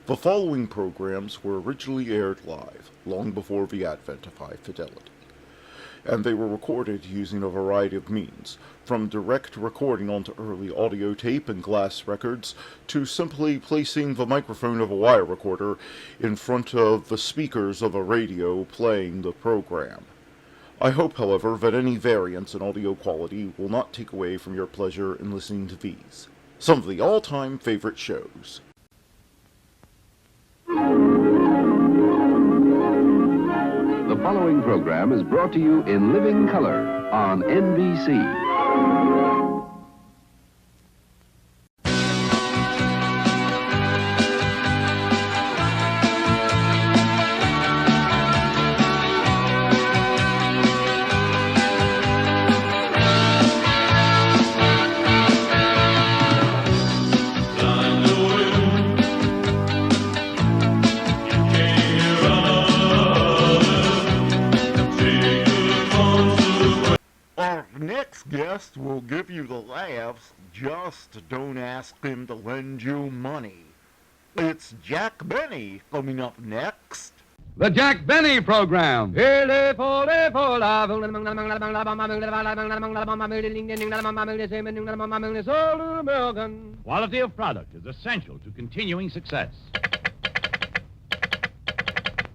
The following programs were originally aired live, long before the advent of high fidelity, and they were recorded using a variety of means, from direct recording onto early audio tape and glass records, to simply placing the microphone of a wire recorder in front of the speakers of a radio playing the program. I hope, however, that any variance in audio quality will not take away from your pleasure in listening to these, some of the all-time favorite shows. The following program is brought to you in living color on NBC. Next guest will give you the laughs, just don't ask him to lend you money. It's Jack Benny coming up next. The Jack Benny Program. Quality of product is essential to continuing success.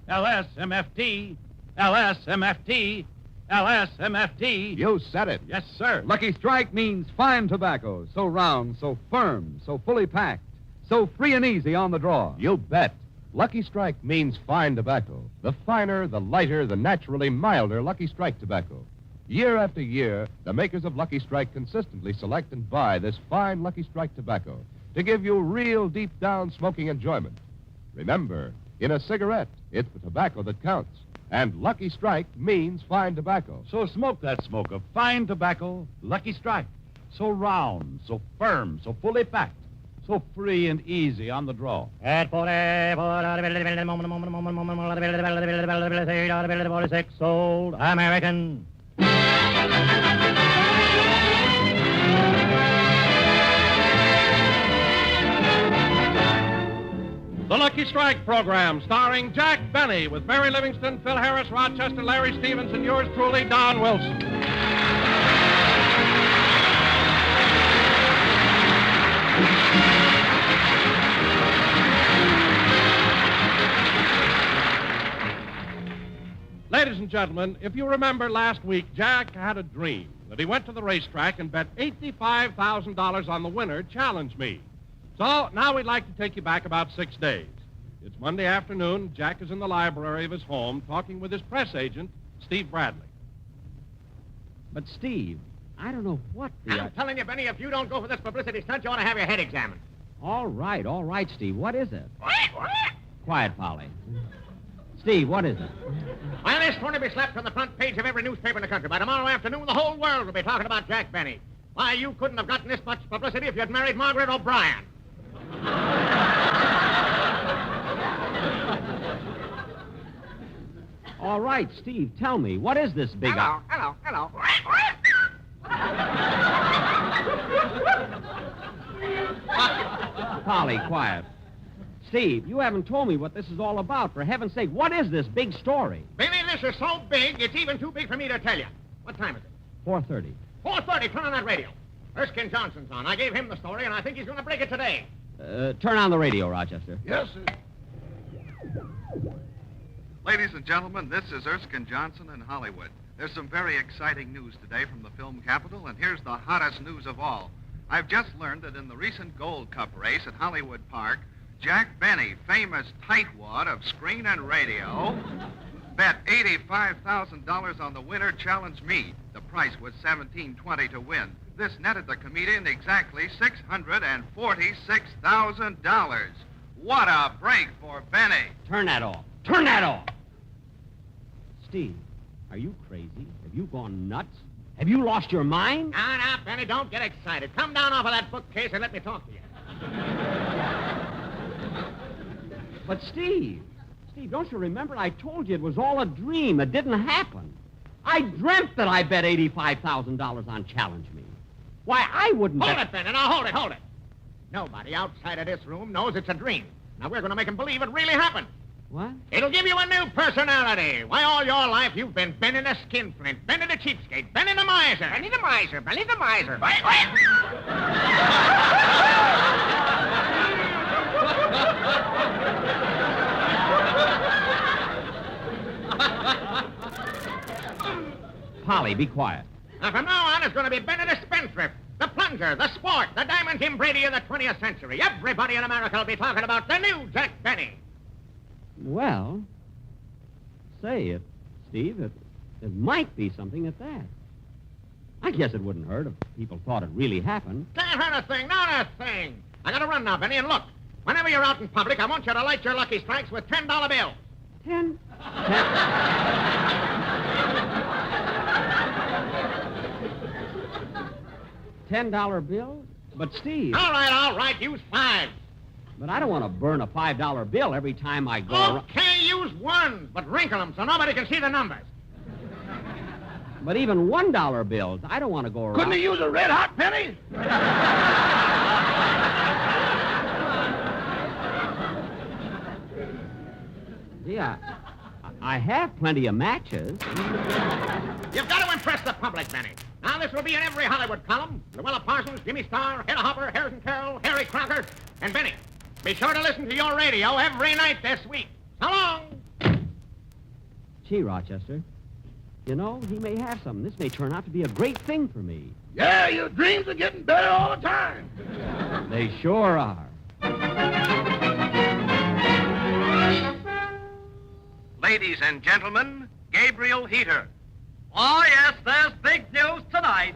LSMFT, LSMFT, LSMFT. You said it. Yes, sir. Lucky Strike means fine tobacco, so round, so firm, so fully packed, so free and easy on the draw. You bet. Lucky Strike means fine tobacco. The finer, the lighter, the naturally milder Lucky Strike tobacco. Year after year, the makers of Lucky Strike consistently select and buy this fine Lucky Strike tobacco to give you real deep-down smoking enjoyment. Remember, in a cigarette, it's the tobacco that counts. And Lucky Strike means fine tobacco. So smoke that smoke of fine tobacco, Lucky Strike. So round, so firm, so fully packed, so free and easy on the draw. At 46, sold American. The Lucky Strike program, starring Jack Benny, with Mary Livingston, Phil Harris, Rochester, Larry Stevens, and yours truly, Don Wilson. Ladies and gentlemen, if you remember last week, Jack had a dream that he went to the racetrack and bet $85,000 on the winner, Challenge Me. So, now we'd like to take you back about 6 days. It's Monday afternoon. Jack is in the library of his home talking with his press agent, Steve Bradley. But, Steve, I don't know what the... I'm telling you, Benny, if you don't go for this publicity stunt, you ought to have your head examined. All right, Steve. What is it? Quiet, Polly. Steve, what is it? Well, this going to be slapped on the front page of every newspaper in the country. By tomorrow afternoon, the whole world will be talking about Jack Benny. Why, you couldn't have gotten this much publicity if you had married Margaret O'Brien. All right, Steve, tell me, what is this big... Hello. Polly, quiet. Steve, you haven't told me what this is all about. For heaven's sake, what is this big story? Benny, this is so big, it's even too big for me to tell you. What time is it? 4:30. 4:30, turn on that radio. Erskine Johnson's on. I gave him the story, and I think he's going to break it today. Turn on the radio, Rochester. Yes, sir. Ladies and gentlemen, this is Erskine Johnson in Hollywood. There's some very exciting news today from the film capital, and here's the hottest news of all. I've just learned that in the recent Gold Cup race at Hollywood Park, Jack Benny, famous tightwad of screen and radio, bet $85,000 on the winner, Challenge Me. The price was $17.20 to win. This netted the comedian exactly $646,000. What a break for Benny. Turn that off. Turn that off. Steve, are you crazy? Have you gone nuts? Have you lost your mind? Now, Benny, don't get excited. Come down off of that bookcase and let me talk to you. But, Steve, don't you remember I told you it was all a dream? It didn't happen. I dreamt that I bet $85,000 on Challenge Me. Why, I wouldn't Hold bet... it, Benny. Now, hold it. Nobody outside of this room knows it's a dream. Now, we're going to make him believe it really happened. What? It'll give you a new personality. Why, all your life you've been Benny the skinflint, Benny the cheapskate, Benny the miser. Benny the miser, Benny the miser. Polly, be quiet. Now, from now on, it's going to be Benny the spendthrift, the plunger, the sport, the Diamond Jim Brady of the 20th century. Everybody in America will be talking about the new Jack Benny. Well, say it, Steve. It might be something at that. I guess it wouldn't hurt if people thought it really happened. Can't hurt a thing, not a thing. I got to run now, Benny, and look. Whenever you're out in public, I want you to light your Lucky Strikes with $10 bills. $10. $10 bill? But, Steve... All right, use 5. But I don't want to burn a $5 bill every time I go around. Okay, use 1, but wrinkle them so nobody can see the numbers. But even $1 bills, I don't want to go around... Couldn't he use a red-hot penny? Yeah, I have plenty of matches. You've got to impress the public, Benny. Now, this will be in every Hollywood column. Luella Parsons, Jimmy Starr, Hedda Hopper, Harrison Carroll, Harry Crocker, and Benny. Be sure to listen to your radio every night this week. So long. Gee, Rochester, you know, he may have something. This may turn out to be a great thing for me. Yeah, your dreams are getting better all the time. They sure are. Ladies and gentlemen, Gabriel Heater. Oh, yes, there's big news tonight.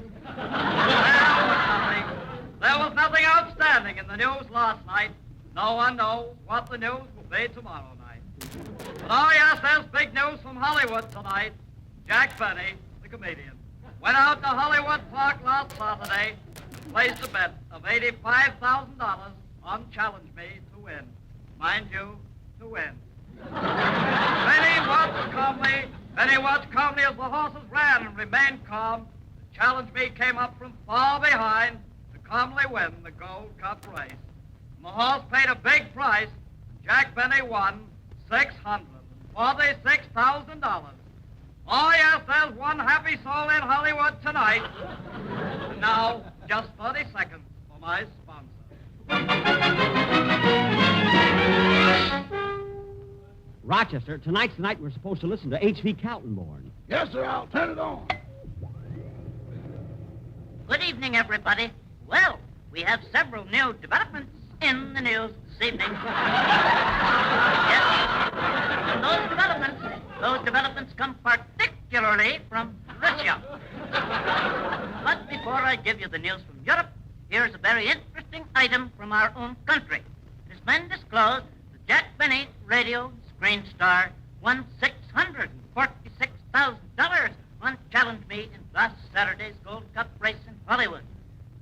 There was nothing outstanding in the news last night. No one knows what the news will be tomorrow night. But, oh, yes, there's big news from Hollywood tonight. Jack Benny, the comedian, went out to Hollywood Park last Saturday and placed a bet of $85,000 on Challenge Me to win. Mind you, to win. Benny watched calmly as the horses ran and remained calm. The Challenge Me came up from far behind to calmly win the Gold Cup race. And the horse paid a big price, and Jack Benny won $646,000. Oh, yes, there's one happy soul in Hollywood tonight. And now, just 30 seconds for my sponsor. Rochester, tonight's the night we're supposed to listen to H.V. Kaltenborn. Yes, sir, I'll turn it on. Good evening, everybody. Well, we have several new developments in the news this evening. Yes. And those developments come particularly from Russia. But before I give you the news from Europe, here's a very interesting item from our own country. It has been disclosed that Jack Benny, radio screen star, won $646,000 on Challenge Me in last Saturday's Gold Cup race in Hollywood.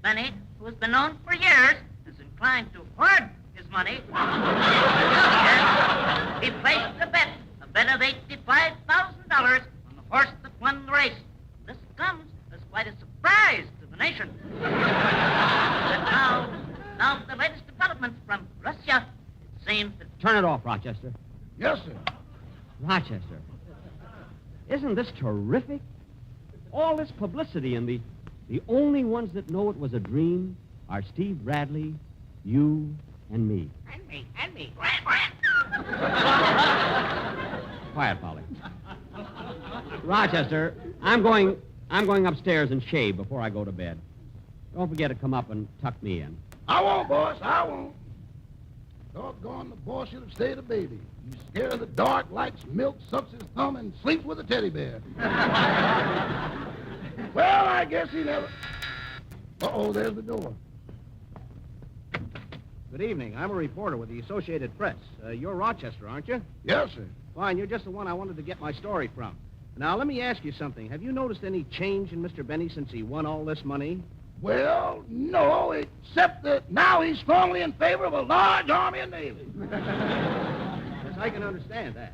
Benny, who has been known for years, is inclined to hoard his money. Yes, he placed a bet of $85,000 on the horse that won the race. This comes as quite a surprise to the nation. And now the latest developments from Russia. It seems that... Turn it off, Rochester. Yes, sir. Rochester, isn't this terrific? All this publicity, and the only ones that know it was a dream are Steve Bradley, you, and me. And me. Quiet, Polly. Rochester, I'm going upstairs and shave before I go to bed. Don't forget to come up and tuck me in. I won't, boss, I won't. Doggone, the boss should have stayed a baby. He's scared of the dark, likes milk, sucks his thumb, and sleeps with a teddy bear. Well, I guess he never... Uh-oh, there's the door. Good evening. I'm a reporter with the Associated Press. You're Rochester, aren't you? Yes, sir. Fine, you're just the one I wanted to get my story from. Now, let me ask you something. Have you noticed any change in Mr. Benny since he won all this money? Well, no, except that now he's strongly in favor of a large army and navy. Yes, I can understand that.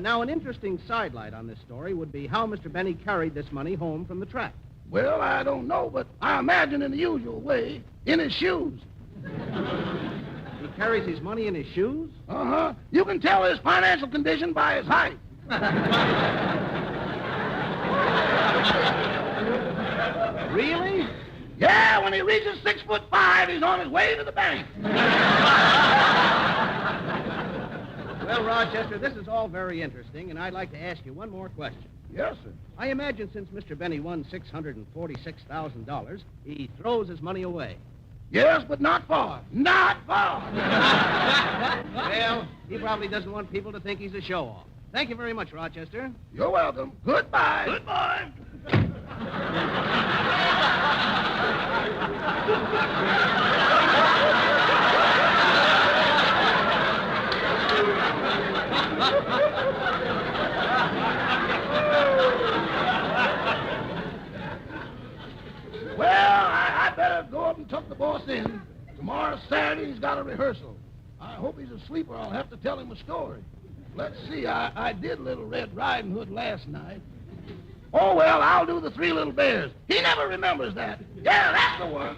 Now, an interesting sidelight on this story would be how Mr. Benny carried this money home from the track. Well, I don't know, but I imagine in the usual way, in his shoes. He carries his money in his shoes? Uh-huh. You can tell his financial condition by his height. Really? Yeah, when he reaches 6'5", he's on his way to the bank. Well, Rochester, this is all very interesting, and I'd like to ask you one more question. Yes, sir. I imagine since Mr. Benny won $646,000, he throws his money away. Yes, but not far. Not far. Well, he probably doesn't want people to think he's a show-off. Thank you very much, Rochester. You're welcome. Goodbye. Goodbye. Well, I better go up and tuck the boss in. Tomorrow's Saturday, he's got a rehearsal. I hope he's asleep or I'll have to tell him a story. Let's see, I did Little Red Riding Hood last night. Oh, well, I'll do the Three Little Bears. He never remembers that. Yeah, that's the one.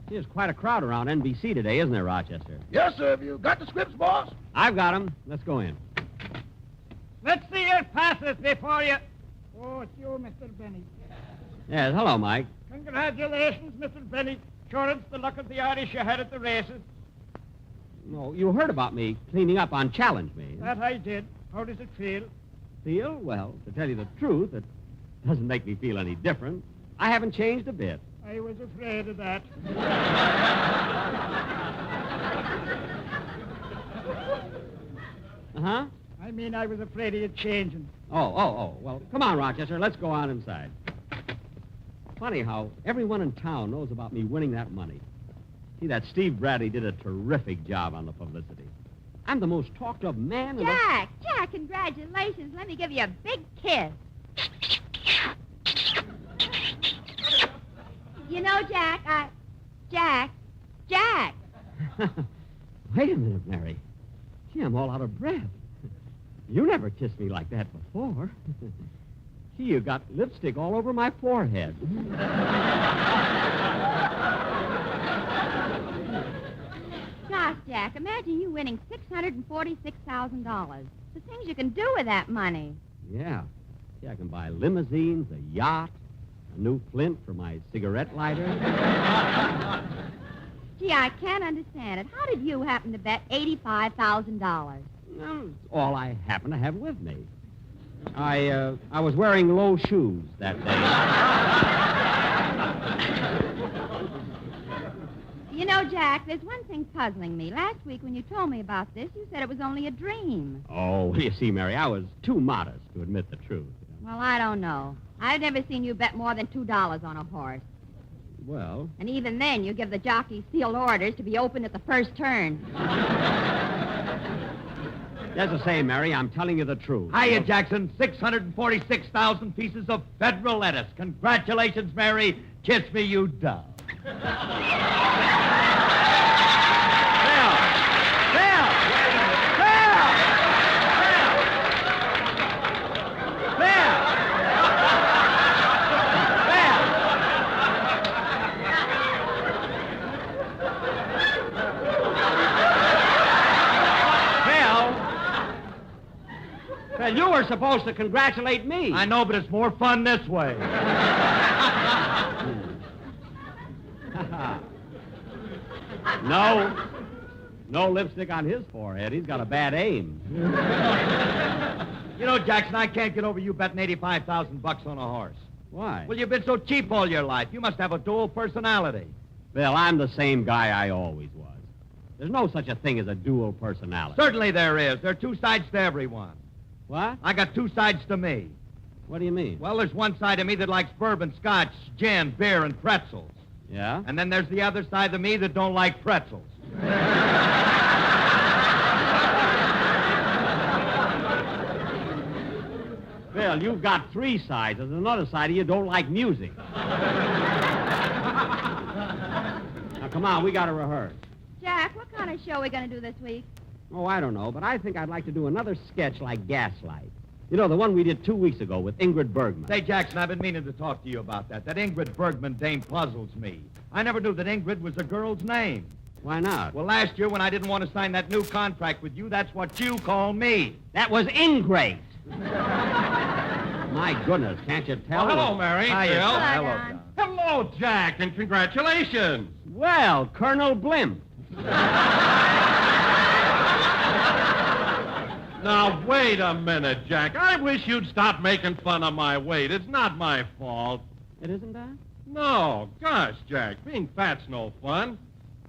There's quite a crowd around NBC today, isn't there, Rochester? Yes, sir. Have you got the scripts, boss? I've got 'em. Let's go in. Let's see your passes before you... Oh, it's you, Mr. Benny. Yes, hello, Mike. Congratulations, Mr. Benny. Sure, it's the luck of the Irish you had at the races. No, you heard about me cleaning up on Challenge Me. That I did. How does it feel? Feel? Well, to tell you the truth, it doesn't make me feel any different. I haven't changed a bit. I was afraid of that. Uh-huh? I mean, I was afraid of you changing. Oh. Well, come on, Rochester. Let's go on inside. Funny how everyone in town knows about me winning that money. See, that Steve Bradley did a terrific job on the publicity. I'm the most talked of man in the... Jack, congratulations. Let me give you a big kiss. You know, Jack. Wait a minute, Mary. Gee, I'm all out of breath. You never kissed me like that before. Gee, you got lipstick all over my forehead. Gosh, Jack, imagine you winning $646,000. The things you can do with that money. Yeah. I can buy limousines, a yacht, a new flint for my cigarette lighter. Gee, I can't understand it. How did you happen to bet $85,000? Well, it's all I happen to have with me. I was wearing low shoes that day. You know, Jack, there's one thing puzzling me. Last week when you told me about this, you said it was only a dream. Oh, you see, Mary, I was too modest to admit the truth. Well, I don't know. I've never seen you bet more than $2 on a horse. Well... And even then, you give the jockey sealed orders to be open at the first turn. That's the same, Mary. I'm telling you the truth. Hiya, Jackson. 646,000 pieces of federal lettuce. Congratulations, Mary. Kiss me, you dove. Well, you were supposed to congratulate me. I know, but it's more fun this way. No lipstick on his forehead. He's got a bad aim. You know, Jackson, I can't get over you betting $85,000 on a horse. Why? Well, you've been so cheap all your life. You must have a dual personality. Bill, I'm the same guy I always was. There's no such a thing as a dual personality. Certainly there is. There are two sides to everyone. What? I got two sides to me. What do you mean? Well, there's one side of me that likes bourbon, scotch, gin, beer, and pretzels. Yeah? And then there's the other side of me that don't like pretzels. Bill, you've got three sides. There's another side of you don't like music. Now, come on, we got to rehearse. Jack, what kind kind of show are we going to do this week? Oh, I don't know, but I think I'd like to do another sketch like Gaslight. You know, the one we did 2 weeks ago with Ingrid Bergman. Say, Jackson, I've been meaning to talk to you about that. That Ingrid Bergman dame puzzles me. I never knew that Ingrid was a girl's name. Why not? Well, last year when I didn't want to sign that new contract with you, that's what you called me. That was ingrate. My goodness, can't you tell? Well, hello, Mary. Hiya, Phil. Phil. Hello, Hello, Don. Don. Hello, Jack, and congratulations. Well, Colonel Blimp. Now, wait a minute, Jack. I wish you'd stop making fun of my weight. It's not my fault. It isn't that? No, gosh, Jack, being fat's no fun.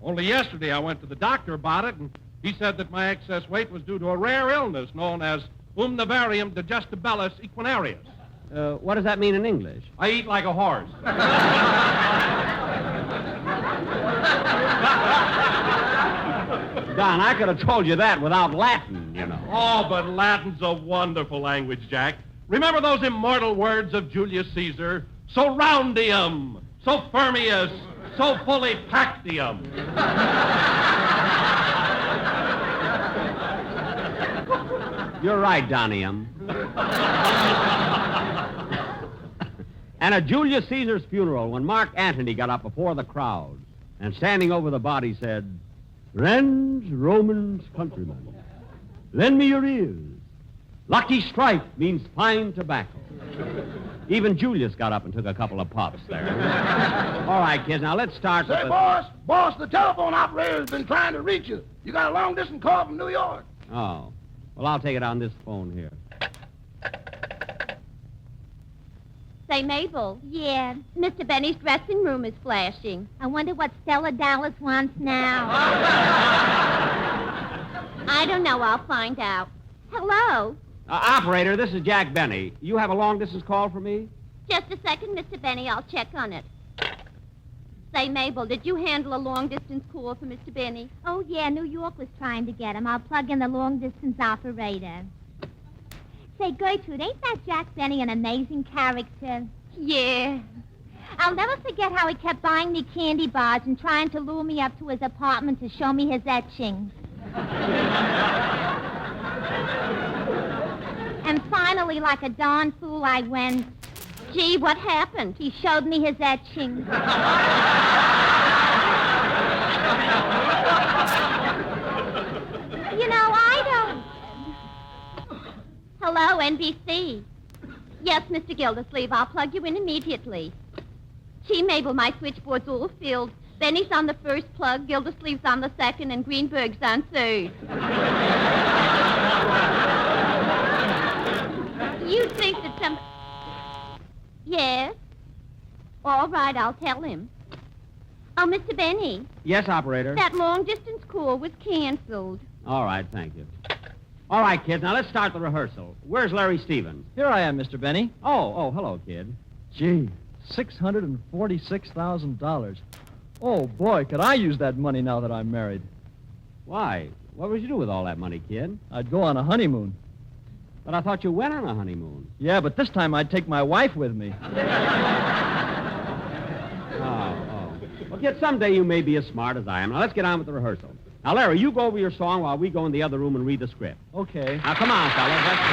Only yesterday I went to the doctor about it, and he said that my excess weight was due to a rare illness known as Umnivarium digestibilis equinarius. What does that mean in English? I eat like a horse. Don, I could have told you that without Latin, you know. Oh, but Latin's a wonderful language, Jack. Remember those immortal words of Julius Caesar? So roundium, so fermius, so fully pactium. You're right, Donium. And at Julius Caesar's funeral, when Mark Antony got up before the crowd and standing over the body said, "Friends, Romans, countrymen, lend me your ears. Lucky Strike means fine tobacco." Even Julius got up and took a couple of puffs there. All right, kids, now let's start with Say, the... boss, the telephone operator's been trying to reach you. You got a long-distance call from New York. Oh. Well, I'll take it on this phone here. Say, Mabel. Yeah, Mr. Benny's dressing room is flashing. I wonder what Stella Dallas wants now. I don't know. I'll find out. Hello? Operator, this is Jack Benny. You have a long-distance call for me? Just a second, Mr. Benny. I'll check on it. Say, Mabel, did you handle a long-distance call for Mr. Benny? Oh, yeah, New York was trying to get him. I'll plug in the long-distance operator. Say, Gertrude, ain't that Jack Benny an amazing character? Yeah. I'll never forget how he kept buying me candy bars and trying to lure me up to his apartment to show me his etchings. And finally, like a darn fool, I went, "Gee, what happened?" He showed me his etchings. You know, I don't... Hello, NBC. Yes, Mr. Gildersleeve, I'll plug you in immediately. Gee, Mabel, my switchboard's all filled. Benny's on the first plug, Gildersleeve's on the second, and Greenberg's on third. You think that some... Yes? All right, I'll tell him. Oh, Mr. Benny, Yes, operator. that long-distance call was canceled. All right, thank you. All right, kids, now let's start the rehearsal. Where's Larry Stevens? Here I am, Mr. Benny. Oh, hello, kid. Gee, $646,000. Oh, boy, could I use that money now that I'm married. Why? What would you do with all that money, kid? I'd go on a honeymoon. But I thought you went on a honeymoon. Yeah, but this time I'd take my wife with me. Oh. Well, kid, someday you may be as smart as I am. Now, let's get on with the rehearsal. Now, Larry, you go over your song while we go in the other room and read the script. Okay. Now, come on, fellas. Let's go.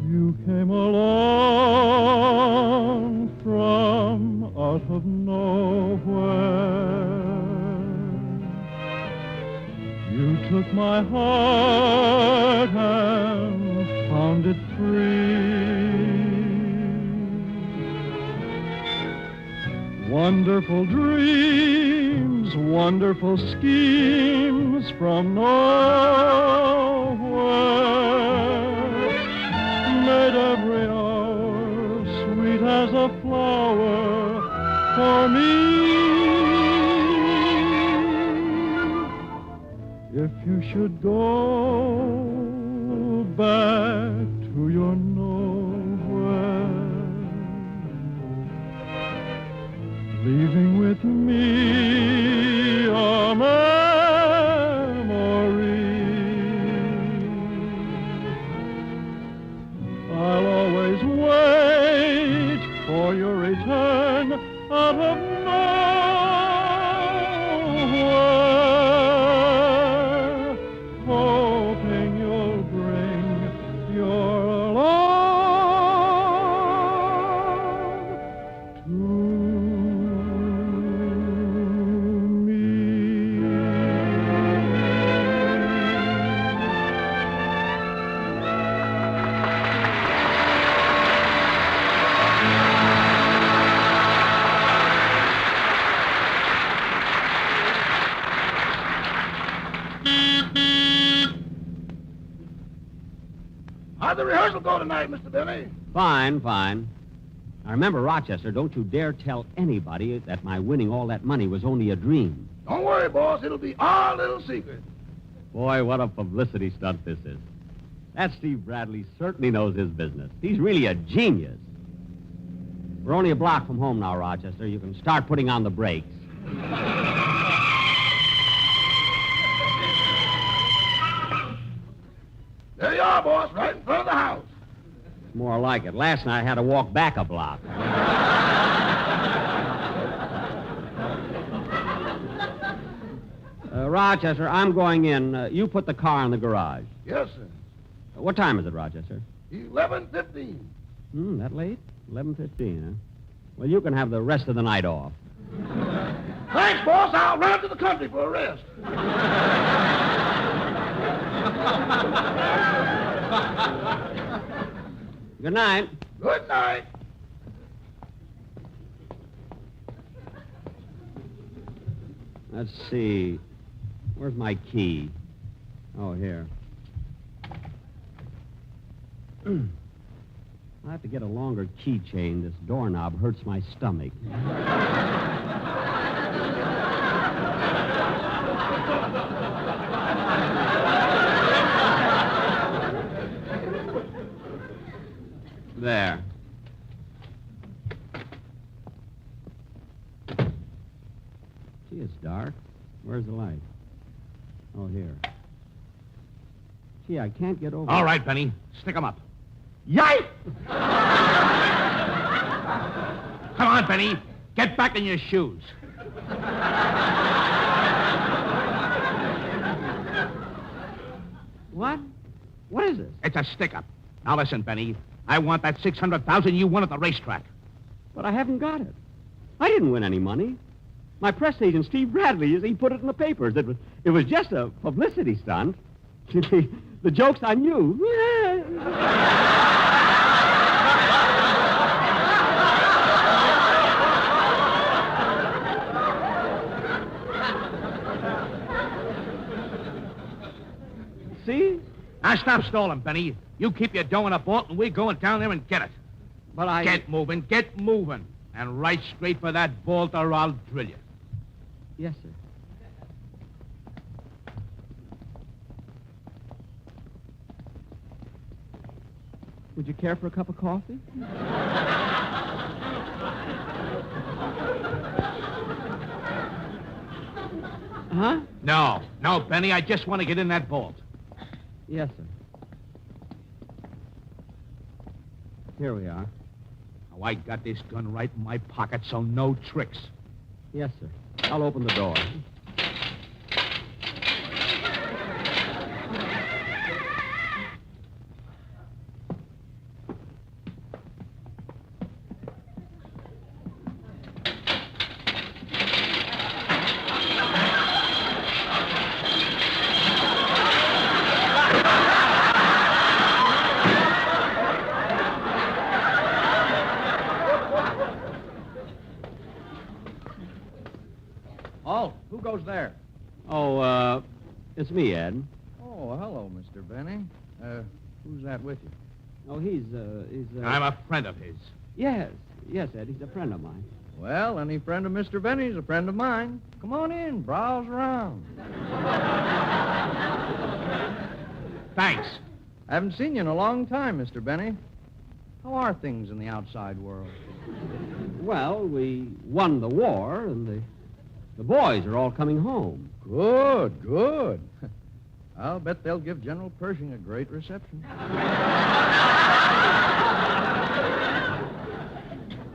You came along from out of nowhere. You took my heart and found it free. Wonderful dreams, wonderful schemes from nowhere made every hour sweet as a flower for me. If you should go back to your nowhere, leaving with me a memory How'd the rehearsal go tonight, Mr. Benny? Fine, fine. Now remember, Rochester, don't you dare tell anybody that my winning all that money was only a dream. Don't worry, boss. It'll be our little secret. Boy, what a publicity stunt this is. That Steve Bradley certainly knows his business. He's really a genius. We're only a block from home now, Rochester. You can start putting on the brakes. There you are, boss, right in front of the house. More like it. Last night I had to walk back a block. Rochester, I'm going in. You put the car in the garage. Yes, sir. What time is it, Rochester? 11:15. That late? 11:15, huh? Well, you can have the rest of the night off. Thanks, boss. I'll run up to the country for a rest. Good night. Good night. Let's see. Where's my key? Oh, here. I have to get a longer keychain. This doorknob hurts my stomach. There. Gee, it's dark. Where's the light? Oh, here. Gee, I can't get over... All right, Benny. Stick 'em up. Yike! Come on, Benny. Get back in your shoes. What? What is this? It's a stick-up. Now listen, Benny. I want that $600,000 you won at the racetrack. But I haven't got it. I didn't win any money. My press agent, Steve Bradley, he put it in the papers. It was just a publicity stunt. The joke's on you. See? Now stop stalling, Benny. You keep your dough in a vault, and we're going down there and get it. But I... Get moving. And right straight for that vault or I'll drill you. Yes, sir. Would you care for a cup of coffee? Huh? No, Benny, I just want to get in that vault. Yes, sir. Here we are. Now, I got this gun right in my pocket, so no tricks. Yes, sir. I'll open the door. Oh, who goes there? Oh, it's me, Ed. Oh, hello, Mr. Benny. Who's that with you? Oh, he's I'm a friend of his. Yes, Ed. He's a friend of mine. Well, any friend of Mr. Benny's a friend of mine. Come on in, browse around. Thanks. I haven't seen you in a long time, Mr. Benny. How are things in the outside world? Well, we won the war, and the boys are all coming home. Good. I'll bet they'll give General Pershing a great reception.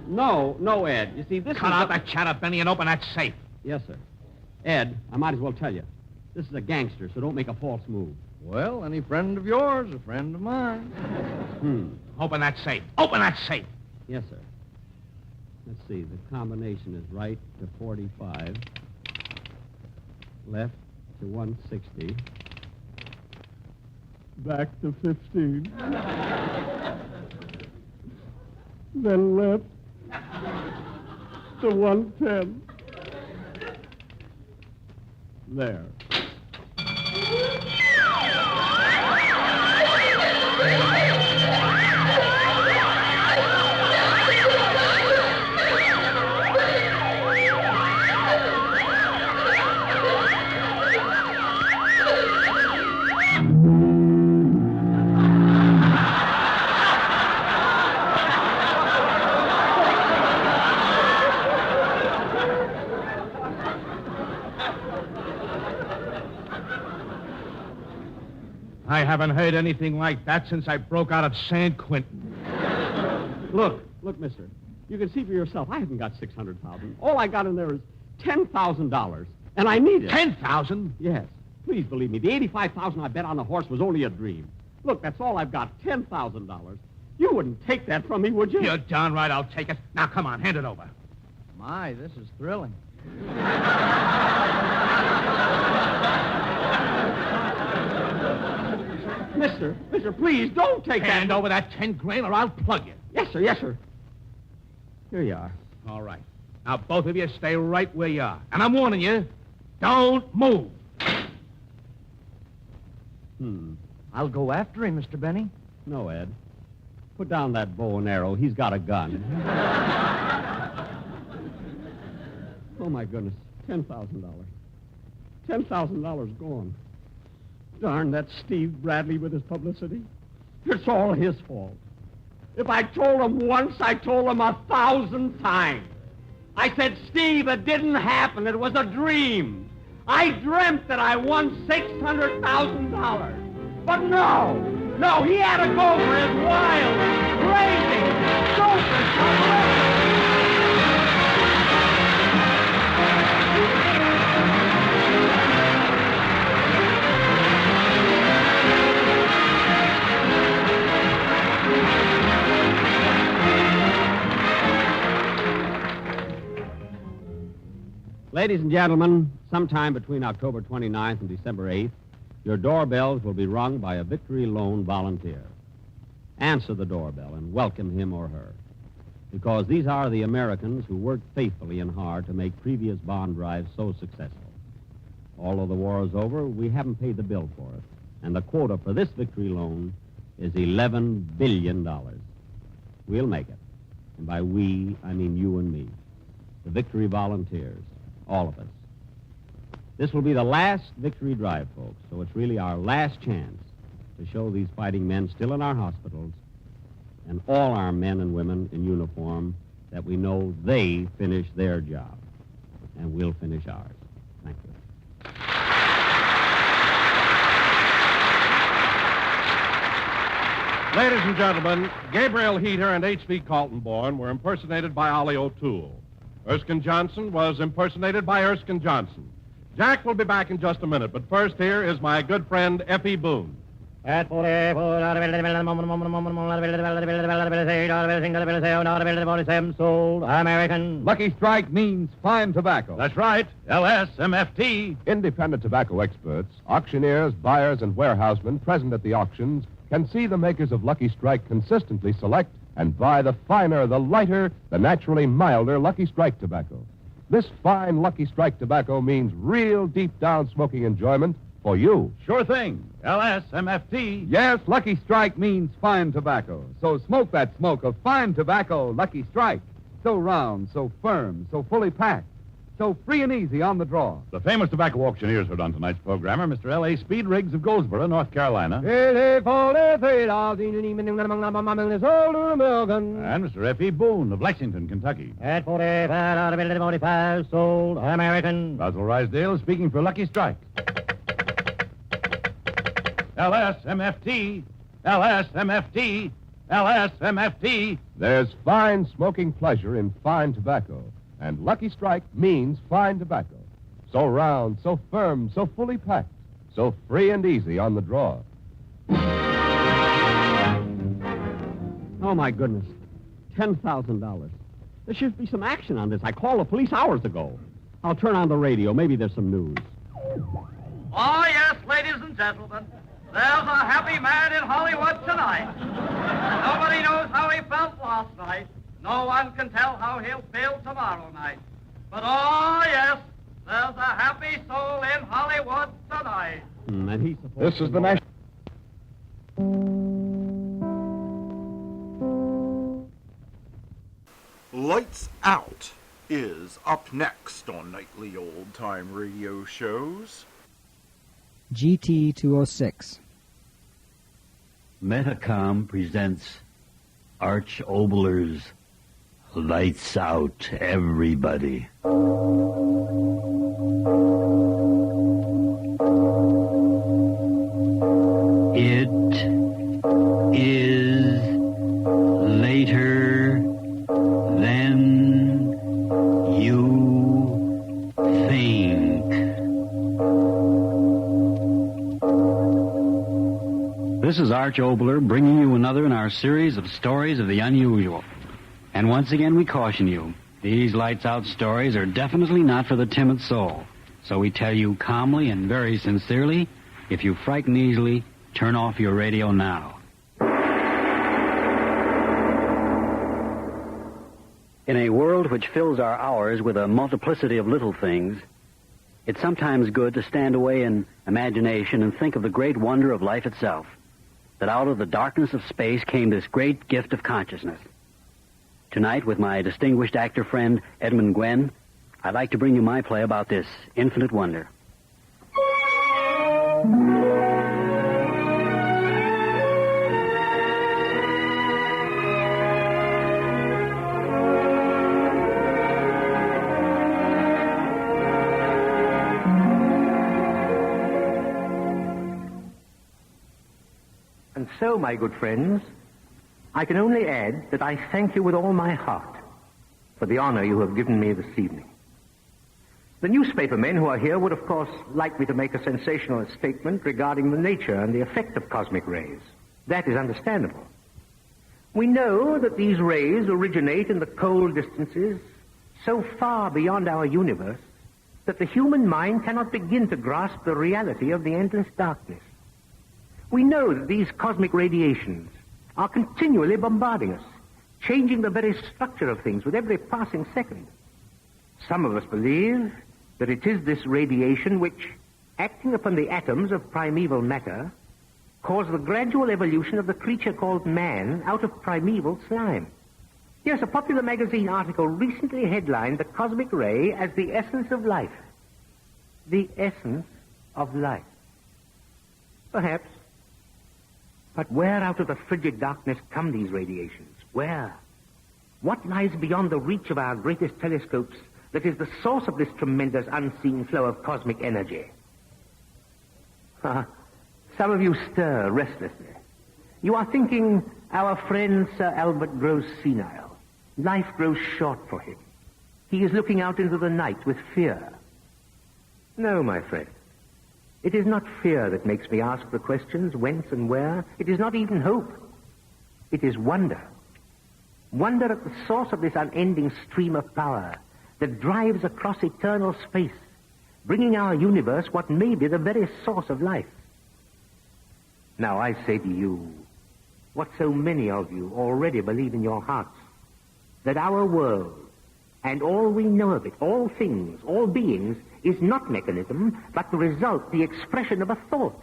No, Ed. You see, this Cut out that chatter, Benny, and open that safe. Yes, sir. Ed, I might as well tell you. This is a gangster, so don't make a false move. Well, any friend of yours, a friend of mine. Open that safe. Open that safe. Yes, sir. Let's see. The combination is right to 45, left to 160. Back to 15. Then left to 110. There. haven't heard anything like that since I broke out of San Quentin. Look, mister. You can see for yourself. I haven't got $600,000. All I got in there is $10,000, and I need it. $10,000? Yes. Please believe me. The $85,000 I bet on the horse was only a dream. Look, that's all I've got. $10,000. You wouldn't take that from me, would you? You're darn right I'll take it. Now, come on, hand it over. My, this is thrilling. Mister, please don't take that. Hand over that 10 grand or I'll plug you. Yes, sir. Here you are. All right. Now, both of you stay right where you are. And I'm warning you, don't move. I'll go after him, Mr. Benny. No, Ed. Put down that bow and arrow. He's got a gun. Oh, my goodness. $10,000. $10,000 gone. Darn that Steve Bradley with his publicity. It's all his fault. If I told him once, I told him 1,000 times. I said, Steve, it didn't happen. It was a dream. I dreamt that I won $600,000. But no, he had to go for his wild, crazy, stupid publicity. Ladies and gentlemen, sometime between October 29th and December 8th, your doorbells will be rung by a Victory Loan volunteer. Answer the doorbell and welcome him or her, because these are the Americans who worked faithfully and hard to make previous bond drives so successful. Although the war is over, we haven't paid the bill for it, and the quota for this Victory Loan is $11 billion. We'll make it. And by we, I mean you and me, the Victory Volunteers. All of us. This will be the last victory drive, folks, so it's really our last chance to show these fighting men still in our hospitals and all our men and women in uniform that we know they finished their job, and we'll finish ours. Thank you. Ladies and gentlemen, Gabriel Heater and H.V. Kaltenborn were impersonated by Ollie O'Toole. Erskine Johnson was impersonated by Erskine Johnson. Jack will be back in just a minute, but first here is my good friend Effie Boone. Sold American. Lucky Strike means fine tobacco. That's right. LSMFT. Independent tobacco experts, auctioneers, buyers, and warehousemen present at the auctions can see the makers of Lucky Strike consistently select and buy the finer, the lighter, the naturally milder Lucky Strike tobacco. This fine Lucky Strike tobacco means real deep-down smoking enjoyment for you. Sure thing. LSMFT. Yes, Lucky Strike means fine tobacco. So smoke that smoke of fine tobacco, Lucky Strike. So round, so firm, so fully packed, so free and easy on the draw. The famous tobacco auctioneers heard on tonight's program are Mr. L.A. Speed Riggs of Goldsboro, North Carolina. And Mr. F.E. Boone of Lexington, Kentucky. At 45, sold American. Basil Rysdale speaking for Lucky Strike. LSMFT. LSMFT. LSMFT. There's fine smoking pleasure in fine tobacco, and Lucky Strike means fine tobacco. So round, so firm, so fully packed, so free and easy on the draw. Oh, my goodness. $10,000. There should be some action on this. I called the police hours ago. I'll turn on the radio. Maybe there's some news. Oh, yes, ladies and gentlemen. There's a happy man in Hollywood tonight. Nobody knows how he felt last night. No one can tell how he'll feel tomorrow night. But, oh, yes, there's a happy soul in Hollywood tonight. And he's This is the national... Lights Out is up next on nightly old-time radio shows. GT 206. Metacom presents Arch Obler's Lights Out, Everybody. It Arch Obler, bringing you another in our series of stories of the unusual. And once again, we caution you, these lights-out stories are definitely not for the timid soul. So we tell you calmly and very sincerely, if you frighten easily, turn off your radio now. In a world which fills our hours with a multiplicity of little things, it's sometimes good to stand away in imagination and think of the great wonder of life itself, that out of the darkness of space came this great gift of consciousness. Tonight, with my distinguished actor friend Edmund Gwen, I'd like to bring you my play about this infinite wonder. And so, my good friends, I can only add that I thank you with all my heart for the honor you have given me this evening. The newspaper men who are here would, of course, like me to make a sensational statement regarding the nature and the effect of cosmic rays. That is understandable. We know that these rays originate in the cold distances so far beyond our universe that the human mind cannot begin to grasp the reality of the endless darkness. We know that these cosmic radiations are continually bombarding us, changing the very structure of things with every passing second. Some of us believe that it is this radiation which, acting upon the atoms of primeval matter, caused the gradual evolution of the creature called man out of primeval slime. Yes, a popular magazine article recently headlined the cosmic ray as the essence of life. The essence of life. Perhaps. But where out of the frigid darkness come these radiations? Where? What lies beyond the reach of our greatest telescopes that is the source of this tremendous unseen flow of cosmic energy? Some of you stir restlessly. You are thinking our friend Sir Albert grows senile. Life grows short for him. He is looking out into the night with fear. No, my friend. It is not fear that makes me ask the questions whence and where. It is not even hope. It is wonder. Wonder at the source of this unending stream of power that drives across eternal space, bringing our universe what may be the very source of life. Now I say to you, what so many of you already believe in your hearts, that our world, and all we know of it, all things, all beings, is not mechanism, but the result, the expression of a thought,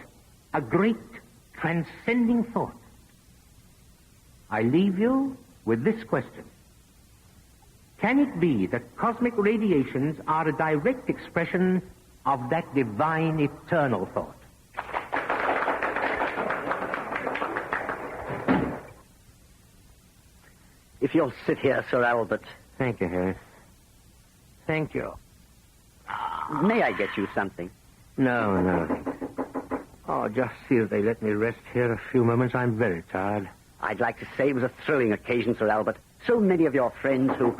a great, transcending thought. I leave you with this question. Can it be that cosmic radiations are a direct expression of that divine, eternal thought? If you'll sit here, Sir Albert. Thank you, Harris. Thank you. May I get you something? No. Oh, just see that they let me rest here a few moments. I'm very tired. I'd like to say it was a thrilling occasion, Sir Albert. So many of your friends who...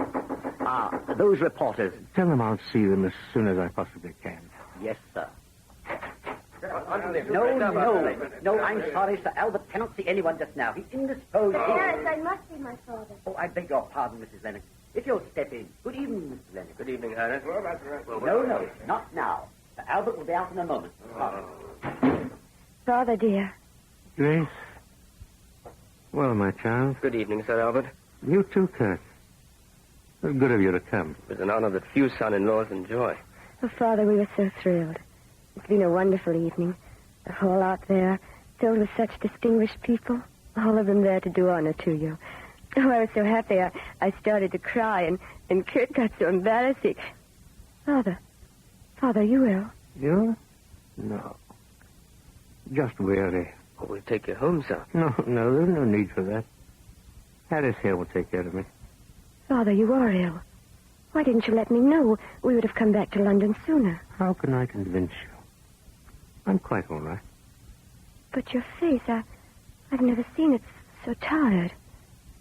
those reporters. Tell them I'll see them as soon as I possibly can. Yes, sir. No, I'm sorry, Sir Albert cannot see anyone just now. He's indisposed. Yes, I must see my father. Oh, I beg your pardon, Mrs. Lennox. If you'll step in. Good evening, Mr. Lennox. Good evening, Harris. No, not now. Sir Albert will be out in a moment. Father, dear. Grace. Well, my child. Good evening, Sir Albert. You too, Kurt. It's good of you to come. It was an honor that few son-in-laws enjoy. Oh, Father, we were so thrilled. It's been a wonderful evening. The hall out there, filled with such distinguished people. All of them there to do honor to you. Oh, I was so happy I started to cry, and Kurt got so embarrassed. Father, are you ill? You? No. Just weary. Oh, we'll take you home, sir. No, there's no need for that. Harris here will take care of me. Father, you are ill. Why didn't you let me know? We would have come back to London sooner. How can I convince you? I'm quite all right. But your face, I've never seen it so tired.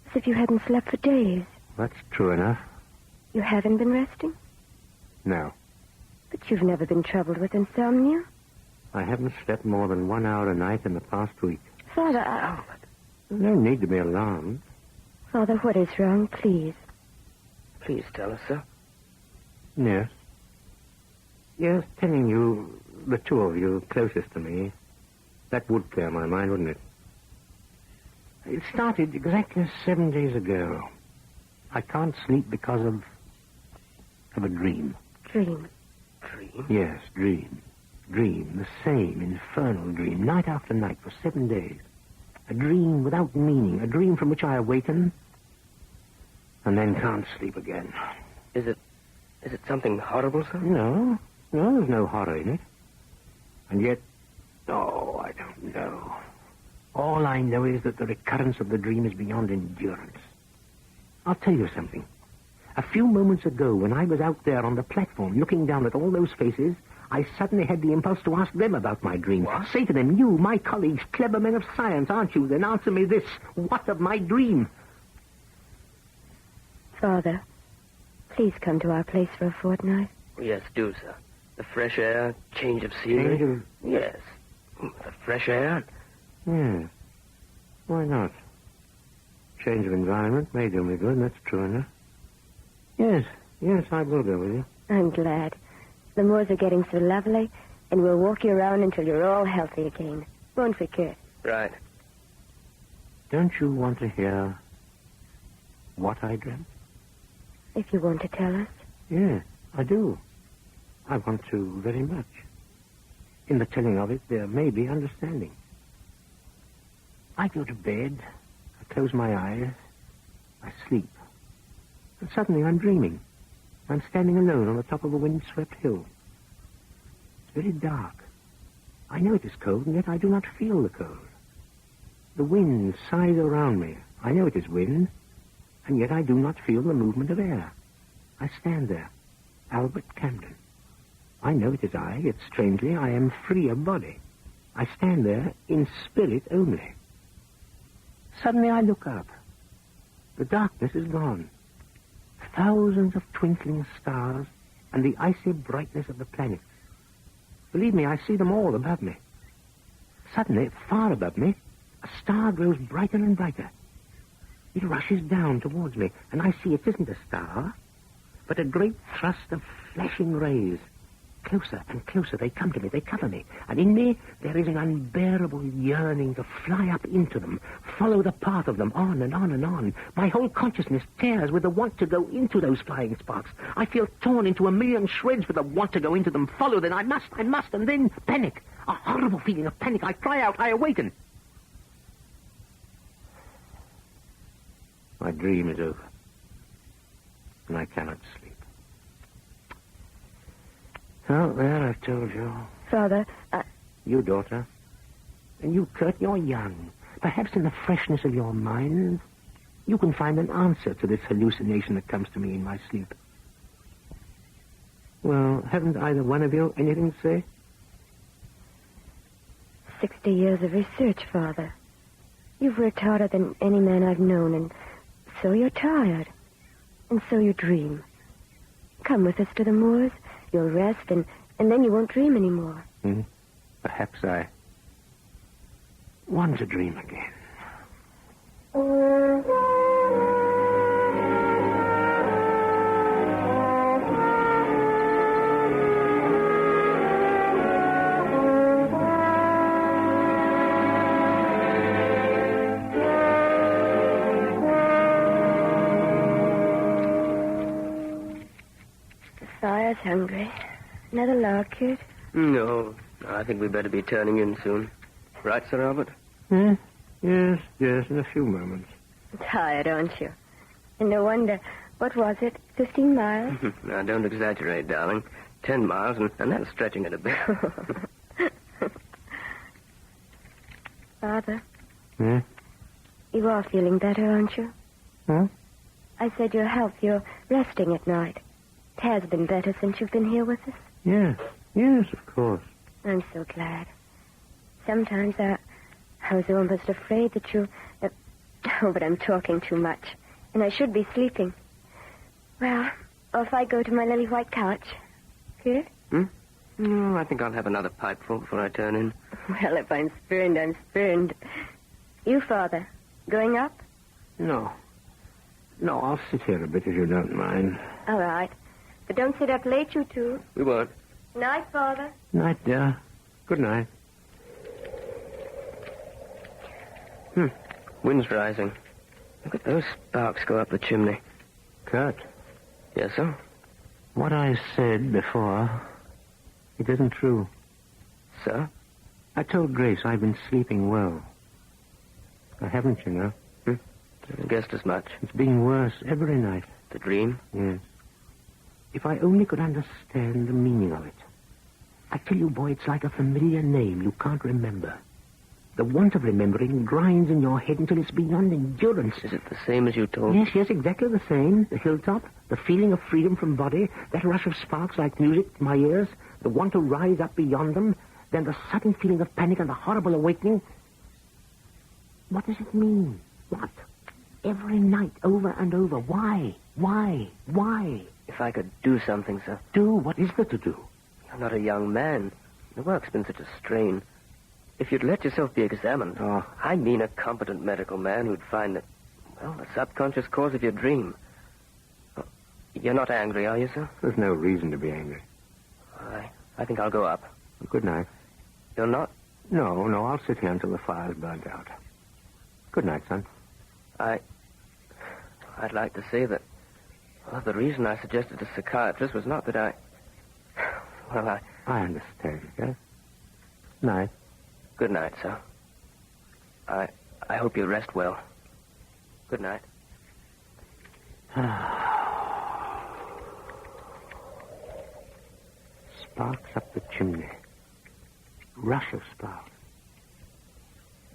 As if you hadn't slept for days. That's true enough. You haven't been resting? No. But you've never been troubled with insomnia? I haven't slept more than 1 hour a night in the past week. Father, No need to be alarmed. Father, what is wrong, please? Please tell us, sir. Yes. Yes, telling you, the two of you closest to me, that would clear my mind, wouldn't it? It started exactly 7 days ago. I can't sleep because of a dream. Dream. Dream? Yes, dream. Dream, the same infernal dream, night after night for 7 days. A dream without meaning, a dream from which I awaken and then can't sleep again. Is it something horrible, sir? No, there's no horror in it. And yet, I don't know. All I know is that the recurrence of the dream is beyond endurance. I'll tell you something. A few moments ago, when I was out there on the platform looking down at all those faces, I suddenly had the impulse to ask them about my dream. What? Say to them, you, my colleagues, clever men of science, aren't you? Then answer me this. What of my dream? Father, please come to our place for a fortnight. Yes, do, sir. The fresh air, change of scenery. Change of- Yes. The fresh air. Yes. Why not? Change of environment may do me good, that's true enough. Yes, I will go with you. I'm glad. The moors are getting so lovely, and we'll walk you around until you're all healthy again. Won't we, Kurt? Right. Don't you want to hear what I dreamt? If you want to tell us. Yes, I do. I want to very much. In the telling of it, there may be understanding. I go to bed, I close my eyes, I sleep. And suddenly I'm dreaming. I'm standing alone on the top of a windswept hill. It's very dark. I know it is cold, and yet I do not feel the cold. The wind sighs around me. I know it is wind, and yet I do not feel the movement of air. I stand there, Albert Camden. I know it is I, yet strangely I am free of body. I stand there in spirit only. Suddenly I look up. The darkness is gone. Thousands of twinkling stars and the icy brightness of the planets. Believe me, I see them all above me. Suddenly, far above me, a star grows brighter and brighter. It rushes down towards me, and I see it isn't a star, but a great thrust of flashing rays. Closer and closer they come to me, they cover me, and in me there is an unbearable yearning to fly up into them, follow the path of them, on and on and on. My whole consciousness tears with the want to go into those flying sparks. I feel torn into a million shreds with the want to go into them, follow them, I must, and then panic, a horrible feeling of panic. I cry out, I awaken. My dream is over, and I cannot sleep. Oh, there, I've told you. Father, You, daughter. And you, Kurt, you're young. Perhaps in the freshness of your mind, you can find an answer to this hallucination that comes to me in my sleep. Well, haven't either one of you anything to say? 60 years of research, Father. You've worked harder than any man I've known, and so you're tired. And so you dream. Come with us to the moors. You'll rest, and then you won't dream anymore. Perhaps I want to dream again. The fire's hungry. Another log, kid? No, I think we'd better be turning in soon. Right, Sir Albert? Yes, in a few moments. Tired, aren't you? And no wonder. What was it? 15 miles? Now, don't exaggerate, darling. 10 miles, and that's stretching it a bit. Father, Yeah? you are feeling better, aren't you? Huh? I said your health. You're resting at night. It has been better since you've been here with us. Yes, of course. I'm so glad. Sometimes I was almost afraid that you... oh, but I'm talking too much. And I should be sleeping. Well, off I go to my little white couch. Good? No, I think I'll have another pipeful before I turn in. Well, if I'm spurned, I'm spurned. You, Father, going up? No. No, I'll sit here a bit if you don't mind. All right. But don't sit up late, you two. We won't. Night, Father. Night, dear. Good night. Wind's rising. Look at those sparks go up the chimney. Kurt. Yes, sir? What I said before, it isn't true. Sir? I told Grace I've been sleeping well. I haven't, you know. I guessed as much. It's been worse every night. The dream? Yes. If I only could understand the meaning of it. I tell you, boy, it's like a familiar name you can't remember. The want of remembering grinds in your head until it's beyond endurance. Is it the same as you told? Yes, exactly the same. The hilltop, the feeling of freedom from body, that rush of sparks like music to my ears, the want to rise up beyond them, then the sudden feeling of panic and the horrible awakening. What does it mean? What? Every night, over and over. Why? Why? Why? If I could do something, sir. Do? What is there to do? You're not a young man. The work's been such a strain. If you'd let yourself be examined, I mean a competent medical man who'd find that, well, the subconscious cause of your dream. You're not angry, are you, sir? There's no reason to be angry. I think I'll go up. Good night. You're not? No, I'll sit here until the fire's burnt out. Good night, son. I'd like to say that, well, the reason I suggested a psychiatrist was not that I understand, yes? Night. Good night, sir. I hope you rest well. Good night. Sparks up the chimney. Rush of sparks.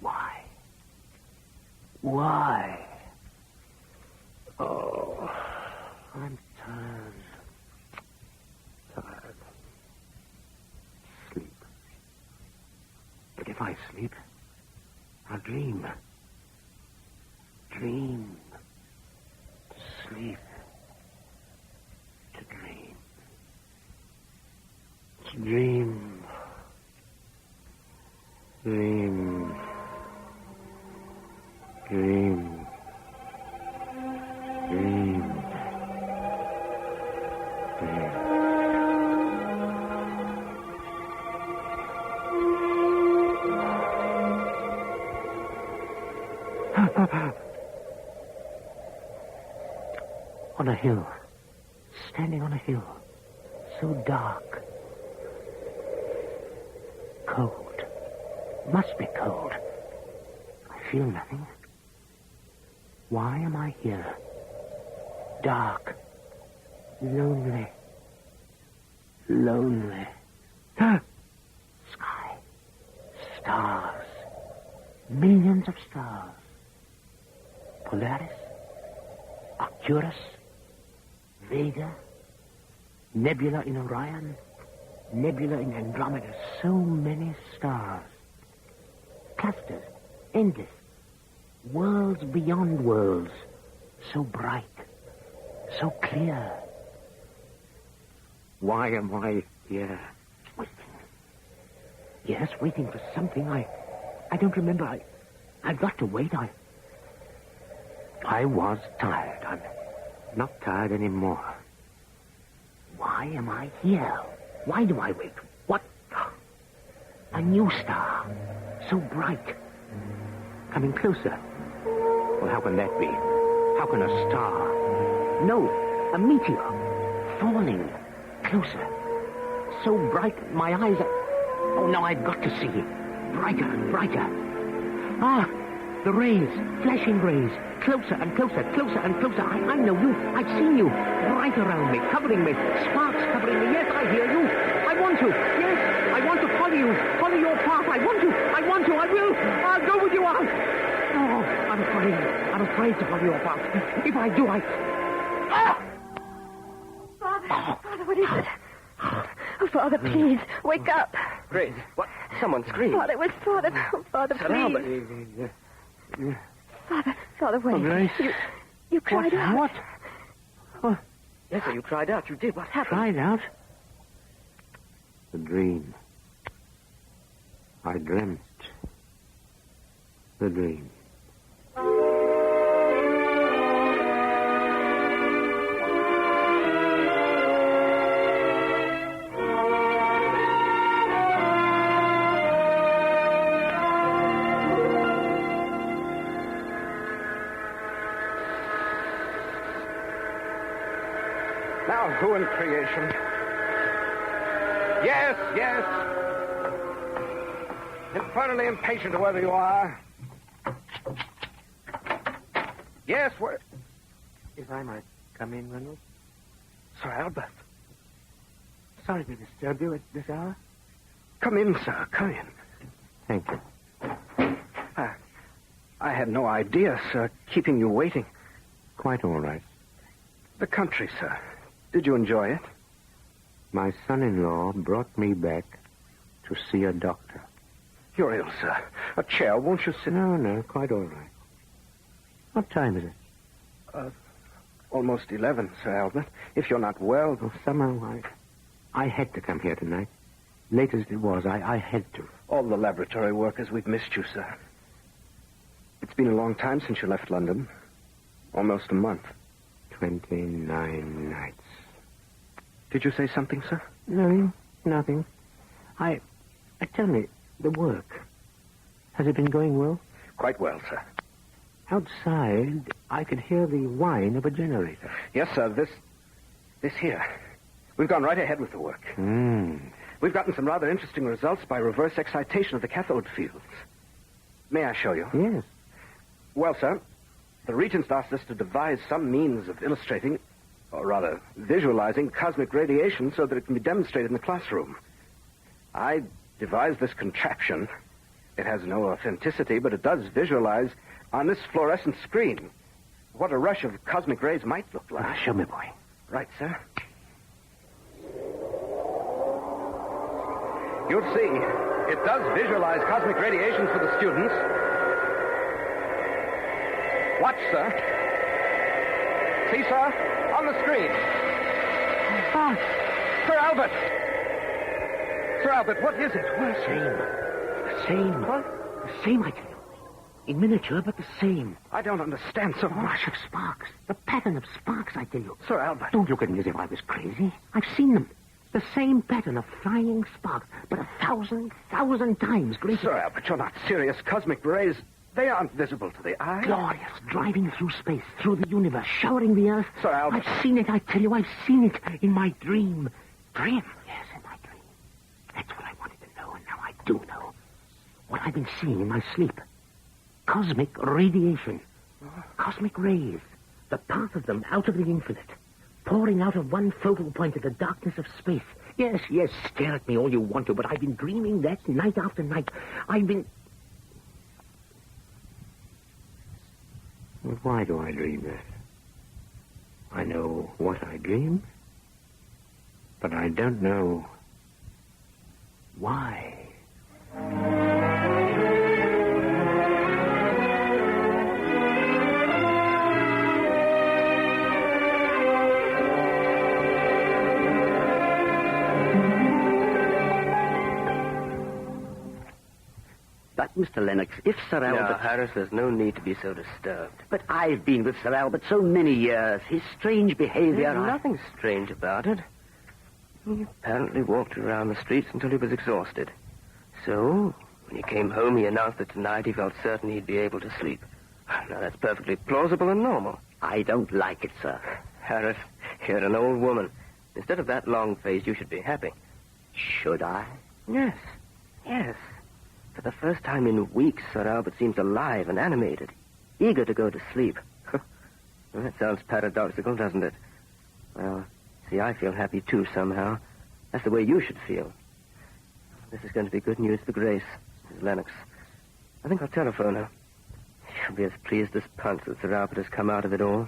Why? Why? Oh, I'm tired. Sleep. But if I sleep, I'll dream. Dream. Sleep. To dream. To dream. Dream. Dream. Dream. On a hill. Standing on a hill. So dark. Cold. Must be cold. I feel nothing. Why am I here? Dark. Lonely. Lonely. Sky. Stars. Millions of stars. Polaris. Arcturus. Vega. Nebula in Orion. Nebula in Andromeda. So many stars. Clusters. Endless. Worlds beyond worlds. So bright. So clear. Why am I here? Waiting. Yes, waiting for something. I don't remember. I've got to wait. I was tired. I'm not tired anymore. Why am I here? Why do I wait? What? A new star. So bright. Coming closer. Well, how can that be? How can a star? No, a meteor. Falling. Closer. So bright, my eyes are... Oh, now I've got to see. Brighter and brighter. Ah, the rays. Flashing rays. Closer and closer, closer and closer. I know you. I've seen you. Bright around me, covering me. Sparks covering me. Yes, I hear you. I want to. Yes, I want to follow you. Follow your path. I want to. I will. I'll go with you out. Oh, I'm afraid to follow your path. If I do, Father, what is it? Oh, Father, please, wake up. Grace, what? Someone screamed. Father, it was Father. Oh, Father, Sir please. Albert. Father, wait. Oh, Grace. You cried out. What? Yes, sir, you cried out. You did. What happened? Cried out? The dream. I dreamt. The dream. Now, who in creation? Yes, yes. Infernally impatient, whoever you are. Yes, where... If I might come in, Reynolds? Sir Albert. Sorry to disturb you at this hour. Come in, sir. Come in. Thank you. I had no idea, sir, keeping you waiting. Quite all right. The country, sir. Did you enjoy it? My son-in-law brought me back to see a doctor. You're ill, sir. A chair, won't you sit? No, quite all right. What time is it? Almost 11, Sir Albert. If you're not well... Oh, somehow I had to come here tonight. Late as it was, I had to. All the laboratory workers, we've missed you, sir. It's been a long time since you left London. Almost a month. 29 nights. Did you say something, sir? No, nothing. Tell me, the work. Has it been going well? Quite well, sir. Outside, I could hear the whine of a generator. Yes, sir. This here. We've gone right ahead with the work. We've gotten some rather interesting results by reverse excitation of the cathode fields. May I show you? Yes. Well, sir, the Regents asked us to devise some means of illustrating, or rather, visualizing cosmic radiation so that it can be demonstrated in the classroom. I devised this contraption. It has no authenticity, but it does visualize on this fluorescent screen what a rush of cosmic rays might look like. Show me, boy. Right, sir. You'll see. It does visualize cosmic radiations for the students. Watch, sir. See, sir? On the screen. Ah, Sir Albert. Sir Albert, what is it? What? Same. What? The same, I tell you. In miniature, but the same. I don't understand, sir. The rush of sparks. The pattern of sparks, I tell you. Sir Albert. Don't look at me as if I was crazy. I've seen them. The same pattern of flying sparks, but 1,000 times greater. Sir Albert, you're not serious. Cosmic rays, they aren't visible to the eye. Glorious, driving through space, through the universe, showering the earth. Sir Albert. I've seen it, I tell you. I've seen it in my dream. Dream? Yes, in my dream. That's what I wanted to know, and now I do know. What I've been seeing in my sleep. Cosmic radiation. Cosmic rays. The path of them out of the infinite. Pouring out of one focal point of the darkness of space. Yes, stare at me all you want to, but I've been dreaming that night after night. I've been... Well, why do I dream that? I know what I dream, but I don't know why. But, Mr. Lennox, if Sir Albert... Now, Harris, there's no need to be so disturbed. But I've been with Sir Albert so many years. His strange behavior... There's nothing strange about it. He apparently walked around the streets until he was exhausted. So, when he came home, he announced that tonight he felt certain he'd be able to sleep. Now, that's perfectly plausible and normal. I don't like it, sir. Harris, you're an old woman. Instead of that long face, you should be happy. Should I? Yes. For the first time in weeks, Sir Albert seems alive and animated, eager to go to sleep. Well, that sounds paradoxical, doesn't it? Well, see, I feel happy, too, somehow. That's the way you should feel. This is going to be good news for Grace, Mrs. Lennox. I think I'll telephone her. She'll be as pleased as punch that Sir Albert has come out of it all.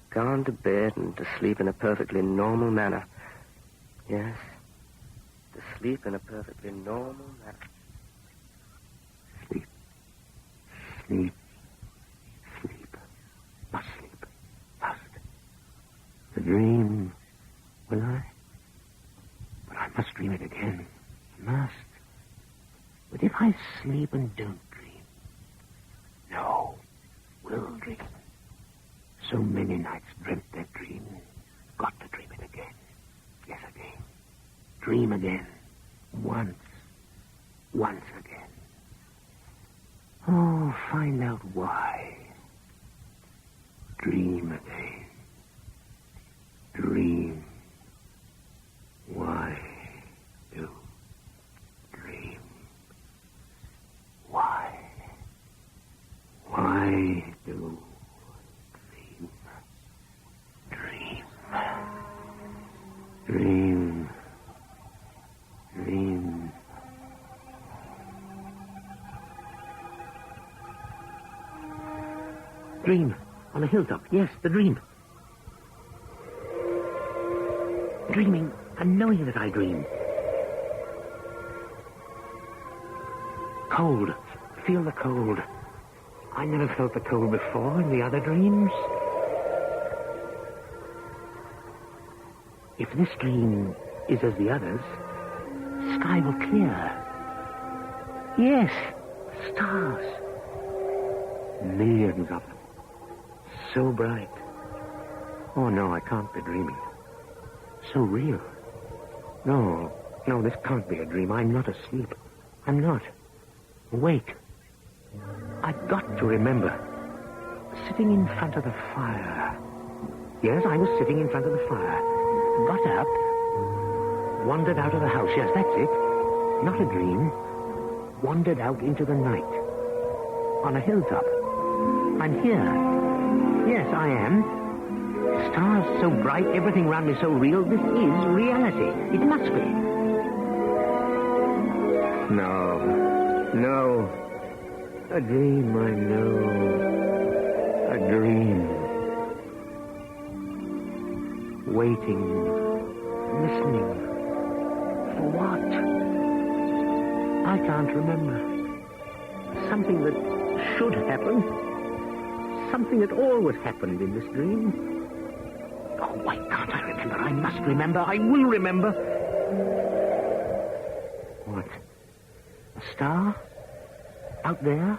Gone to bed and to sleep in a perfectly normal manner. Yes, to sleep in a perfectly normal manner. Sleep. Must sleep. Must. The dream. Will I? But I must dream it again. Must. But if I sleep and don't dream. No. Will dream. So many nights dreamt that dream. Got to dream it again. Yes, again. Dream again. Once again. Oh, find out why. Dream again. Dream. Dream. Dream. Dream. On a hilltop. Yes, the dream. Dreaming and knowing that I dream. Cold. Feel the cold. I never felt the cold before in the other dreams. If this dream is as the others, sky will clear. Yes, stars. Millions of them. So bright. Oh, no, I can't be dreaming. So real. No, this can't be a dream. I'm not asleep. I'm not. Awake. I've got to remember. Sitting in front of the fire. Yes, I was sitting in front of the fire. Got up. Wandered out of the house. Yes, that's it. Not a dream. Wandered out into the night. On a hilltop. I'm here. Yes, I am. Stars so bright, everything round me so real. This is reality. It must be. No. A dream, I know. A dream. Waiting. Listening. For what? I can't remember. Something that should happen. Something that always happened in this dream. Oh, why can't I remember? I must remember. I will remember. What? A star? Out there?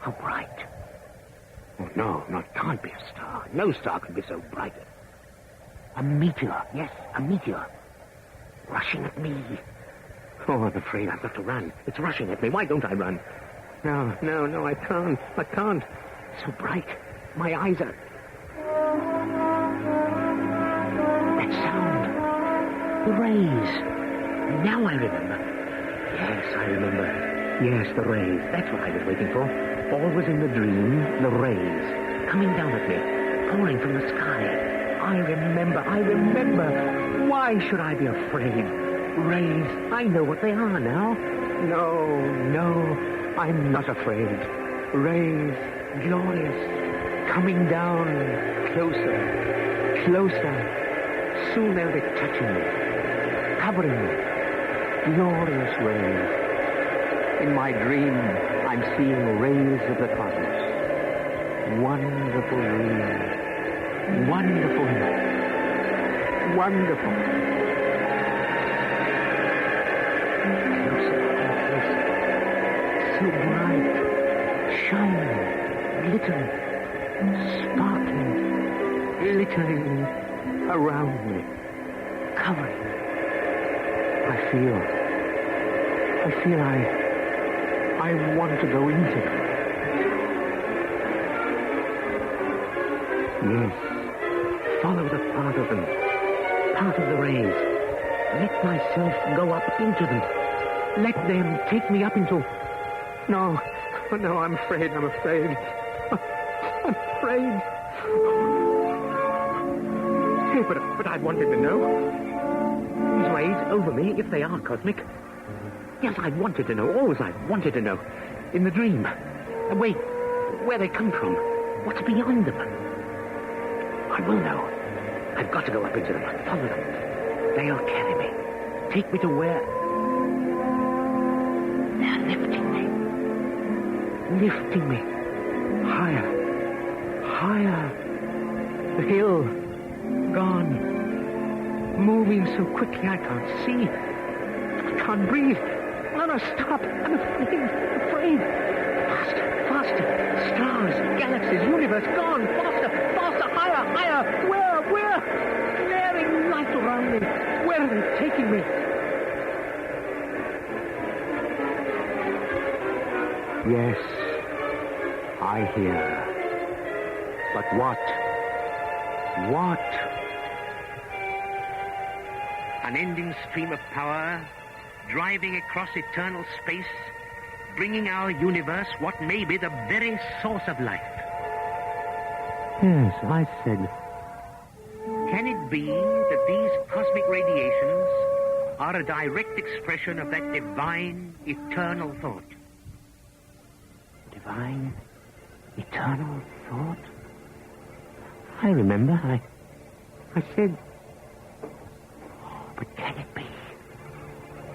How bright. Oh, no, it can't be a star. No star could be so bright. A meteor. Yes, a meteor. Rushing at me. Oh, I'm afraid I've got to run. It's rushing at me. Why don't I run? No, I can't. So bright. My eyes are... That sound. The rays. Now I remember. Yes, I remember. Yes, the rays. That's what I was waiting for. Always in the dream, the rays. Coming down at me. Pouring from the sky. I remember. Why should I be afraid? Rays. I know what they are now. No. I'm not afraid. Rays. Glorious. Coming down. Closer. Soon they'll be touching me. Covering me. Glorious rays. In my dream, I'm seeing rays of the cosmos. Wonderful dream. Wonderful. So bright. Shining. Glittering. Sparkling. Glittering around me. Covering me. I feel I want to go into them. Yes. Follow the path of them. Path of the rays. Let myself go up into them. Let them take me up into... No, I'm afraid. I'm afraid. Hey, but I wanted to know. These rays over me, if they are cosmic... Yes, I wanted to know. Always I wanted to know. In the dream. Wait, where they come from. What's beyond them. I will know. I've got to go up into them. Follow them. They'll carry me. Take me to where... They're lifting me. Higher. The hill. Gone. Moving so quickly I can't see. I can't breathe. No, stop. I'm afraid. Faster. Stars, galaxies, universe, gone. Faster, higher. Where? Glaring light around me. Where are they taking me? Yes, I hear. But what? Unending stream of power, driving across eternal space, bringing our universe what may be the very source of life. Yes, I said, Can it be that these cosmic radiations are a direct expression of that divine, eternal thought? Divine, eternal thought? I remember. I said... But can it be?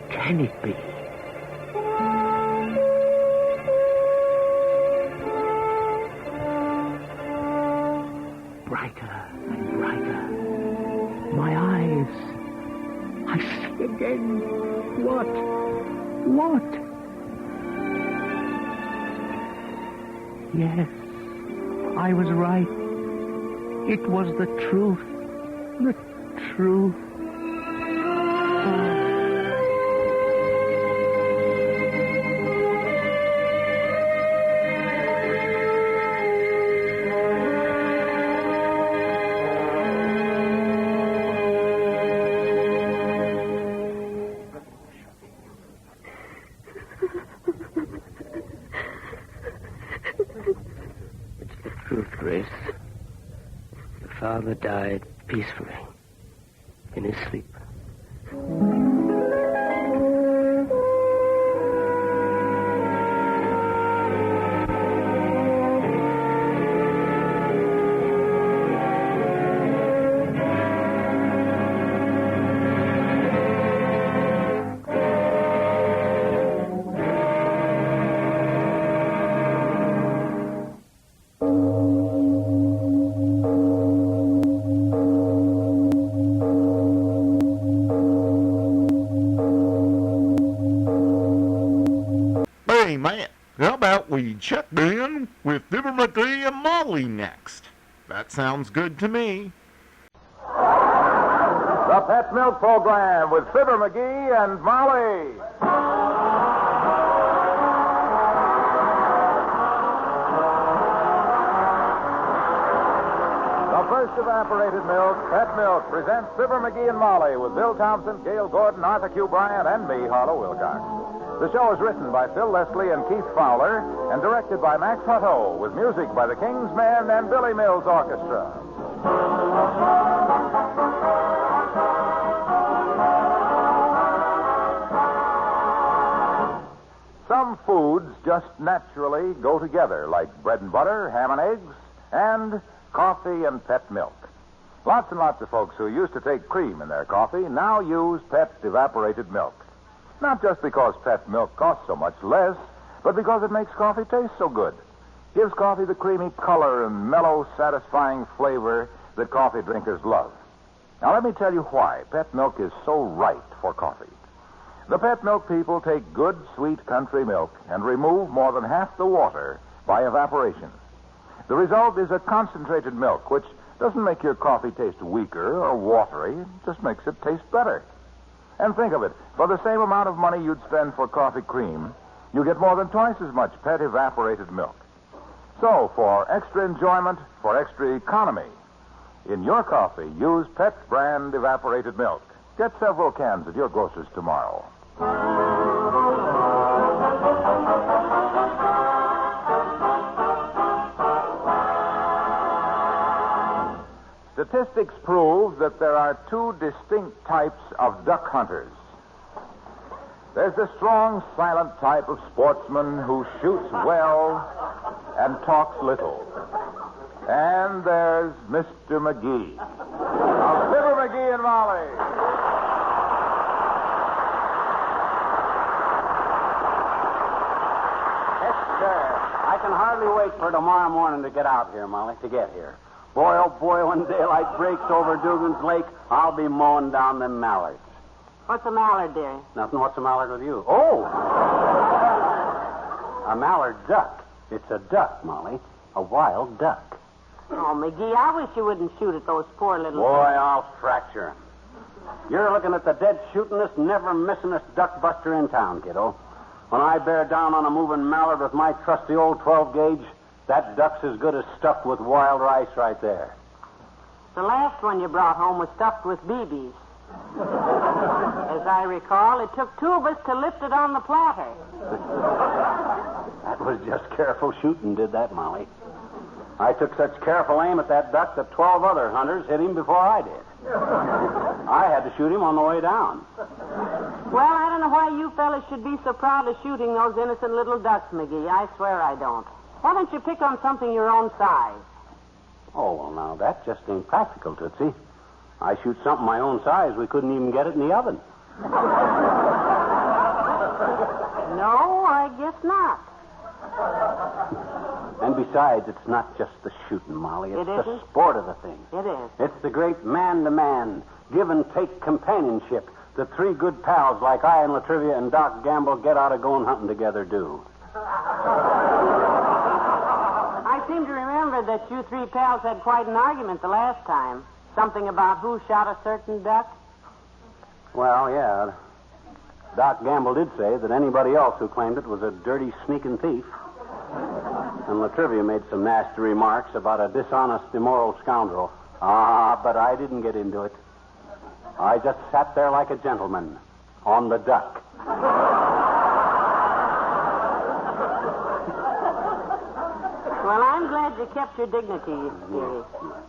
Can it be? Brighter and brighter. My eyes. I see again. What? What? Yes, I was right. It was the truth. The truth. Father died peacefully in his sleep. Hey, man, how about we check in with Fibber, Magee, and Molly next? That sounds good to me. The Pet Milk Program with Fibber, Magee, and Molly. The first evaporated milk, Pet Milk, presents Fibber, Magee, and Molly with Bill Thompson, Gail Gordon, Arthur Q. Bryant, and me, Harlow Wilcox. The show is written by Phil Leslie and Keith Fowler and directed by Max Hutto with music by the King's Men and Billy Mills Orchestra. Some foods just naturally go together, like bread and butter, ham and eggs, and coffee and Pet Milk. Lots and lots of folks who used to take cream in their coffee now use Pet evaporated milk. Not just because Pet Milk costs so much less, but because it makes coffee taste so good. Gives coffee the creamy color and mellow, satisfying flavor that coffee drinkers love. Now, let me tell you why Pet Milk is so right for coffee. The Pet Milk people take good, sweet country milk and remove more than half the water by evaporation. The result is a concentrated milk, which doesn't make your coffee taste weaker or watery. It just makes it taste better. And think of it, for the same amount of money you'd spend for coffee cream, you get more than twice as much Pet evaporated milk. So, for extra enjoyment, for extra economy, in your coffee, use Pet brand evaporated milk. Get several cans at your grocer's tomorrow. Statistics prove that there are two distinct types of duck hunters. There's the strong, silent type of sportsman who shoots well and talks little. And there's Mr. Magee. Of Fibber, Magee, and Molly. I can hardly wait for tomorrow morning to get out here, Molly, to get here. Boy, oh boy, when daylight breaks over Dugan's Lake, I'll be mowing down them mallards. What's a mallard, dearie? Nothing. What's the mallard with you? Oh! A mallard duck. It's a duck, Molly. A wild duck. Oh, Magee, I wish you wouldn't shoot at those poor little... Boy, I'll fracture 'em. You're looking at the dead shootingest, never missingest duck buster in town, kiddo. When I bear down on a moving mallard with my trusty old 12-gauge, that duck's as good as stuffed with wild rice right there. The last one you brought home was stuffed with BBs. As I recall, it took two of us to lift it on the platter. That was just careful shooting, did that, Molly. I took such careful aim at that duck that 12 other hunters hit him before I did. I had to shoot him on the way down. Well, I don't know why you fellas should be so proud of shooting those innocent little ducks, Magee. I swear I don't. Why don't you pick on something your own size? Oh, well, now, that just ain't practical, Tootsie. I shoot something my own size, we couldn't even get it in the oven. No, I guess not. And besides, it's not just the shooting, Molly. It's the isn't? sport of the thing. It is. It's the great man-to-man, give-and-take companionship that three good pals like I and Latrivia and Doc Gamble get out of going hunting together do. I seem to remember that you three pals had quite an argument the last time. Something about who shot a certain duck. Well, yeah. Doc Gamble did say that anybody else who claimed it was a dirty, sneaking thief. And Latrivia made some nasty remarks about a dishonest, immoral scoundrel. But I didn't get into it. I just sat there like a gentleman on the duck. Well, I'm glad you kept your dignity, dearie.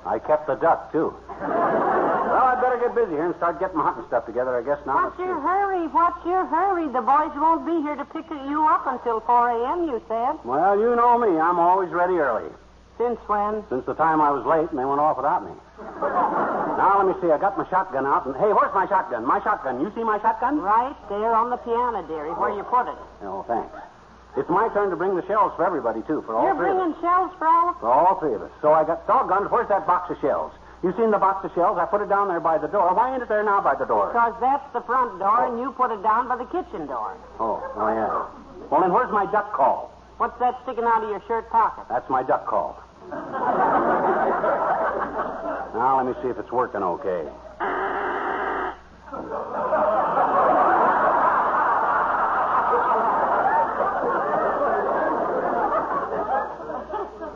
I kept the duck, too. Well, I'd better get busy here and start getting my hunting stuff together, I guess, now. What's your hurry? What's your hurry? The boys won't be here to pick you up until 4 a.m., you said. Well, you know me. I'm always ready early. Since when? Since the time I was late and they went off without me. Now, let me see. I got my shotgun out. And hey, where's my shotgun? My shotgun. You see my shotgun? Right there on the piano, dearie, where you put it. Oh, thanks. It's my turn to bring the shells for everybody, too, for all You're three of us. bringing shells for all of For all three of us. So I got doggone. Where's that box of shells? You seen the box of shells? I put it down there by the door. Why ain't it there now by the door? Because that's the front door, and you put it down by the kitchen door. Oh, yeah. Well, then where's my duck call? What's that sticking out of your shirt pocket? That's my duck call. Now, let me see if it's working okay.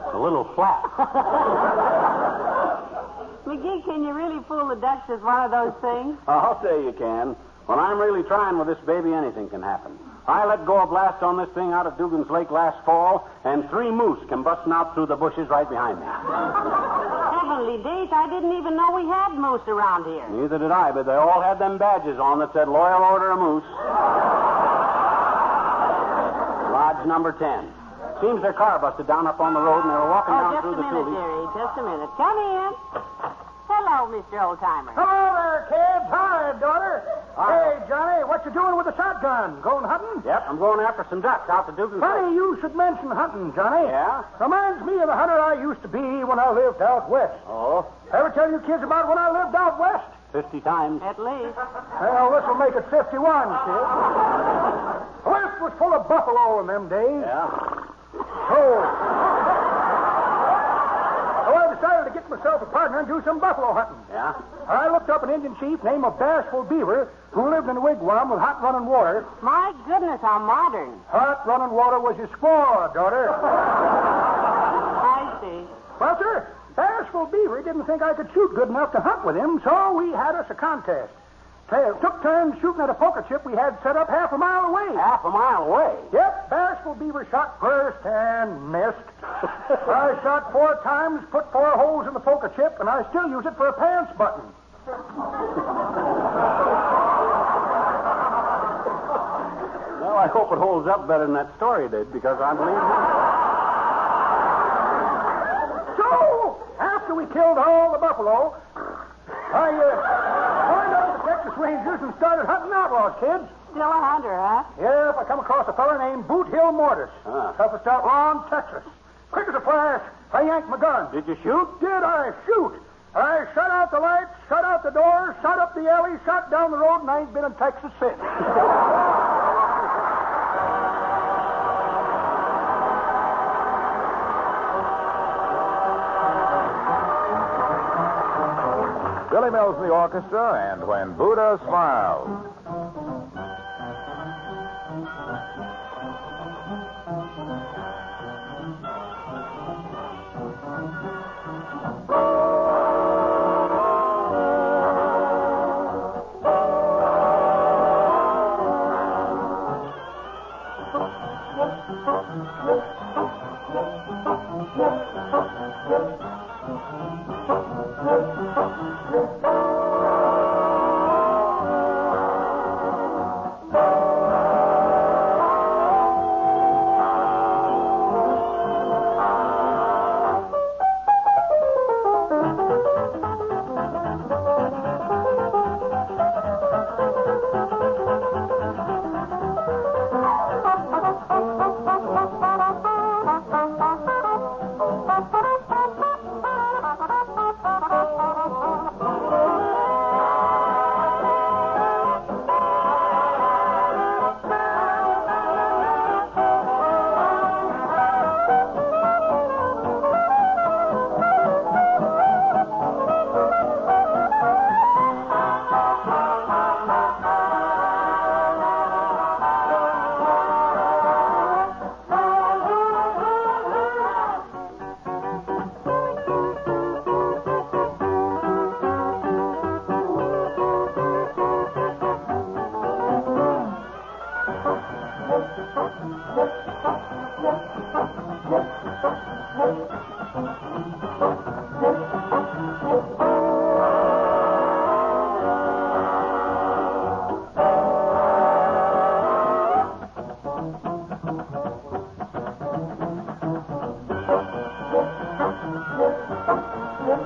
It's a little flat. Magee, can you really fool the ducks with one of those things? I'll say you can. When I'm really trying with this baby, anything can happen. I let go a blast on this thing out at Dugan's Lake last fall, and 3 moose come busting out through the bushes right behind me. Heavenly days, I didn't even know we had moose around here. Neither did I, but they all had them badges on that said Loyal Order of Moose. Lodge number 10. Seems their car busted down up on the road, and they were walking down through the Just a minute, dearie. Just a minute. Come in. Hello, Mr. Oldtimer. Hello there, kids. Hi, daughter. Hey, Johnny, what you doing with the shotgun? Going hunting? Yep, I'm going after some ducks out to Dugan's Lake. Funny you should mention hunting, Johnny. Yeah? Reminds me of the hunter I used to be when I lived out west. Oh? Ever tell you kids about when I lived out west? 50 times. At least. Well, this will make it 51, kid. The west was full of buffalo in them days. Yeah? So I decided to get myself a partner and do some buffalo hunting. Yeah? I looked up an Indian chief named Bashful Beaver who lived in a wigwam with hot running water. My goodness, how modern. Hot running water was his squaw, daughter. I see. Well, sir, Bashful Beaver didn't think I could shoot good enough to hunt with him, so we had us a contest. Took turns shooting at a poker chip we had set up half a mile away. Half a mile away? Yep, Bashful Beaver shot first and missed. I shot 4 times, put 4 holes in the poker chip, and I still use it for a pants button. Well, I hope it holds up better than that story did, because I believe So, after we killed all the buffalo, I joined up with the Texas Rangers and started hunting outlaws, kids. Still a hunter, huh? Yep, I come across a fella named Boot Hill Mortis. Toughest outlaw in Texas. Quick as a flash, I yanked my gun. Did you shoot? Did I shoot? I shut out the lights, shut out the doors, shut up the alley, shut down the road, and I ain't been in Texas since. Billy Mills in the orchestra, and When Buddha Smiles. Now,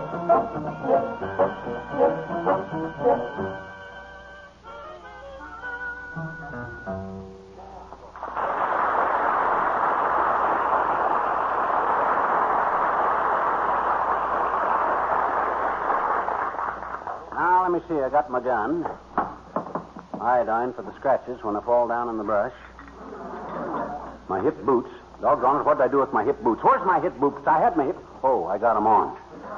let me see. I got my gun. Iodine for the scratches when I fall down in the brush. My hip boots. Doggone it, what did I do with my hip boots? Where's my hip boots? I had my hip... Oh, I got them on.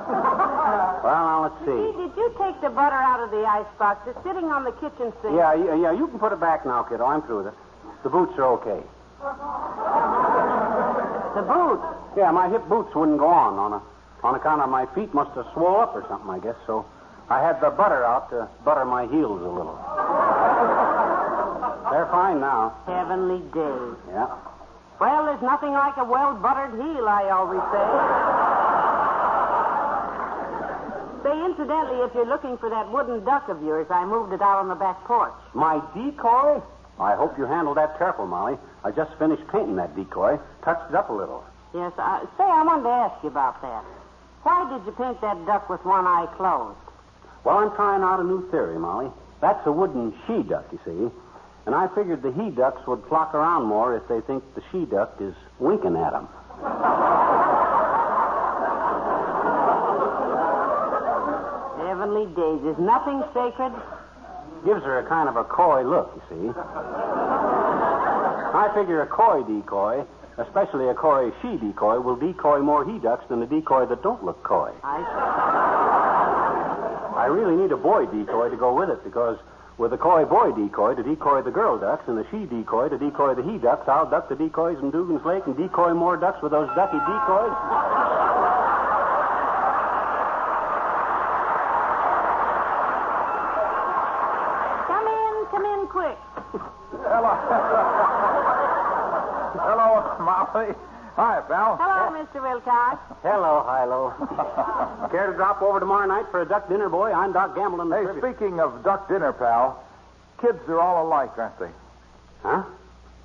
Well, now, let's see. Did you take the butter out of the icebox? It's sitting on the kitchen sink. Yeah, you can put it back now, kiddo. I'm through with it. The boots are okay. The boots? Yeah, my hip boots wouldn't go on account of my feet must have swole up or something, I guess, so I had the butter out to butter my heels a little. They're fine now. Heavenly days. Yeah. Well, there's nothing like a well-buttered heel, I always say. Say, incidentally, if you're looking for that wooden duck of yours, I moved it out on the back porch. My decoy? I hope you handled that careful, Molly. I just finished painting that decoy. Touched it up a little. Yes, say, I wanted to ask you about that. Why did you paint that duck with one eye closed? Well, I'm trying out a new theory, Molly. That's a wooden she-duck, you see. And I figured the he-ducks would flock around more if they think the she-duck is winking at them. Heavenly days. Is nothing sacred? Gives her a kind of a coy look, you see. I figure a coy decoy, especially a coy she-decoy, will decoy more he-ducks than a decoy that don't look coy. I really need a boy decoy to go with it, because with a coy boy decoy to decoy the girl ducks and the she decoy to decoy the he ducks, I'll duck the decoys in Dugan's Lake and decoy more ducks with those ducky decoys. Come in quick. Hello. Hello, Molly. Hi, pal. Hello, Mr. Wilcox. Hello, Hilo. Care to drop over tomorrow night for a duck dinner, boy? I'm Doc Gamble in the Hey, trivia. speaking of duck dinner, pal, kids are all alike, aren't they? Huh?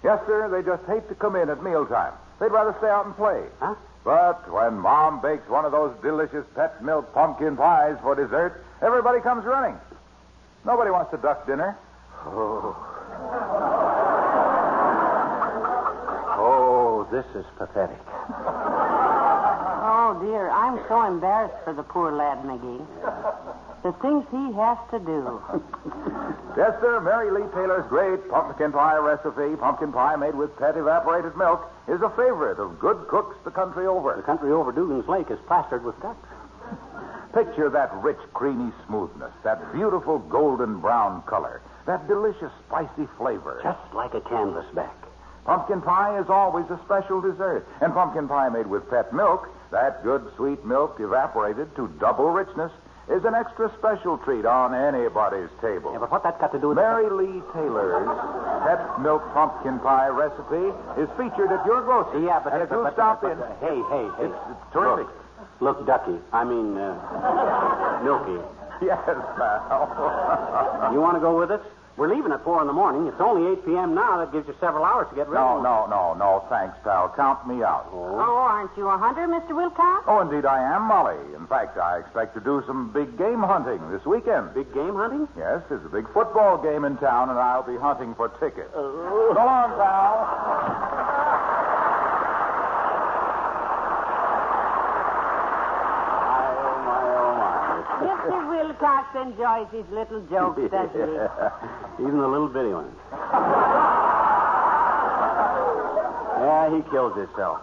Yes, sir. They just hate to come in at mealtime. They'd rather stay out and play. Huh? But when Mom bakes one of those delicious pet milk pumpkin pies for dessert, everybody comes running. Nobody wants a duck dinner. Oh, this is pathetic. Oh, dear. I'm so embarrassed for the poor lad, Magee. The things he has to do. Yes, sir. Mary Lee Taylor's great pumpkin pie recipe, pumpkin pie made with pet evaporated milk, is a favorite of good cooks the country over. The country over Dugan's Lake is plastered with ducks. Picture that rich, creamy smoothness, that beautiful golden brown color, that delicious spicy flavor. Just like a canvas back. Pumpkin pie is always a special dessert. And pumpkin pie made with pet milk, that good sweet milk evaporated to double richness, is an extra special treat on anybody's table. Yeah, but what that's got to do with... Mary Lee Taylor's pet milk pumpkin pie recipe is featured at your grocery. Yeah, but... if you stop in... Hey. It's terrific. Look, Ducky. Milky. Yes, pal. You want to go with us? We're leaving at 4 in the morning. It's only 8 p.m. now. That gives you several hours to get ready. No. Thanks, pal. Count me out. Oh, aren't you a hunter, Mr. Wilcox? Oh, indeed I am, Molly. In fact, I expect to do some big game hunting this weekend. Big game hunting? Yes, there's a big football game in town, and I'll be hunting for tickets. So long, pal. Mr. Wilcox enjoys his little jokes, doesn't he? Even the little bitty ones. Yeah, he kills himself.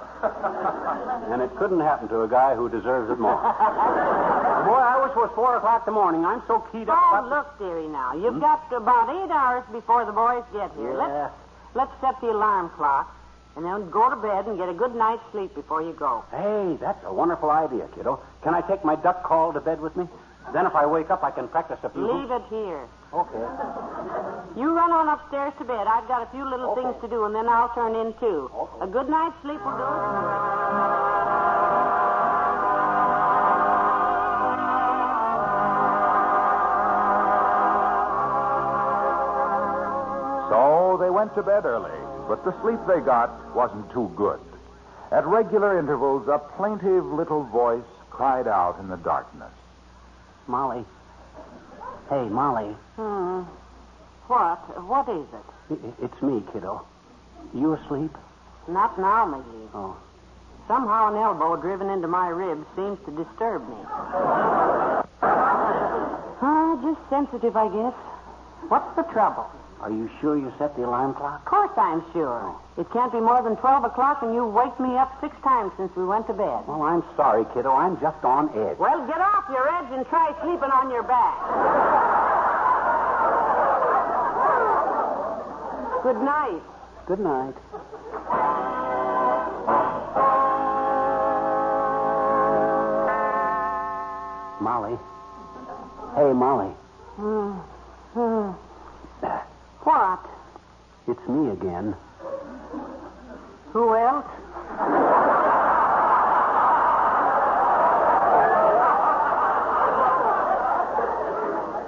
And it couldn't happen to a guy who deserves it more. Boy, I wish it was 4 o'clock in the morning. I'm so keyed up. Oh, look, dearie, now. You've got about 8 hours before the boys get here. Yeah. Let's set the alarm clock, and then go to bed and get a good night's sleep before you go. Hey, that's a wonderful idea, kiddo. Can I take my duck call to bed with me? Then if I wake up, I can practice a few... Leave it here. Okay. You run on upstairs to bed. I've got a few little things to do, and then I'll turn in, too. A good night's sleep will do it. So they went to bed early, but the sleep they got wasn't too good. At regular intervals, a plaintive little voice cried out in the darkness. Molly. Hey, Molly. What? What is it? It's me, kiddo. You asleep? Not now, Magee. Oh. Somehow an elbow driven into my ribs seems to disturb me. Just sensitive, I guess. What's the trouble? Are you sure you set the alarm clock? Of course I'm sure. It can't be more than 12 o'clock, and you've waked me up 6 times since we went to bed. Well, I'm sorry, kiddo. I'm just on edge. Well, get off your edge and try sleeping on your back. Good night. Good night. Molly. Hey, Molly. What? It's me again. Who else?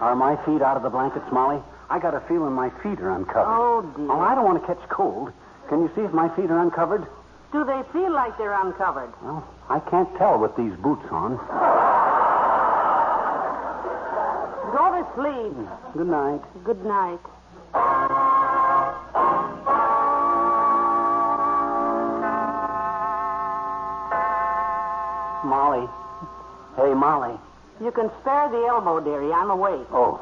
Are my feet out of the blankets, Molly? I got a feeling my feet are uncovered. Oh, dear. Oh, I don't want to catch cold. Can you see if my feet are uncovered? Do they feel like they're uncovered? Well, I can't tell with these boots on. Go to sleep. Good night. Good night. Molly. Hey, Molly. You can spare the elbow, dearie. I'm awake. Oh.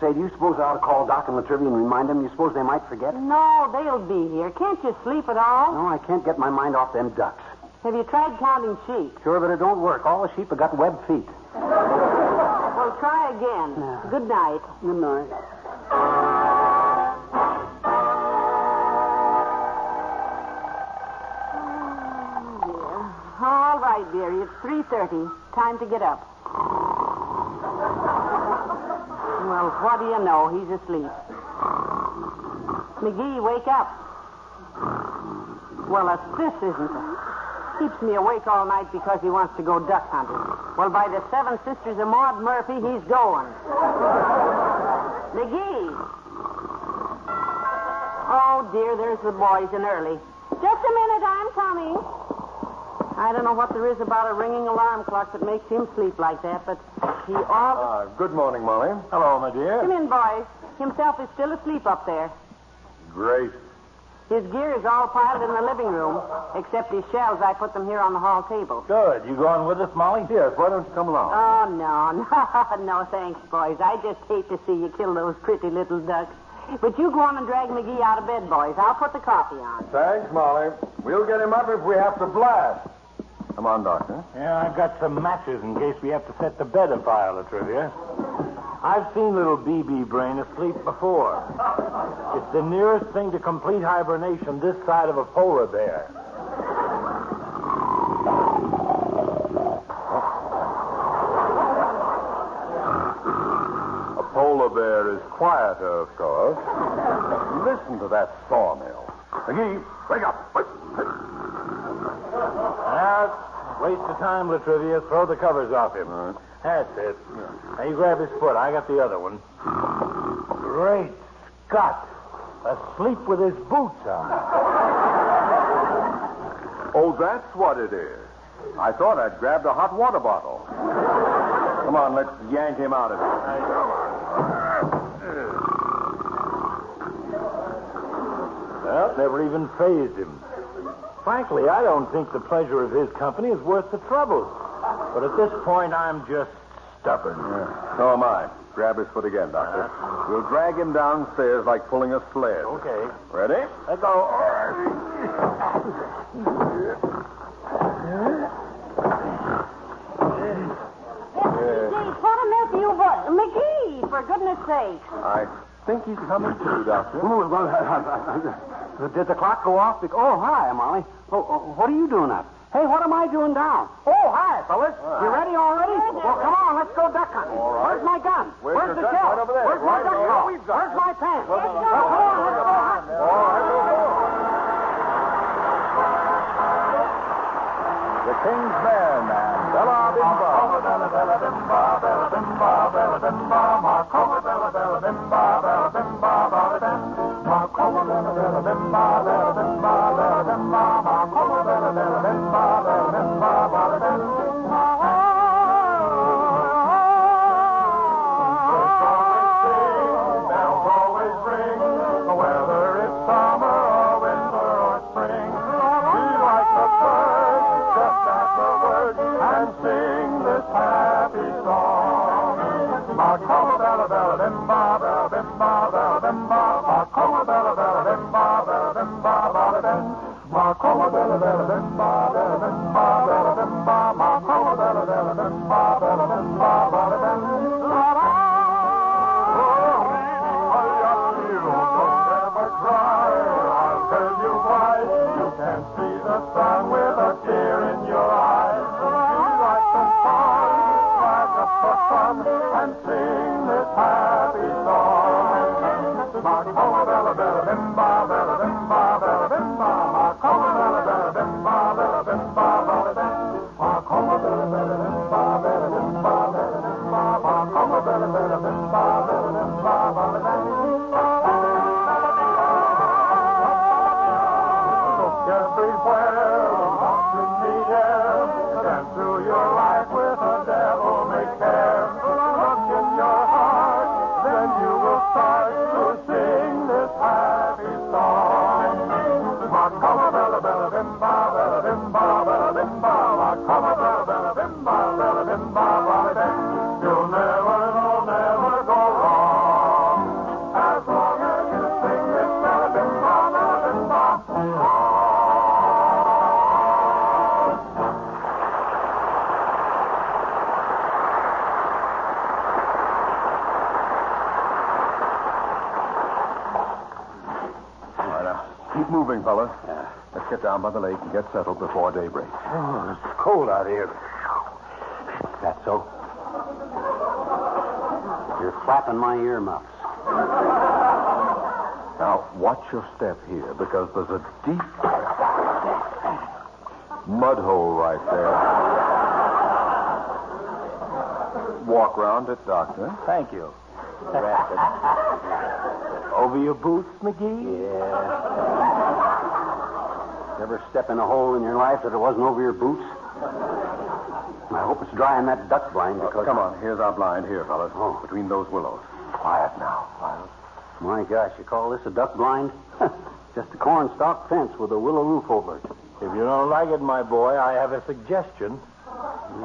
Say, do you suppose I ought to call Doc and Latrivia and remind them? You suppose they might forget? No, they'll be here. Can't you sleep at all? No, I can't get my mind off them ducks. Have you tried counting sheep? Sure, but it don't work. All the sheep have got webbed feet. Well, try again. Good night. Good night. All right, dearie. It's 3:30. Time to get up. Well, what do you know? He's asleep. Magee, wake up. Well, this isn't it. Keeps me awake all night because he wants to go duck hunting. Well, by the 7 Sisters of Maud Murphy, he's going. Magee. Oh, dear, there's the boys and early. Just a minute, I'm coming. I don't know what there is about a ringing alarm clock that makes him sleep like that, but he always... Good morning, Molly. Hello, my dear. Come in, boys. Himself is still asleep up there. Great. His gear is all piled in the living room, except his shells. I put them here on the hall table. Good. You going with us, Molly? Yes. Why don't you come along? Oh, no. No, thanks, boys. I just hate to see you kill those pretty little ducks. But you go on and drag Magee out of bed, boys. I'll put the coffee on. Thanks, Molly. We'll get him up if we have to blast. Come on, Doctor. Yeah, I've got some matches in case we have to set the bed afire, Latrivia. I've seen little BB Brain asleep before. It's the nearest thing to complete hibernation this side of a polar bear. A polar bear is quieter, of course. Listen to that sawmill. Magee, wake up. Waste of time, Latrivia. Throw the covers off him. That's it. Now you grab his foot. I got the other one. Great Scott. Asleep with his boots on. Oh, that's what it is. I thought I'd grabbed a hot water bottle. Come on, let's yank him out of it. Well, never even fazed him. Frankly, I don't think the pleasure of his company is worth the trouble. But at this point, I'm just stubborn. Yeah. So am I. Grab his foot again, Doctor. We'll drag him downstairs like pulling a sled. Okay. Ready? Let go. What on earth are you... Magee, for goodness sake. I think he's coming to, Doctor. Did the clock go off? Oh, hi, Molly. Oh, what are you doing up? Hey, what am I doing down? Oh, hi, fellas. You ready already? Well, come on, let's go duck hunting. All right. Where's my gun? Where's the your gun? shell? Right over there. Where's my Right duck over call? there. Where's my pants? Let's Well, go. come on, let's go hunting. All right, we'll go. The King's Men and Bella Bimba. Bella Bella Bimba, Bella Bimba, Bella Bimba, Marco, Bella Bella Bimba, Bella Bimba, Bella Bimba, Marco, Bella Bella Bimba, Bella Bimba, Bella Bimba, Marco, Bella Bella Bimba, Bella Bimba, Bella Bimba. song. Marcoma bella bella bimba bella bimba bella bimba. Marcoma bella bella bimba bella bimba bella bim. Marcoma bella bella bimba bella bimba bella bimba. Marcoma bella bella bimba bella bimba bella bim. La la. Don't ever cry. I'll tell you why. You can't see the sun with a tear in your eyes. Be like the sun, flag up for fun, and sing this happy song. Marcoma bella bella bimba bella bimba bella bimba. Marcoma bella bella bimba bella bimba bella bim. Marcoma bella bella bimba bella bimba bella bimba. Marcoma bella bella bimba bella bimba bella bim. Look everywhere, lost in the air. Dance through your life with a devil-may care. Look in your heart, then you will start to sing this happy song. Marcoma bella bella bimba bella bimba bella bimba. Marcoma bella bella bimba bella bimba bella bim. You'll never go wrong as long as you sing this bella bimba bella bimba. All right, now, keep moving, fellas. Let's get down by the lake and get settled before daybreak. Oh, it's cold out here. That's so. You're flapping my earmuffs. Now, watch your step here, because there's a deep mud hole right there. Walk round it, Doctor. Thank you. Over your boots, McGee? Yeah. Ever step in a hole in your life that it wasn't over your boots? I hope it's dry in that duck blind because... Come on, here's our blind here, fellas. Between those willows. Quiet now. Quiet. My gosh, you call this a duck blind? Just a cornstalk fence with a willow roof over it. If you don't like it, my boy, I have a suggestion.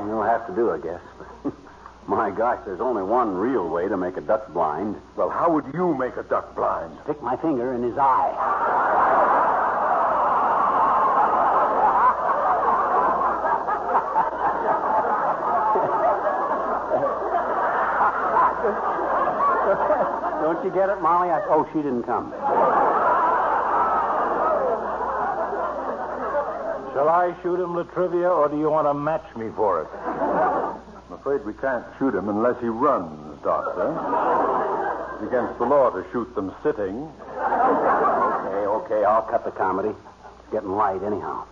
You'll have to do, I guess. My gosh, there's only one real way to make a duck blind. Well, how would you make a duck blind? Stick my finger in his eye. Don't you get it, Molly? Oh, she didn't come. Shall I shoot him, Latrivia, or do you want to match me for it? I'm afraid we can't shoot him unless he runs, Doctor. It's against the law to shoot them sitting. Okay, I'll cut the comedy. It's getting light anyhow.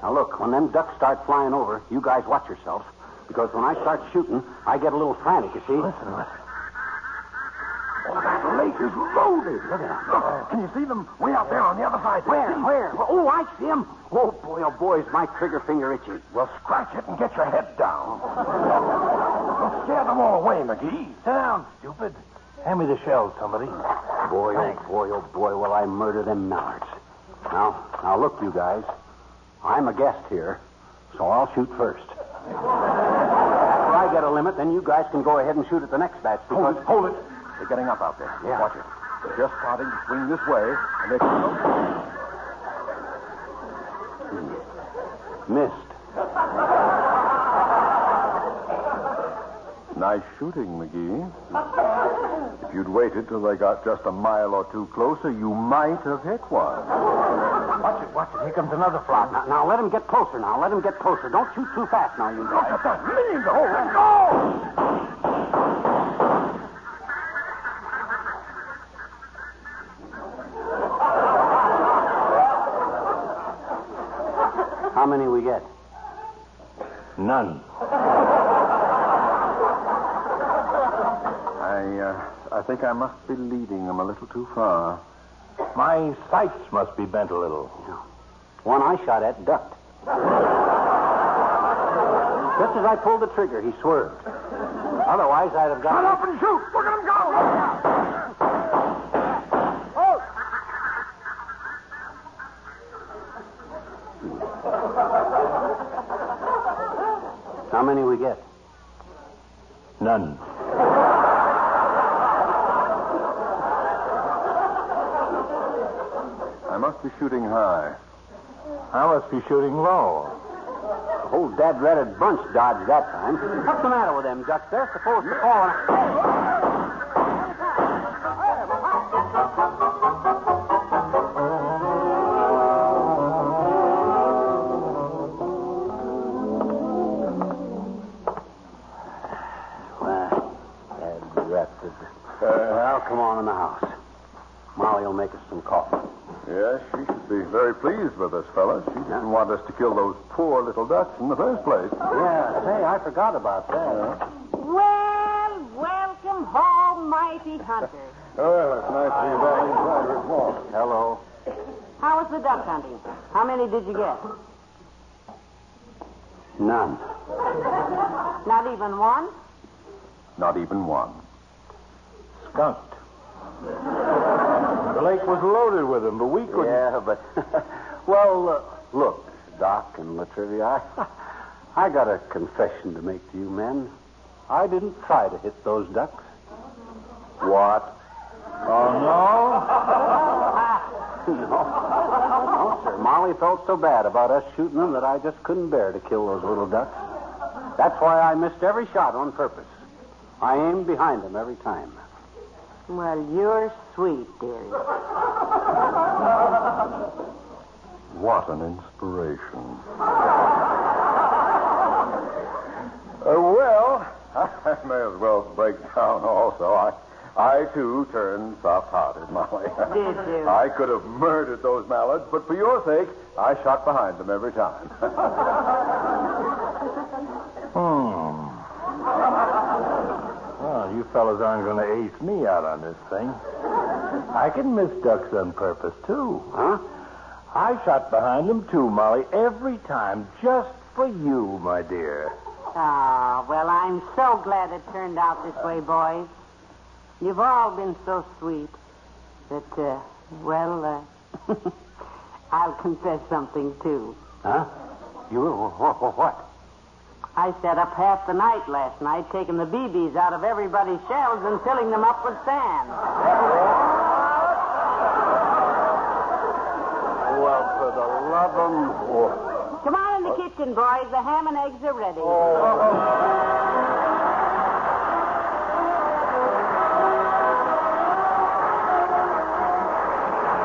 Now, look, when them ducks start flying over, you guys watch yourselves, because when I start shooting, I get a little frantic, you see? Listen. Oh, that lake is loaded. Look at them. Look, can you see them way out there on the other side? Where? Oh, I see them. Oh, boy, is my trigger finger itchy. Well, scratch it and get your head down. Don't scare them all away, McGee. Sit down, stupid. Hand me the shells, somebody. Boy, oh boy, will I murder them mallards. Now, look, you guys. I'm a guest here, so I'll shoot first. After I get a limit, then you guys can go ahead and shoot at the next batch, because... Hold it. They're getting up out there. Yeah. Watch it. They're just starting to swing this way, and they can... Missed. Nice shooting, McGee. If you'd waited till they got just a mile or two closer, you might have hit one. Watch it. Here comes another flock. Now, let him get closer now. Let him get closer. Don't shoot too fast now, you guys. Look at that lean! Oh, let's go! How many we get? None. I think I must be leading them a little too far. My sights must be bent a little. One I shot at ducked. Just as I pulled the trigger, he swerved. Otherwise, I'd have got... Shut up and shoot! Look at him go! How many we get? None. I must be shooting high. I must be shooting low. The whole dead-redded bunch dodged that time. What's the matter with them ducks? They're supposed to fall. Well, come on in the house. Molly will make us some coffee. Yes, she should be very pleased with us, fellas. She didn't want us to kill those poor little ducks in the first place. Yeah, say, I forgot about that. Well, welcome home, mighty hunter. Well, it's nice to be back inside this morning. Hello. How was the duck hunting? How many did you get? None. Not even one? Not even one. Skunked. The lake was loaded with them, but we couldn't. Yeah, but... well, look, Doc and Latrivia, I got a confession to make to you men. I didn't try to hit those ducks. What? Oh, no, sir. Molly felt so bad about us shooting them that I just couldn't bear to kill those little ducks. That's why I missed every shot on purpose. I aimed behind them every time. Well, you're sweet, dearie. What an inspiration. Well, I may as well break down also. I too, turned soft-hearted, Molly. Did you? I could have murdered those mallards, but for your sake, I shot behind them every time. Well, you fellas aren't going to ace me out on this thing. I can miss ducks on purpose, too. Huh? I shot behind them, too, Molly, every time, just for you, my dear. Ah, well, I'm so glad it turned out this way, boys. You've all been so sweet that, I'll confess something, too. Huh? You will? What? I sat up half the night last night taking the BBs out of everybody's shells and filling them up with sand. Well, for the love of... Come on in the kitchen, boys. The ham and eggs are ready.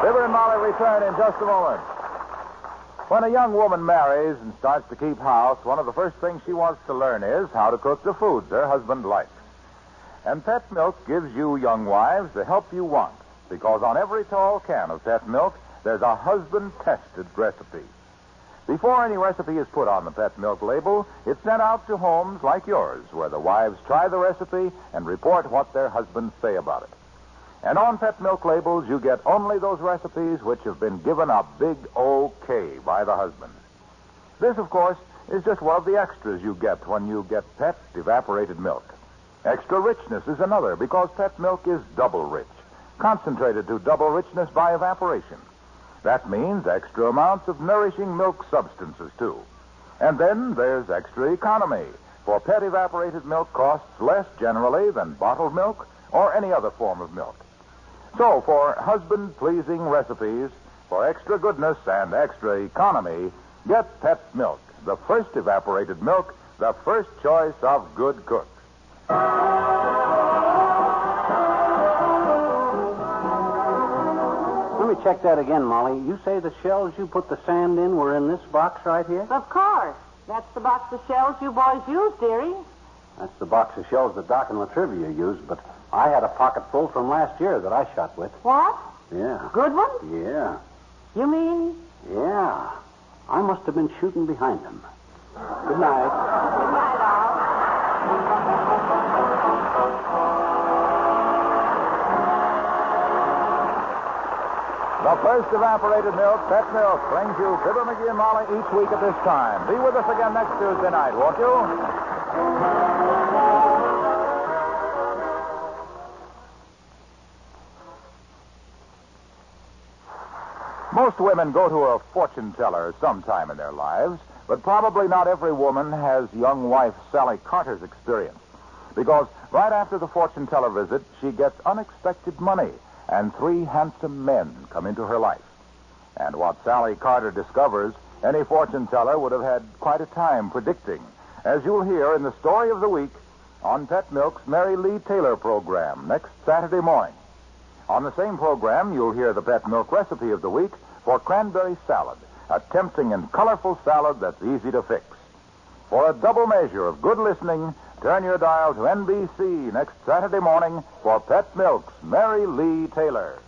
Fibber and Molly return in just a moment. When a young woman marries and starts to keep house, one of the first things she wants to learn is how to cook the foods her husband likes. And Pet Milk gives you young wives the help you want, because on every tall can of Pet Milk, there's a husband-tested recipe. Before any recipe is put on the Pet Milk label, it's sent out to homes like yours, where the wives try the recipe and report what their husbands say about it. And on Pet Milk labels, you get only those recipes which have been given a big OK by the husband. This, of course, is just one of the extras you get when you get Pet evaporated milk. Extra richness is another, because Pet Milk is double rich, concentrated to double richness by evaporation. That means extra amounts of nourishing milk substances, too. And then there's extra economy, for Pet evaporated milk costs less generally than bottled milk or any other form of milk. So, for husband-pleasing recipes, for extra goodness and extra economy, get Pet Milk, the first evaporated milk, the first choice of good cooks. Let me check that again, Molly. You say the shells you put the sand in were in this box right here? Of course. That's the box of shells you boys used, dearie. That's the box of shells that Doc and Latrivia used, but I had a pocket full from last year that I shot with. What? Yeah. Good ones? Yeah. You mean? Yeah. I must have been shooting behind them. Good night. Good night, all. The first evaporated milk, Pet Milk, brings you Fibber, Magee, and Molly each week at this time. Be with us again next Tuesday night, won't you? Most women go to a fortune teller sometime in their lives, but probably not every woman has young wife Sally Carter's experience. Because right after the fortune teller visit, she gets unexpected money, and 3 handsome men come into her life. And what Sally Carter discovers, any fortune teller would have had quite a time predicting, as you'll hear in the story of the week on Pet Milk's Mary Lee Taylor program next Saturday morning. On the same program, you'll hear the Pet Milk recipe of the week for cranberry salad, a tempting and colorful salad that's easy to fix. For a double measure of good listening, turn your dial to NBC next Saturday morning for Pet Milk's Mary Lee Taylor.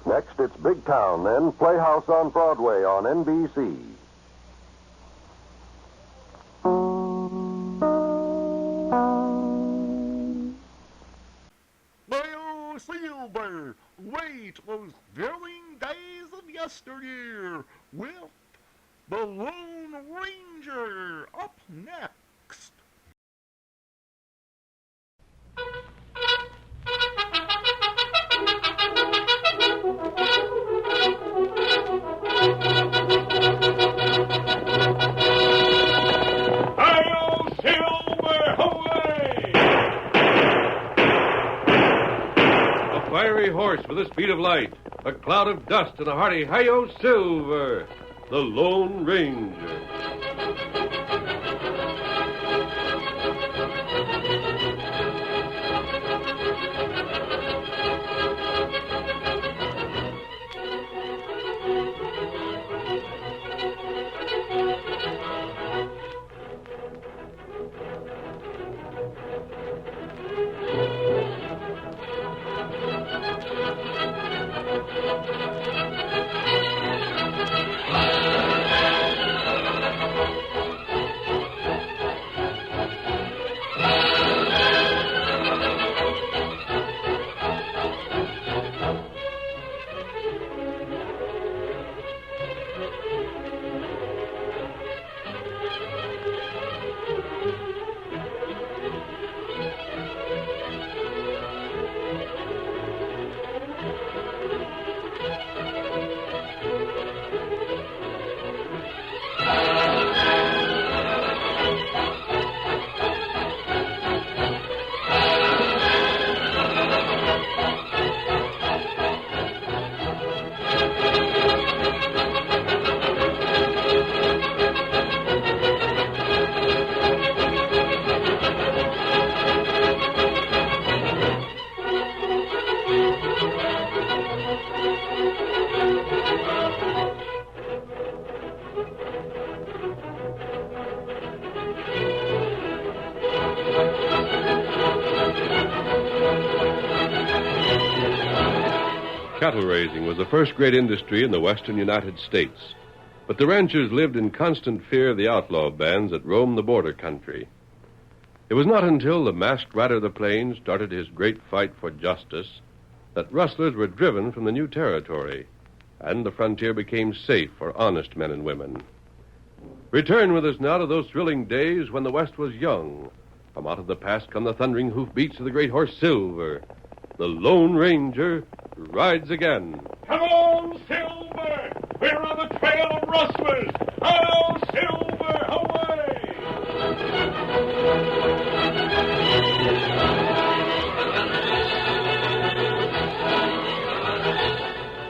Next, it's Big Town, then Playhouse on Broadway on NBC. Well, Silver, wait those thrilling days of yesteryear with the Lone Ranger up next. Hi-yo, Silver, away! A fiery horse with a speed of light, a cloud of dust, and a hearty hi-yo, Silver, the Lone Ranger. Cattle raising was the first great industry in the western United States, but the ranchers lived in constant fear of the outlaw bands that roamed the border country. It was not until the masked rider of the plains started his great fight for justice that rustlers were driven from the new territory, and the frontier became safe for honest men and women. Return with us now to those thrilling days when the West was young. From out of the past come the thundering hoofbeats of the great horse Silver. The Lone Ranger rides again. Come on, Silver! We're on the trail of rustlers! Hi-yo, Silver, away!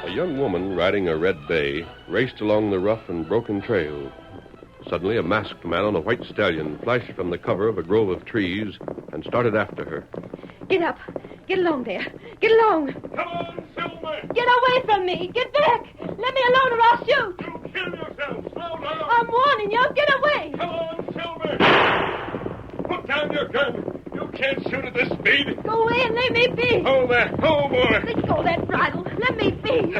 A young woman riding a red bay raced along the rough and broken trail. Suddenly, a masked man on a white stallion flashed from the cover of a grove of trees and started after her. Get up. Get along there. Get along. Come on, Silver! Get away from me. Get back. Let me alone or I'll shoot. You kill yourself. Slow down. I'm warning you. Get away. Come on, Silver! Put down your gun. You can't shoot at this speed. Go away and let me be. Hold that. Oh, boy. Let go of that bridle. Let me be.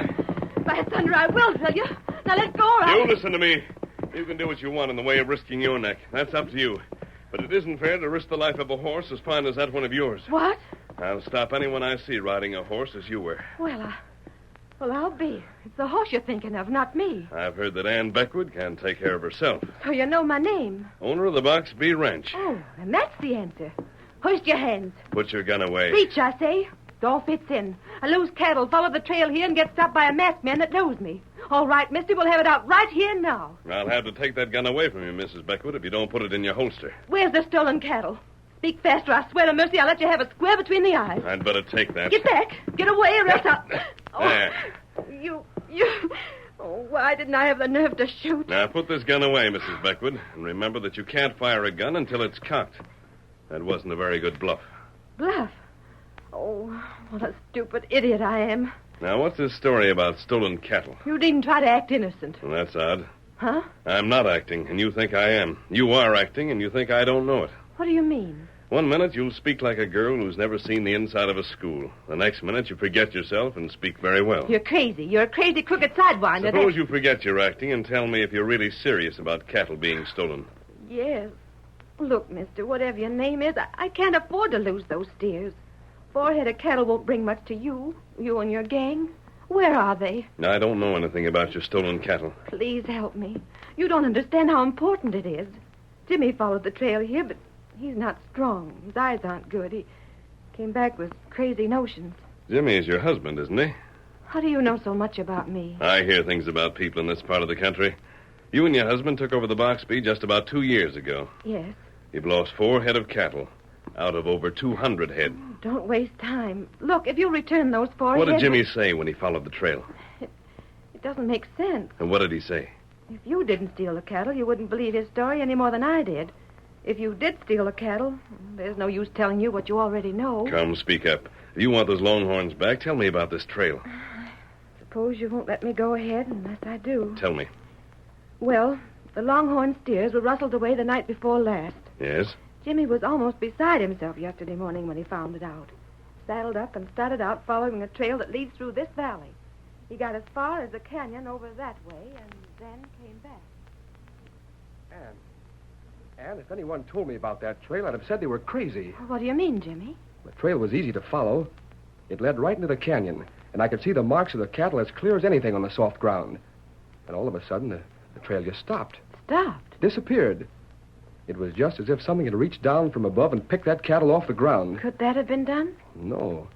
By thunder, I will tell you. Now let go or You listen to me. You can do what you want in the way of risking your neck. That's up to you. But it isn't fair to risk the life of a horse as fine as that one of yours. What? I'll stop anyone I see riding a horse as you were. Well, I'll be. It's the horse you're thinking of, not me. I've heard that Ann Beckwood can take care of herself. So you know my name. Owner of the Box B Ranch. Oh, and that's the answer. Hoist your hands. Put your gun away. Reach, I say. Door fits in. I lose cattle, follow the trail here, and get stopped by a masked man that knows me. All right, mister, we'll have it out right here now. I'll have to take that gun away from you, Mrs. Beckwood, if you don't put it in your holster. Where's the stolen cattle? Speak faster, I swear to mercy, I'll let you have a square between the eyes. I'd better take that. Get back. Get away, or else I'll... There. You... Oh, why didn't I have the nerve to shoot? Now, put this gun away, Mrs. Beckwood, and remember that you can't fire a gun until it's cocked. That wasn't a very good bluff. Bluff? Oh, what a stupid idiot I am. Now, what's this story about stolen cattle? You needn't try to act innocent. Well, that's odd. Huh? I'm not acting, and you think I am. You are acting, and you think I don't know it. What do you mean? One minute you'll speak like a girl who's never seen the inside of a school. The next minute you forget yourself and speak very well. You're crazy. You're a crazy, crooked sidewinder. Suppose you forget your acting and tell me if you're really serious about cattle being stolen. Yes. Look, mister, whatever your name is, I can't afford to lose those steers. 4 head of cattle won't bring much to you and your gang. Where are they? I don't know anything about your stolen cattle. Please help me. You don't understand how important it is. Jimmy followed the trail here, but he's not strong. His eyes aren't good. He came back with crazy notions. Jimmy is your husband, isn't he? How do you know so much about me? I hear things about people in this part of the country. You and your husband took over the Boxby just about 2 years ago. Yes. You've lost 4 head of cattle out of over 200 head. Don't waste time. Look, if you'll return those 4 What head... did Jimmy say when he followed the trail? It doesn't make sense. And what did he say? If you didn't steal the cattle, you wouldn't believe his story any more than I did. If you did steal the cattle, there's no use telling you what you already know. Come, speak up. If you want those Longhorns back, tell me about this trail. Suppose you won't let me go ahead unless I do. Tell me. Well, the Longhorn steers were rustled away the night before last. Yes? Jimmy was almost beside himself yesterday morning when he found it out. Saddled up and started out following a trail that leads through this valley. He got as far as the canyon over that way and then came back. And if anyone told me about that trail, I'd have said they were crazy. What do you mean, Jimmy? The trail was easy to follow. It led right into the canyon, and I could see the marks of the cattle as clear as anything on the soft ground. And all of a sudden, the trail just stopped. Stopped? Disappeared. It was just as if something had reached down from above and picked that cattle off the ground. Could that have been done? No.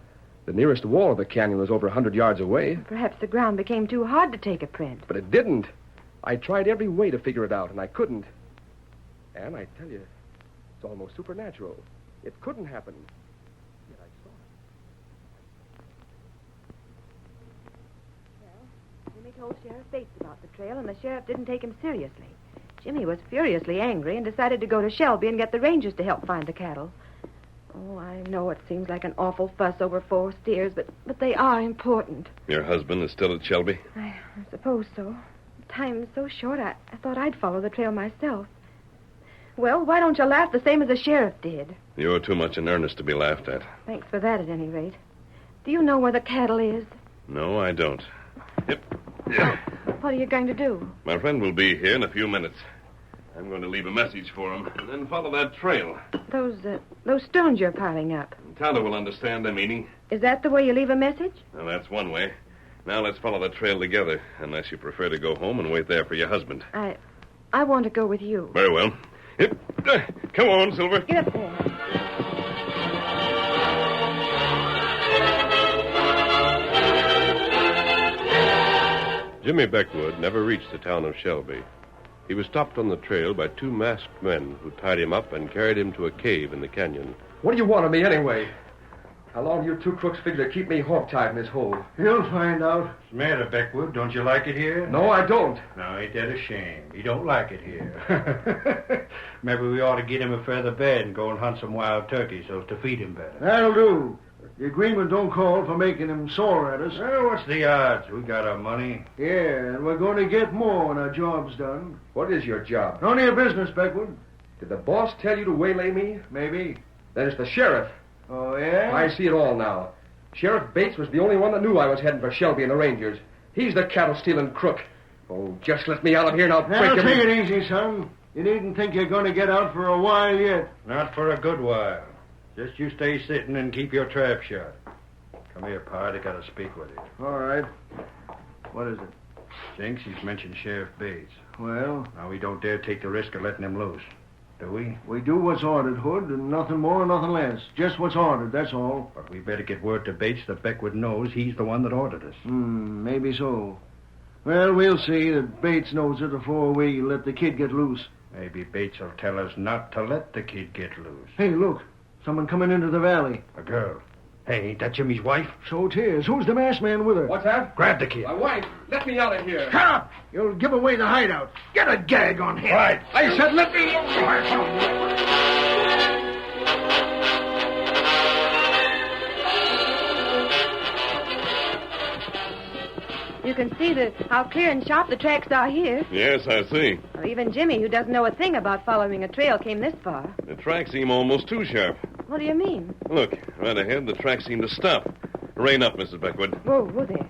The nearest wall of the canyon was over 100 yards away. Perhaps the ground became too hard to take a print. But it didn't. I tried every way to figure it out, and I couldn't. And I tell you, it's almost supernatural. It couldn't happen. Yet I saw it. Well, Jimmy told Sheriff Bates about the trail, and the sheriff didn't take him seriously. Jimmy was furiously angry and decided to go to Shelby and get the rangers to help find the cattle. Oh, I know it seems like an awful fuss over 4 steers, but they are important. Your husband is still at Shelby? I suppose so. Time's so short, I thought I'd follow the trail myself. Well, why don't you laugh the same as the sheriff did? You're too much in earnest to be laughed at. Thanks for that, at any rate. Do you know where the cattle is? No, I don't. What are you going to do? My friend will be here in a few minutes. I'm going to leave a message for him and then follow that trail. Those stones you're piling up. Tonto will understand the meaning. Is that the way you leave a message? Well, that's one way. Now let's follow the trail together, unless you prefer to go home and wait there for your husband. I want to go with you. Very well. Come on, Silver. Get up there. Jimmy Beckwood never reached the town of Shelby. He was stopped on the trail by 2 masked men who tied him up and carried him to a cave in the canyon. What do you want of me, anyway? How long do you 2 crooks figure to keep me hog-tied in this hole? You'll find out. What's the matter, Beckwood? Don't you like it here? No, I don't. No, ain't that a shame? You don't like it here. Maybe we ought to get him a feather bed and go and hunt some wild turkeys so as to feed him better. That'll do. The agreement don't call for making him sore at us. Well, what's the odds? We got our money. Yeah, and we're going to get more when our job's done. What is your job? None of your business, Beckwood. Did the boss tell you to waylay me? Maybe. Then it's the sheriff. Oh, yeah? I see it all now. Sheriff Bates was the only one that knew I was heading for Shelby and the Rangers. He's the cattle-stealing crook. Oh, just let me out of here and I'll break him. Now, take it easy, son. You needn't think you're going to get out for a while yet. Not for a good while. Just you stay sitting and keep your trap shut. Come here, Pard. I got to speak with you. All right. What is it? Jinx, he's mentioned Sheriff Bates. Well? Now, we don't dare take the risk of letting him loose. Do we? We do what's ordered, Hood, and nothing more, nothing less. Just what's ordered, that's all. But we better get word to Bates that Beckwood knows he's the one that ordered us. Maybe so. Well, we'll see that Bates knows it before we let the kid get loose. Maybe Bates will tell us not to let the kid get loose. Hey, look. Someone coming into the valley. A girl. Hey, ain't that Jimmy's wife? So 'tis. Who's the masked man with her? What's that? Grab the kid. My wife. Let me out of here. Shut up! You'll give away the hideout. Get a gag on him. Right. I said let me... You can see how clear and sharp the tracks are here. Yes, I see. Well, even Jimmy, who doesn't know a thing about following a trail, came this far. The tracks seem almost too sharp. What do you mean? Look, right ahead, the tracks seem to stop. Rein up, Mrs. Beckwood. Whoa, there.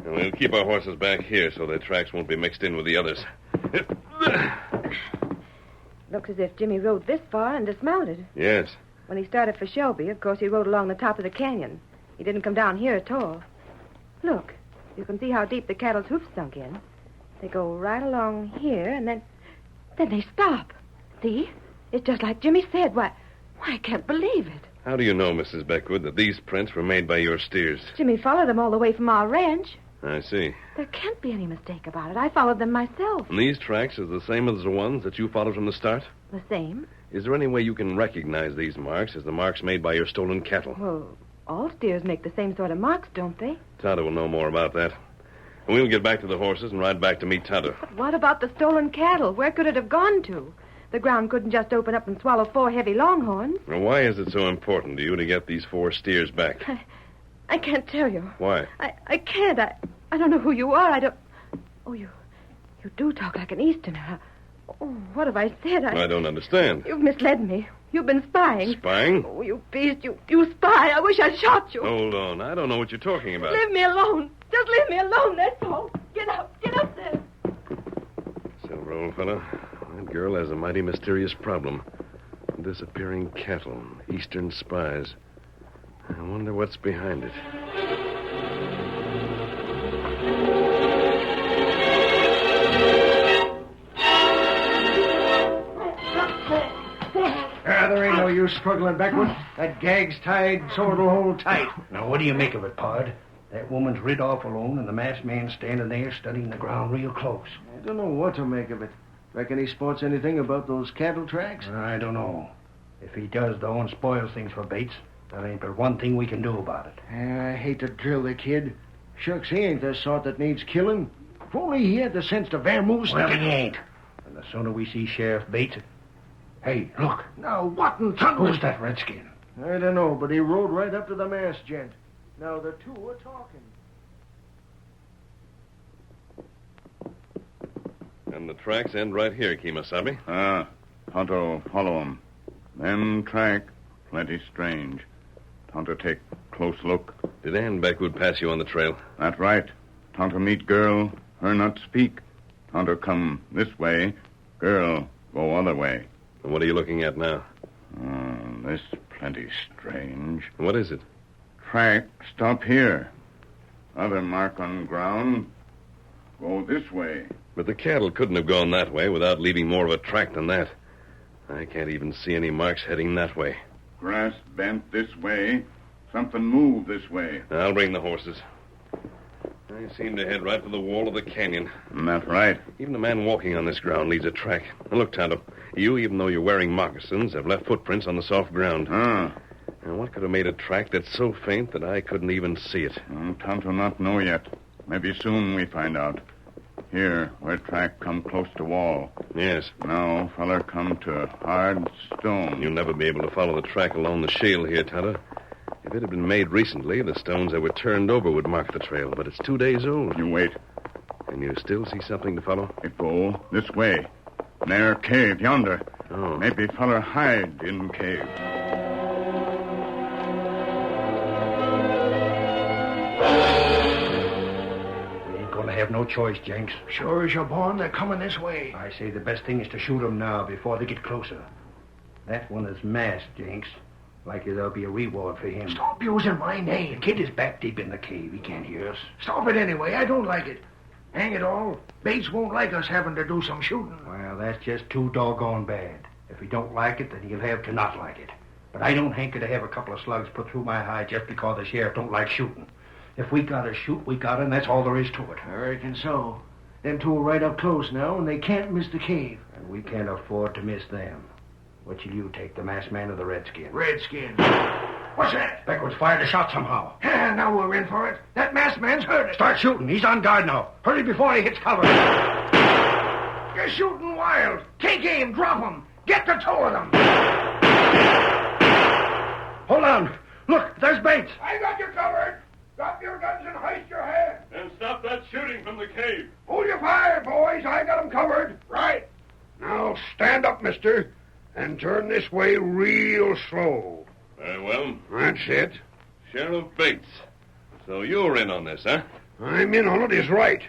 And we'll keep our horses back here so their tracks won't be mixed in with the others. Looks as if Jimmy rode this far and dismounted. Yes. When he started for Shelby, of course, he rode along the top of the canyon. He didn't come down here at all. Look, you can see how deep the cattle's hoofs sunk in. They go right along here, and then they stop. See? It's just like Jimmy said. Why, I can't believe it. How do you know, Mrs. Beckwood, that these prints were made by your steers? Jimmy followed them all the way from our ranch. I see. There can't be any mistake about it. I followed them myself. And these tracks are the same as the ones that you followed from the start? The same? Is there any way you can recognize these marks as the marks made by your stolen cattle? Well, all steers make the same sort of marks, don't they? Tonto will know more about that. And we'll get back to the horses and ride back to meet Tonto. But what about the stolen cattle? Where could it have gone to? The ground couldn't just open up and swallow 4 heavy longhorns. Now, why is it so important to you to get these 4 steers back? I can't tell you. Why? I can't. I don't know who you are. I don't... Oh, you do talk like an Easterner. Oh, what have I said? I don't understand. You've misled me. You've been spying. Spying? Oh, you beast. You spy. I wish I'd shot you. Hold on. I don't know what you're talking about. Leave me alone. Just leave me alone, that's all. Get up there. Silver, old fellow, that girl has a mighty mysterious problem. Disappearing cattle, Eastern spies. I wonder what's behind it. There ain't no use struggling backward. That gag's tied so it'll hold tight. Now, what do you make of it, Pard? That woman's rid off alone, and the masked man's standing there studying the ground real close. I don't know what to make of it. Reckon he spots anything about those cattle tracks? I don't know. If he does, though, and spoils things for Bates, there ain't but one thing we can do about it. I hate to drill the kid. Shucks, he ain't the sort that needs killing. If only he had the sense to vamoose. Well, he ain't. And the sooner we see Sheriff Bates... Hey, look. Now, what in thunder? Who's that redskin? I don't know, but he rode right up to the masked gent. Now, the two are talking. And the tracks end right here, Kemosabe. Tonto, follow 'em. Them track, plenty strange. Tonto take close look. Did Ann Beckwood pass you on the trail? That right. Tonto meet girl, her not speak. Tonto come this way, girl go other way. And what are you looking at now? This plenty strange. What is it? Track stop here. Other mark on ground. Go this way. But the cattle couldn't have gone that way without leaving more of a track than that. I can't even see any marks heading that way. Grass bent this way. Something moved this way. I'll bring the horses. I seem to head right for the wall of the canyon. That's right. Even a man walking on this ground leaves a track. Now, look, Tonto, you, even though you're wearing moccasins, have left footprints on the soft ground. And what could have made a track that's so faint that I couldn't even see it? Tonto not know yet. Maybe soon we find out. Here, where track come close to wall. Yes. Now, feller come to hard stone. You'll never be able to follow the track along the shale here, Tonto. If it had been made recently, the stones that were turned over would mark the trail, but it's 2 days old. You wait. And you still see something to follow? It go this way. Near cave yonder. Oh. Maybe feller hide in cave. We ain't gonna have no choice, Jenks. Sure as you're born, they're coming this way. I say the best thing is to shoot 'em now before they get closer. That one is masked, Jenks. Likely there'll be a reward for him. Stop using my The name. kid is back deep in the cave. He can't hear us. Stop it anyway. I don't like it. Hang it all. Bates won't like us having to do some shooting. Well, that's just too doggone bad. If he don't like it, then he'll have to not like it. But I don't hanker to have a couple of slugs put through my hide just because the sheriff don't like shooting. If we gotta shoot, we gotta, and that's all there is to it. I reckon so. Them two are right up close now, and they can't miss the cave. And we can't afford to miss them. Which will you take, the masked man or the redskin? Redskin. What's that? Beckwood's fired a shot somehow. Yeah, now we're in for it. That masked man's hurt us. Start shooting. He's on guard now. Hurry before he hits cover. You're shooting wild. Take aim. Drop him. Get the two of them. Hold on. Look, there's Bates. I got you covered. Drop your guns and hoist your head. And stop that shooting from the cave. Hold your fire, boys. I got 'em covered. Right. Now stand up, mister, and turn this way real slow. Very well. That's it. Sheriff Bates. So you're in on this, huh? I'm in on it is right.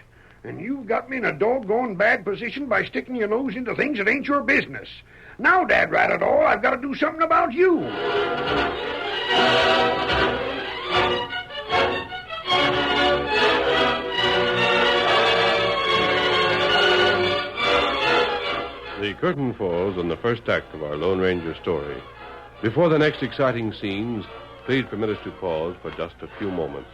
And you've got me in a doggone bad position by sticking your nose into things that ain't your business. Now, Dad rat it all, I've got to do something about you. The curtain falls on the first act of our Lone Ranger story. Before the next exciting scenes, please permit us to pause for just a few moments.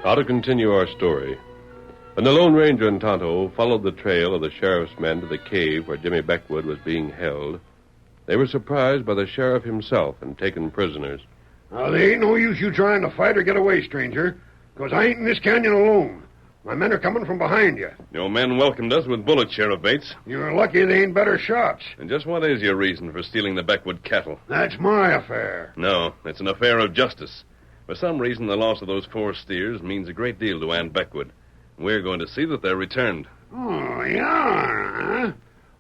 How to continue our story. When the Lone Ranger and Tonto followed the trail of the sheriff's men to the cave where Jimmy Beckwood was being held, they were surprised by the sheriff himself and taken prisoners. Now, there ain't no use you trying to fight or get away, stranger, because I ain't in this canyon alone. My men are coming from behind you. Your men welcomed us with bullets, Sheriff Bates. You're lucky they ain't better shots. And just what is your reason for stealing the Beckwood cattle? That's my affair. No, it's an affair of justice. For some reason, the loss of those 4 steers means a great deal to Ann Beckwood. We're going to see that they're returned. Oh, yeah, huh?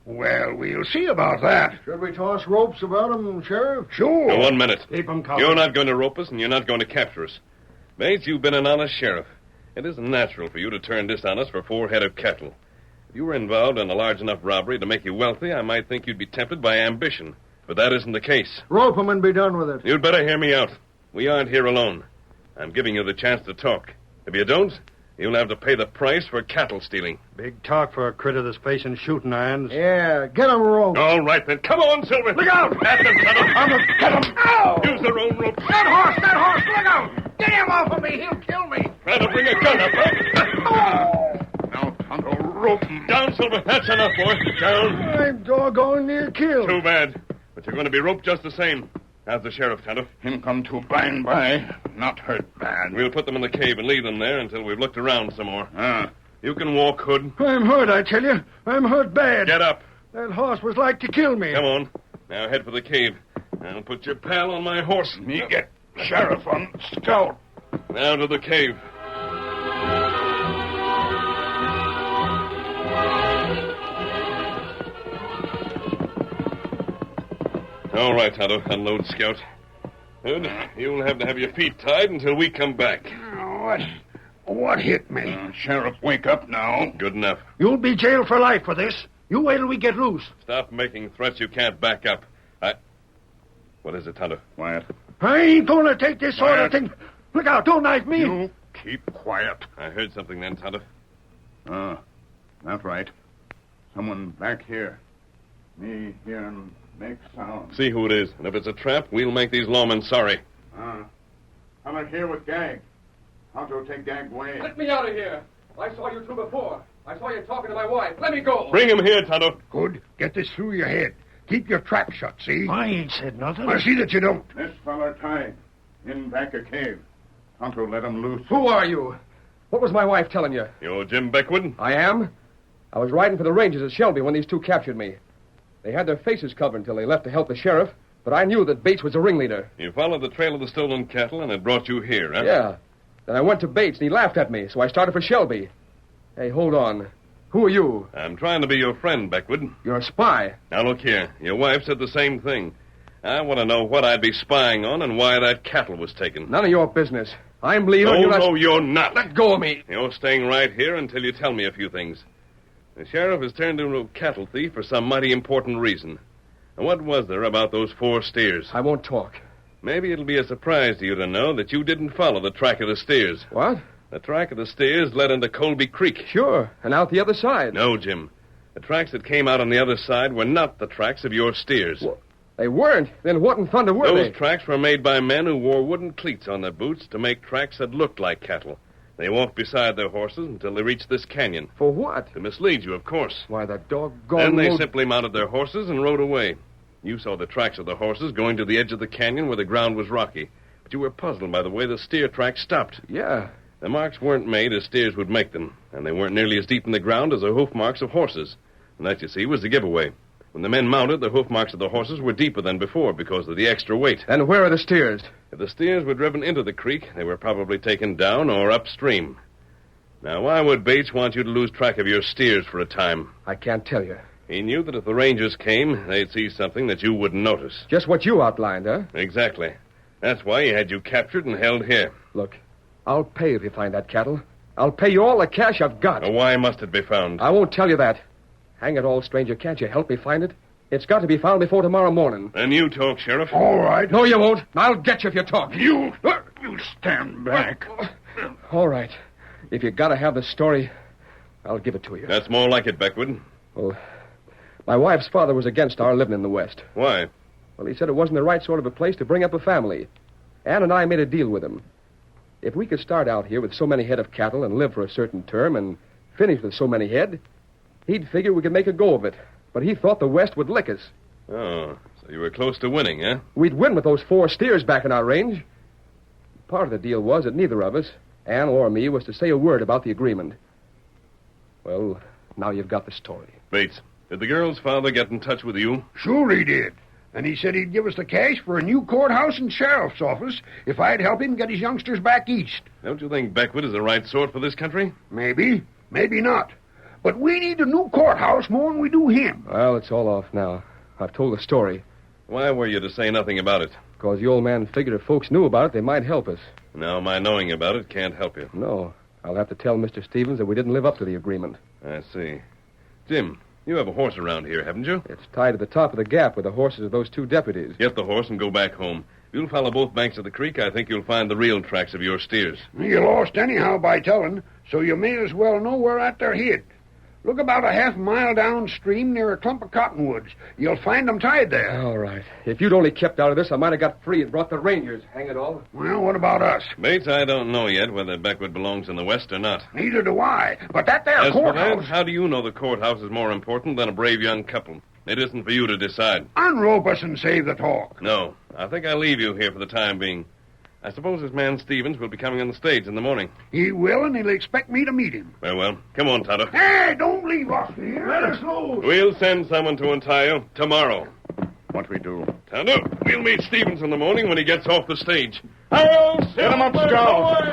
Well, we'll see about that. Should we toss ropes about them, Sheriff? Sure. Now, 1 minute. Keep them covered. You're not going to rope us, and you're not going to capture us. Bates, you've been an honest sheriff. It isn't natural for you to turn this on us for 4 head of cattle. If you were involved in a large enough robbery to make you wealthy, I might think you'd be tempted by ambition. But that isn't the case. Rope them and be done with it. You'd better hear me out. We aren't here alone. I'm giving you the chance to talk. If you don't, you'll have to pay the price for cattle stealing. Big talk for a critter that's facing shooting irons. Yeah, get them rope. All right, then. Come on, Silver. Look out! At them, Tonto. Get him! Ow! Use their own rope. That horse, look out! Get him off of me, he'll kill me. Try to bring a gun up, huh? Now, Tonto, rope him. Down, Silver. That's enough, boy. Down. I'm doggone near killed. Too bad. But you're going to be roped just the same. How's the sheriff, Tonto? Him come to by and by. Not hurt bad. We'll put them in the cave and leave them there until we've looked around some more. You can walk, Hood. I'm hurt, I tell you. I'm hurt bad. Get up. That horse was like to kill me. Come on. Now head for the cave. I'll put your pal on my horse. Me get sheriff on scout. Now to the cave. All right, Tonto. Unload Scout. Good. You'll have to have your feet tied until we come back. What hit me? Sheriff, wake up now. Good enough. You'll be jailed for life for this. You wait till we get loose. Stop making threats you can't back up. What is it, Tonto? Quiet. I ain't going to take this sort of thing. Look out, don't knife me. You keep quiet. I heard something then, Tonto. That's right. Someone back here. Me hearing make sound. See who it is. And if it's a trap, we'll make these lawmen sorry. I'm here with Gag. Tonto take Gag away. Let me out of here. I saw you two before. I saw you talking to my wife. Let me go. Bring him here, Tonto. Good. Get this through your head. Keep your trap shut, see? I ain't said nothing. I see that you don't. This feller tied. In back a cave. Tonto let him loose. Who are you? What was my wife telling you? You're Jim Beckwood? I am. I was riding for the Rangers at Shelby when these two captured me. They had their faces covered until they left to help the sheriff, but I knew that Bates was the ringleader. You followed the trail of the stolen cattle, and it brought you here, huh? Yeah. Then I went to Bates, and he laughed at me, so I started for Shelby. Hey, hold on. Who are you? I'm trying to be your friend, Beckwood. You're a spy. Now, look here. Your wife said the same thing. I want to know what I'd be spying on and why that cattle was taken. None of your business. I'm leaving. No, you're not. Let go of me. You're staying right here until you tell me a few things. The sheriff has turned into a cattle thief for some mighty important reason. And what was there about those 4 steers? I won't talk. Maybe it'll be a surprise to you to know that you didn't follow the track of the steers. What? The track of the steers led into Colby Creek. Sure, and out the other side. No, Jim. The tracks that came out on the other side were not the tracks of your steers. Well, they weren't. Then what in thunder were they? Those tracks were made by men who wore wooden cleats on their boots to make tracks that looked like cattle. They walked beside their horses until they reached this canyon. For what? To mislead you, of course. Why, that doggone... Then they simply mounted their horses and rode away. You saw the tracks of the horses going to the edge of the canyon where the ground was rocky. But you were puzzled by the way the steer tracks stopped. Yeah. The marks weren't made as steers would make them, and they weren't nearly as deep in the ground as the hoof marks of horses. And that, you see, was the giveaway. When the men mounted, the hoof marks of the horses were deeper than before because of the extra weight. And where are the steers? If the steers were driven into the creek, they were probably taken down or upstream. Now, why would Bates want you to lose track of your steers for a time? I can't tell you. He knew that if the Rangers came, they'd see something that you wouldn't notice. Just what you outlined, huh? Exactly. That's why he had you captured and held here. Look, I'll pay if you find that cattle. I'll pay you all the cash I've got. Now, why must it be found? I won't tell you that. Hang it all, stranger, can't you help me find it? It's got to be found before tomorrow morning. Then you talk, Sheriff. All right. No, you won't. I'll get you if you talk. You stand back. All right. If you gotta have the story, I'll give it to you. That's more like it, Beckwood. Well, my wife's father was against our living in the West. Why? Well, he said it wasn't the right sort of a place to bring up a family. Ann and I made a deal with him. If we could start out here with so many head of cattle and live for a certain term and finish with so many head, he'd figure we could make a go of it. But he thought the West would lick us. Oh, so you were close to winning, eh? We'd win with those 4 steers back in our range. Part of the deal was that neither of us, Ann or me, was to say a word about the agreement. Well, now you've got the story. Bates, did the girl's father get in touch with you? Sure he did. And he said he'd give us the cash for a new courthouse and sheriff's office if I'd help him get his youngsters back east. Don't you think Beckwood is the right sort for this country? Maybe. Maybe not. But we need a new courthouse more than we do him. Well, it's all off now. I've told the story. Why were you to say nothing about it? Because the old man figured if folks knew about it, they might help us. Now, my knowing about it can't help you. No. I'll have to tell Mr. Stevens that we didn't live up to the agreement. I see. Jim, you have a horse around here, haven't you? It's tied to the top of the gap with the horses of those 2 deputies. Get the horse and go back home. If you'll follow both banks of the creek, I think you'll find the real tracks of your steers. You lost anyhow by telling, so you may as well know where at they're hid. Look about a half mile downstream near a clump of cottonwoods. You'll find them tied there. All right. If you'd only kept out of this, I might have got free and brought the Rangers. Hang it all. Well, what about us? Bates, I don't know yet whether Beckwood belongs in the West or not. Neither do I. But that there As for courthouse... that, how do you know the courthouse is more important than a brave young couple? It isn't for you to decide. Unrope us and save the talk. No. I think I'll leave you here for the time being. I suppose this man Stevens will be coming on the stage in the morning. He will, and he'll expect me to meet him. Very well. Come on, Tonto. Hey, don't leave us here. Let us know. We'll send someone to untie you tomorrow. What we do? Tonto, we'll meet Stevens in the morning when he gets off the stage. I'll Get him up, Scout.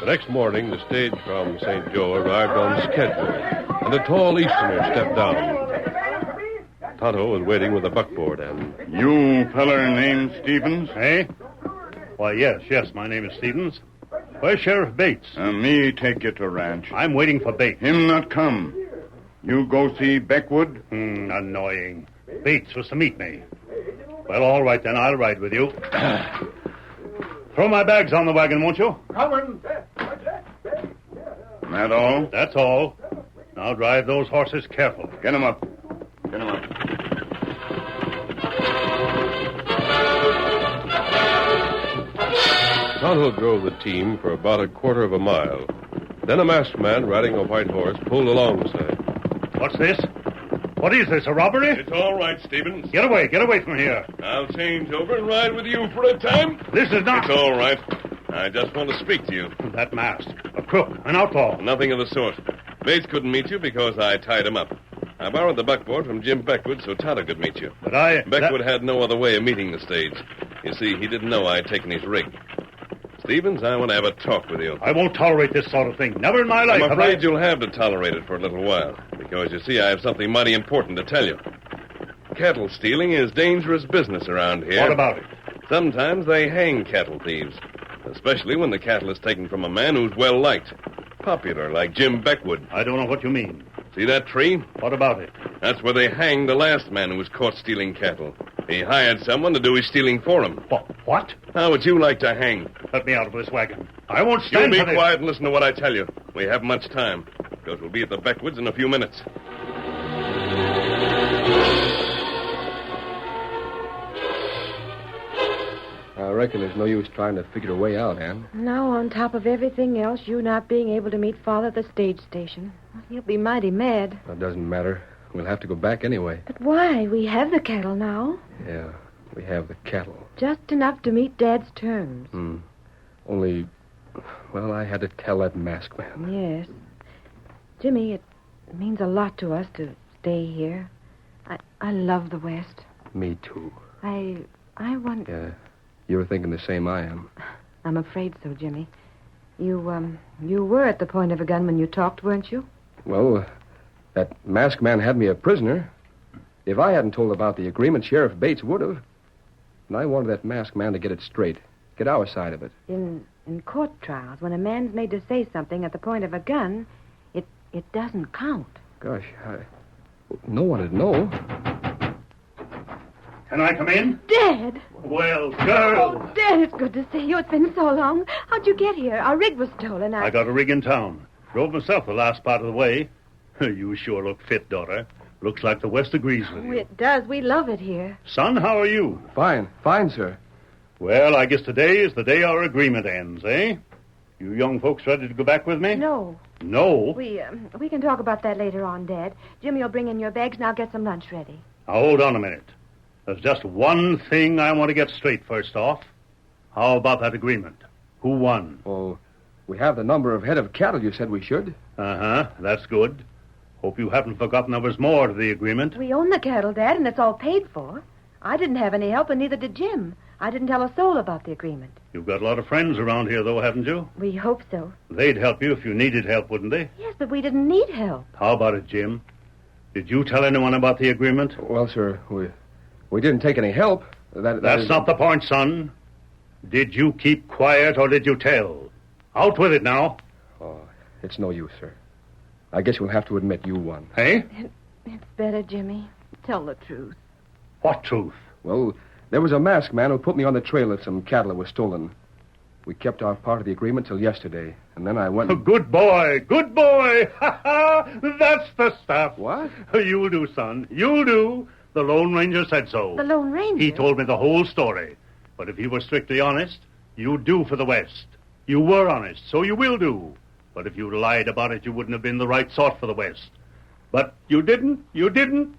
The next morning, the stage from St. Joe arrived on schedule, and a tall Easterner stepped down. Tonto was waiting with a buckboard, and... You feller named Stevens? Eh? Why, yes, my name is Stevens. Where's Sheriff Bates? Me take you to ranch. I'm waiting for Bates. Him not come. You go see Beckwood? Annoying. Bates was to meet me. Well, all right, then. I'll ride with you. Throw my bags on the wagon, won't you? Coming. That all? That's all. Now drive those horses careful. Get 'em up. Get 'em up. Tonto drove the team for about a quarter of a mile. Then a masked man riding a white horse pulled alongside. What's this? What is this, a robbery? It's all right, Stevens. Get away from here. I'll change over and ride with you for a time. This is not... It's all right. I just want to speak to you. That mask. A crook. An outlaw. Nothing of the sort. Bates couldn't meet you because I tied him up. I borrowed the buckboard from Jim Beckwood so Tonto could meet you. But Beckwood had no other way of meeting the stage. You see, he didn't know I'd taken his rig. Stevens, I want to have a talk with you. I won't tolerate this sort of thing. Never in my life. I'm afraid you'll have to tolerate it for a little while. Because, you see, I have something mighty important to tell you. Cattle stealing is dangerous business around here. What about it? Sometimes they hang cattle thieves. Especially when the cattle is taken from a man who's well-liked. Popular, like Jim Beckwood. I don't know what you mean. See that tree? What about it? That's where they hanged the last man who was caught stealing cattle. He hired someone to do his stealing for him. What? How would you like to hang? Let me out of this wagon. I won't stand You for be this. quiet and listen to what I tell you. We haven't much time, because we'll be at the Beckwoods in a few minutes. I reckon there's no use trying to figure a way out, Ann. Now, on top of everything else, you not being able to meet Father at the stage station. He'll be mighty mad. That doesn't matter. We'll have to go back anyway. But why? We have the cattle now. Yeah, we have the cattle. Just enough to meet Dad's terms. Only, well, I had to tell that masked man. Yes. Jimmy, it means a lot to us to stay here. I love the West. Me too. I want... Yeah, you're thinking the same I am. I'm afraid so, Jimmy. You were at the point of a gun when you talked, weren't you? Well, that masked man had me a prisoner. If I hadn't told about the agreement, Sheriff Bates would have. And I wanted that masked man to get it straight. Get our side of it. In court trials, when a man's made to say something at the point of a gun, it doesn't count. Gosh, no one would know. Can I come in? Dad! Well, girl. Oh, Dad, it's good to see you. It's been so long. How'd you get here? Our rig was stolen. I got a rig in town. Drove myself the last part of the way. You sure look fit, daughter. Looks like the West agrees with you. It does. We love it here. Son, how are you? Fine, sir. Well, I guess today is the day our agreement ends, eh? You young folks ready to go back with me? No. No? We can talk about that later on, Dad. Jimmy will bring in your bags, and I'll get some lunch ready. Now, hold on a minute. There's just one thing I want to get straight first off. How about that agreement? Who won? Oh, we have the number of head of cattle you said we should. Uh-huh. That's good. Hope you haven't forgotten there was more to the agreement. We own the cattle, Dad, and it's all paid for. I didn't have any help, and neither did Jim. I didn't tell a soul about the agreement. You've got a lot of friends around here, though, haven't you? We hope so. They'd help you if you needed help, wouldn't they? Yes, but we didn't need help. How about it, Jim? Did you tell anyone about the agreement? Well, sir, we didn't take any help. That's not the point, son. Did you keep quiet or did you tell? Out with it now. Oh, it's no use, sir. I guess we'll have to admit you won. Hey? It's better, Jimmy. Tell the truth. What truth? Well, there was a masked man who put me on the trail of some cattle that was stolen. We kept our part of the agreement till yesterday, and then I went... Good boy! Good boy! Ha ha! That's the stuff. What? You'll do, son. You'll do. The Lone Ranger said so. The Lone Ranger? He told me the whole story. But if you were strictly honest, you'd do for the West. You were honest, so you will do. But if you lied about it, you wouldn't have been the right sort for the West. But you didn't. You didn't.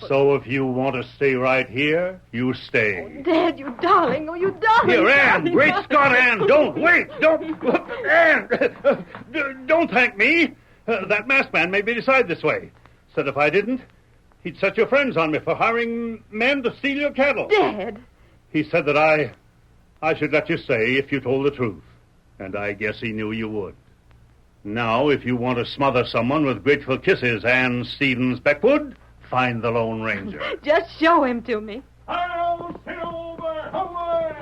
So if you want to stay right here, you stay. Oh, Dad, you darling. Oh, you darling. Here, Ann. Darling. Great Scott, Ann. Don't. Wait. Don't. Ann. Don't thank me. That masked man made me decide this way. Said if I didn't, he'd set your friends on me for hiring men to steal your cattle. Dad. He said that I should let you stay if you told the truth. And I guess he knew you would. Now, if you want to smother someone with grateful kisses, Ann Stevens Beckwood, find the Lone Ranger. Just show him to me. I'll sit over. Away!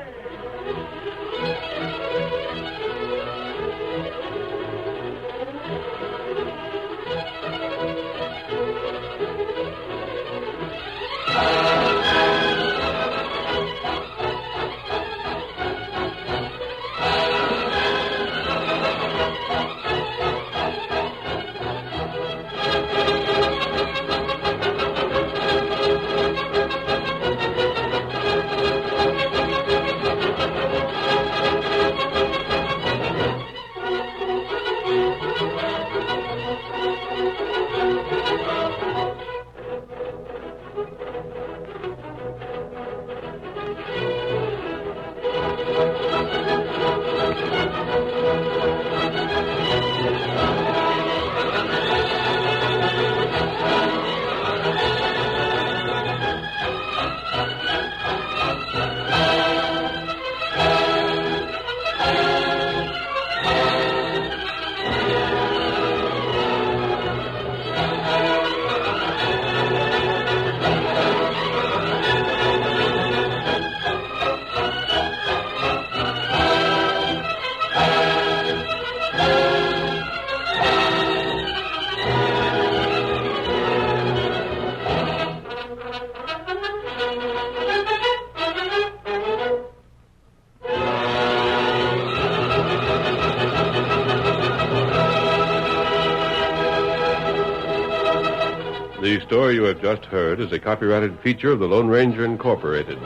The story you have just heard is a copyrighted feature of the Lone Ranger Incorporated.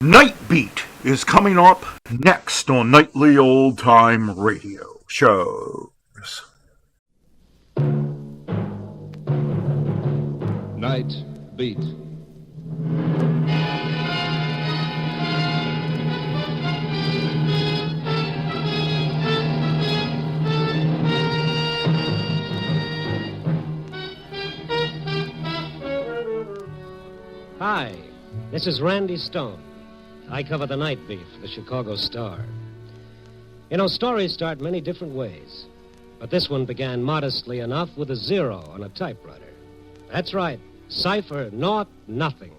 Night Beat is coming up next on Nightly Old Time Radio Shows. Night Beat. Hi, this is Randy Stone. I cover the night beat for the Chicago Star. You know, stories start many different ways, but this one began modestly enough with a 0 on a typewriter. That's right, cipher, naught, nothing.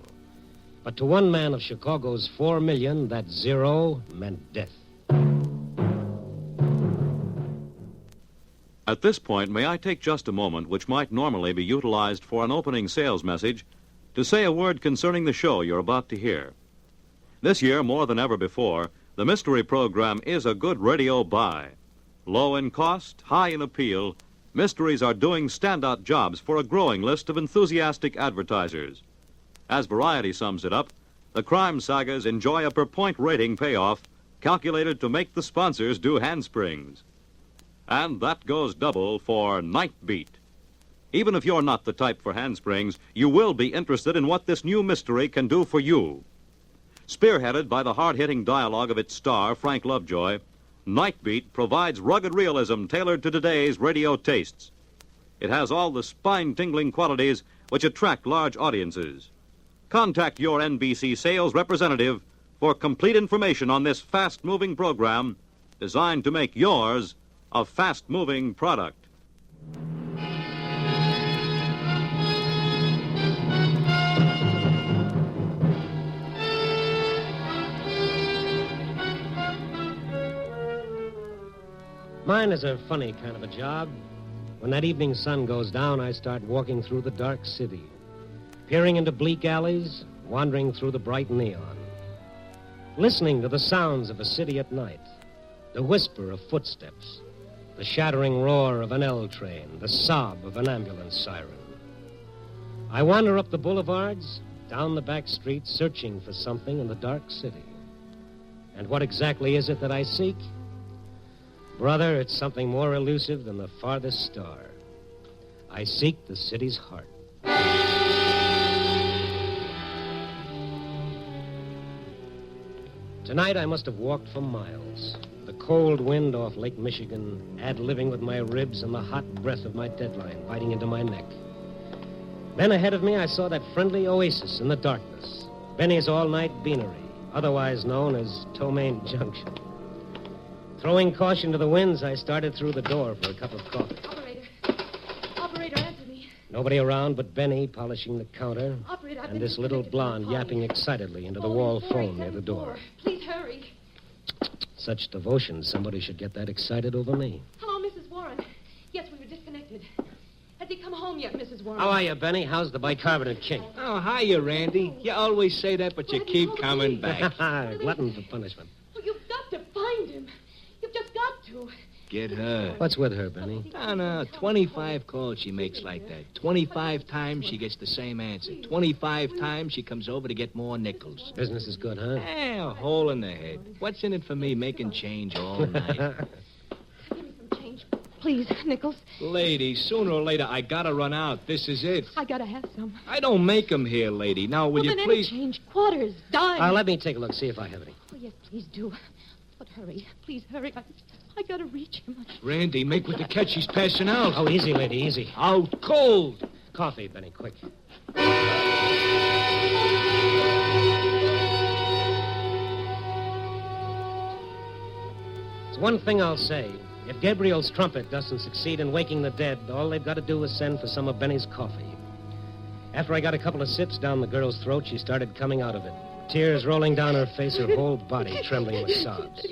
But to one man of Chicago's 4 million, that 0 meant death. At this point, may I take just a moment, which might normally be utilized for an opening sales message, to say a word concerning the show you're about to hear. This year, more than ever before, the mystery program is a good radio buy. Low in cost, high in appeal, mysteries are doing standout jobs for a growing list of enthusiastic advertisers. As Variety sums it up, the crime sagas enjoy a per-point rating payoff calculated to make the sponsors do handsprings. And that goes double for Night Beat. Even if you're not the type for handsprings, you will be interested in what this new mystery can do for you. Spearheaded by the hard-hitting dialogue of its star, Frank Lovejoy, Night Beat provides rugged realism tailored to today's radio tastes. It has all the spine-tingling qualities which attract large audiences. Contact your NBC sales representative for complete information on this fast-moving program designed to make yours a fast-moving product. Mine is a funny kind of a job. When that evening sun goes down, I start walking through the dark city, peering into bleak alleys, wandering through the bright neon, listening to the sounds of a city at night, the whisper of footsteps, the shattering roar of an L train, the sob of an ambulance siren. I wander up the boulevards, down the back streets, searching for something in the dark city. And what exactly is it that I seek? Brother, it's something more elusive than the farthest star. I seek the city's heart. Tonight I must have walked for miles. The cold wind off Lake Michigan ad-libbing with my ribs and the hot breath of my deadline biting into my neck. Then ahead of me I saw that friendly oasis in the darkness, Benny's all-night beanery, otherwise known as Tomaine Junction. Throwing caution to the winds, I started through the door for a cup of coffee. Operator, answer me. Nobody around but Benny polishing the counter, Operator, I've and been this little blonde yapping excitedly into the wall phone near the door. Please hurry. Such devotion, somebody should get that excited over me. Hello, Mrs. Warren. Yes, we were disconnected. Has he come home yet, Mrs. Warren? How are you, Benny? How's the bicarbonate king? Oh, hiya, Randy. You always say that, but you keep coming back. Glutton for punishment. Oh, you've got to find him. You've just got to. Get her. What's with her, Benny? No, 25 calls she makes like that. 25 times she gets the same answer. 25 times she comes over to get more nickels. Business is good, huh? A hole in the head. What's in it for me making change all night? Give me some change. Please, Nichols. Lady, sooner or later, I gotta run out. This is it. I gotta have some. I don't make 'em here, lady. Now, will you then please... any change. Quarters, dimes. Let me take a look, see if I have any. Oh, yes, please do. But hurry. Please hurry. I gotta reach him. Randy, make with the catch. He's passing out. Oh, easy, lady, easy. Out cold. Coffee, Benny, quick. It's one thing I'll say. If Gabriel's trumpet doesn't succeed in waking the dead, all they've got to do is send for some of Benny's coffee. After I got a couple of sips down the girl's throat, she started coming out of it. Tears rolling down her face, her whole body trembling with sobs.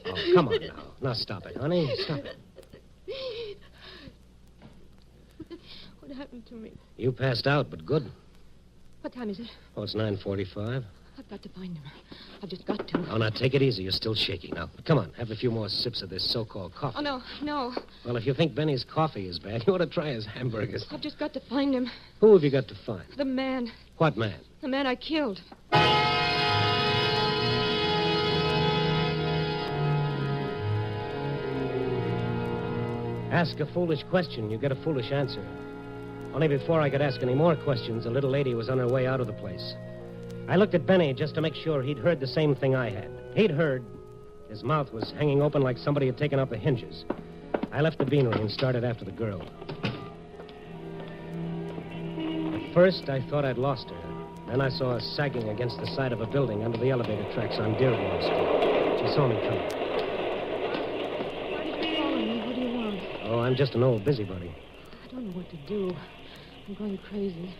Oh, come on now. Now stop it, honey. Stop it. What happened to me? You passed out, but good. What time is it? Oh, it's 9:45. I've got to find him. I've just got to. Oh, now, take it easy. You're still shaking. Now, come on. Have a few more sips of this so-called coffee. Oh, no, no. Well, if you think Benny's coffee is bad, you ought to try his hamburgers. I've just got to find him. Who have you got to find? The man. What man? The man I killed. Ask a foolish question, you get a foolish answer. Only before I could ask any more questions, a little lady was on her way out of the place. I looked at Benny just to make sure he'd heard the same thing I had. He'd heard. His mouth was hanging open like somebody had taken out the hinges. I left the beanery and started after the girl. At first, I thought I'd lost her. Then I saw her sagging against the side of a building under the elevator tracks on Dearborn Street. She saw me coming. Why did you follow me? What do you want? Oh, I'm just an old busybody. I don't know what to do. I'm going crazy.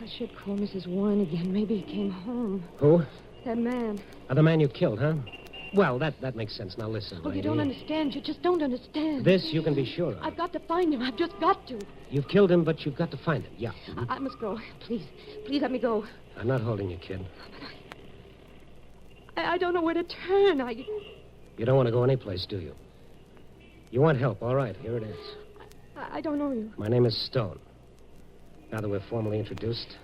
I should call Mrs. Warren again. Maybe he came home. Who? That man. The man you killed, huh? Well, that makes sense. Now listen, Oh, lady. you don't understand. You just don't understand. This you can be sure of. I've got to find him. I've just got to. You've killed him, but you've got to find him. Yeah. I must go. Please. Please let me go. I'm not holding you, kid. I don't know where to turn. You don't want to go anyplace, do you? You want help? All right, here it is. I don't know you. My name is Stone. Now that we're formally introduced.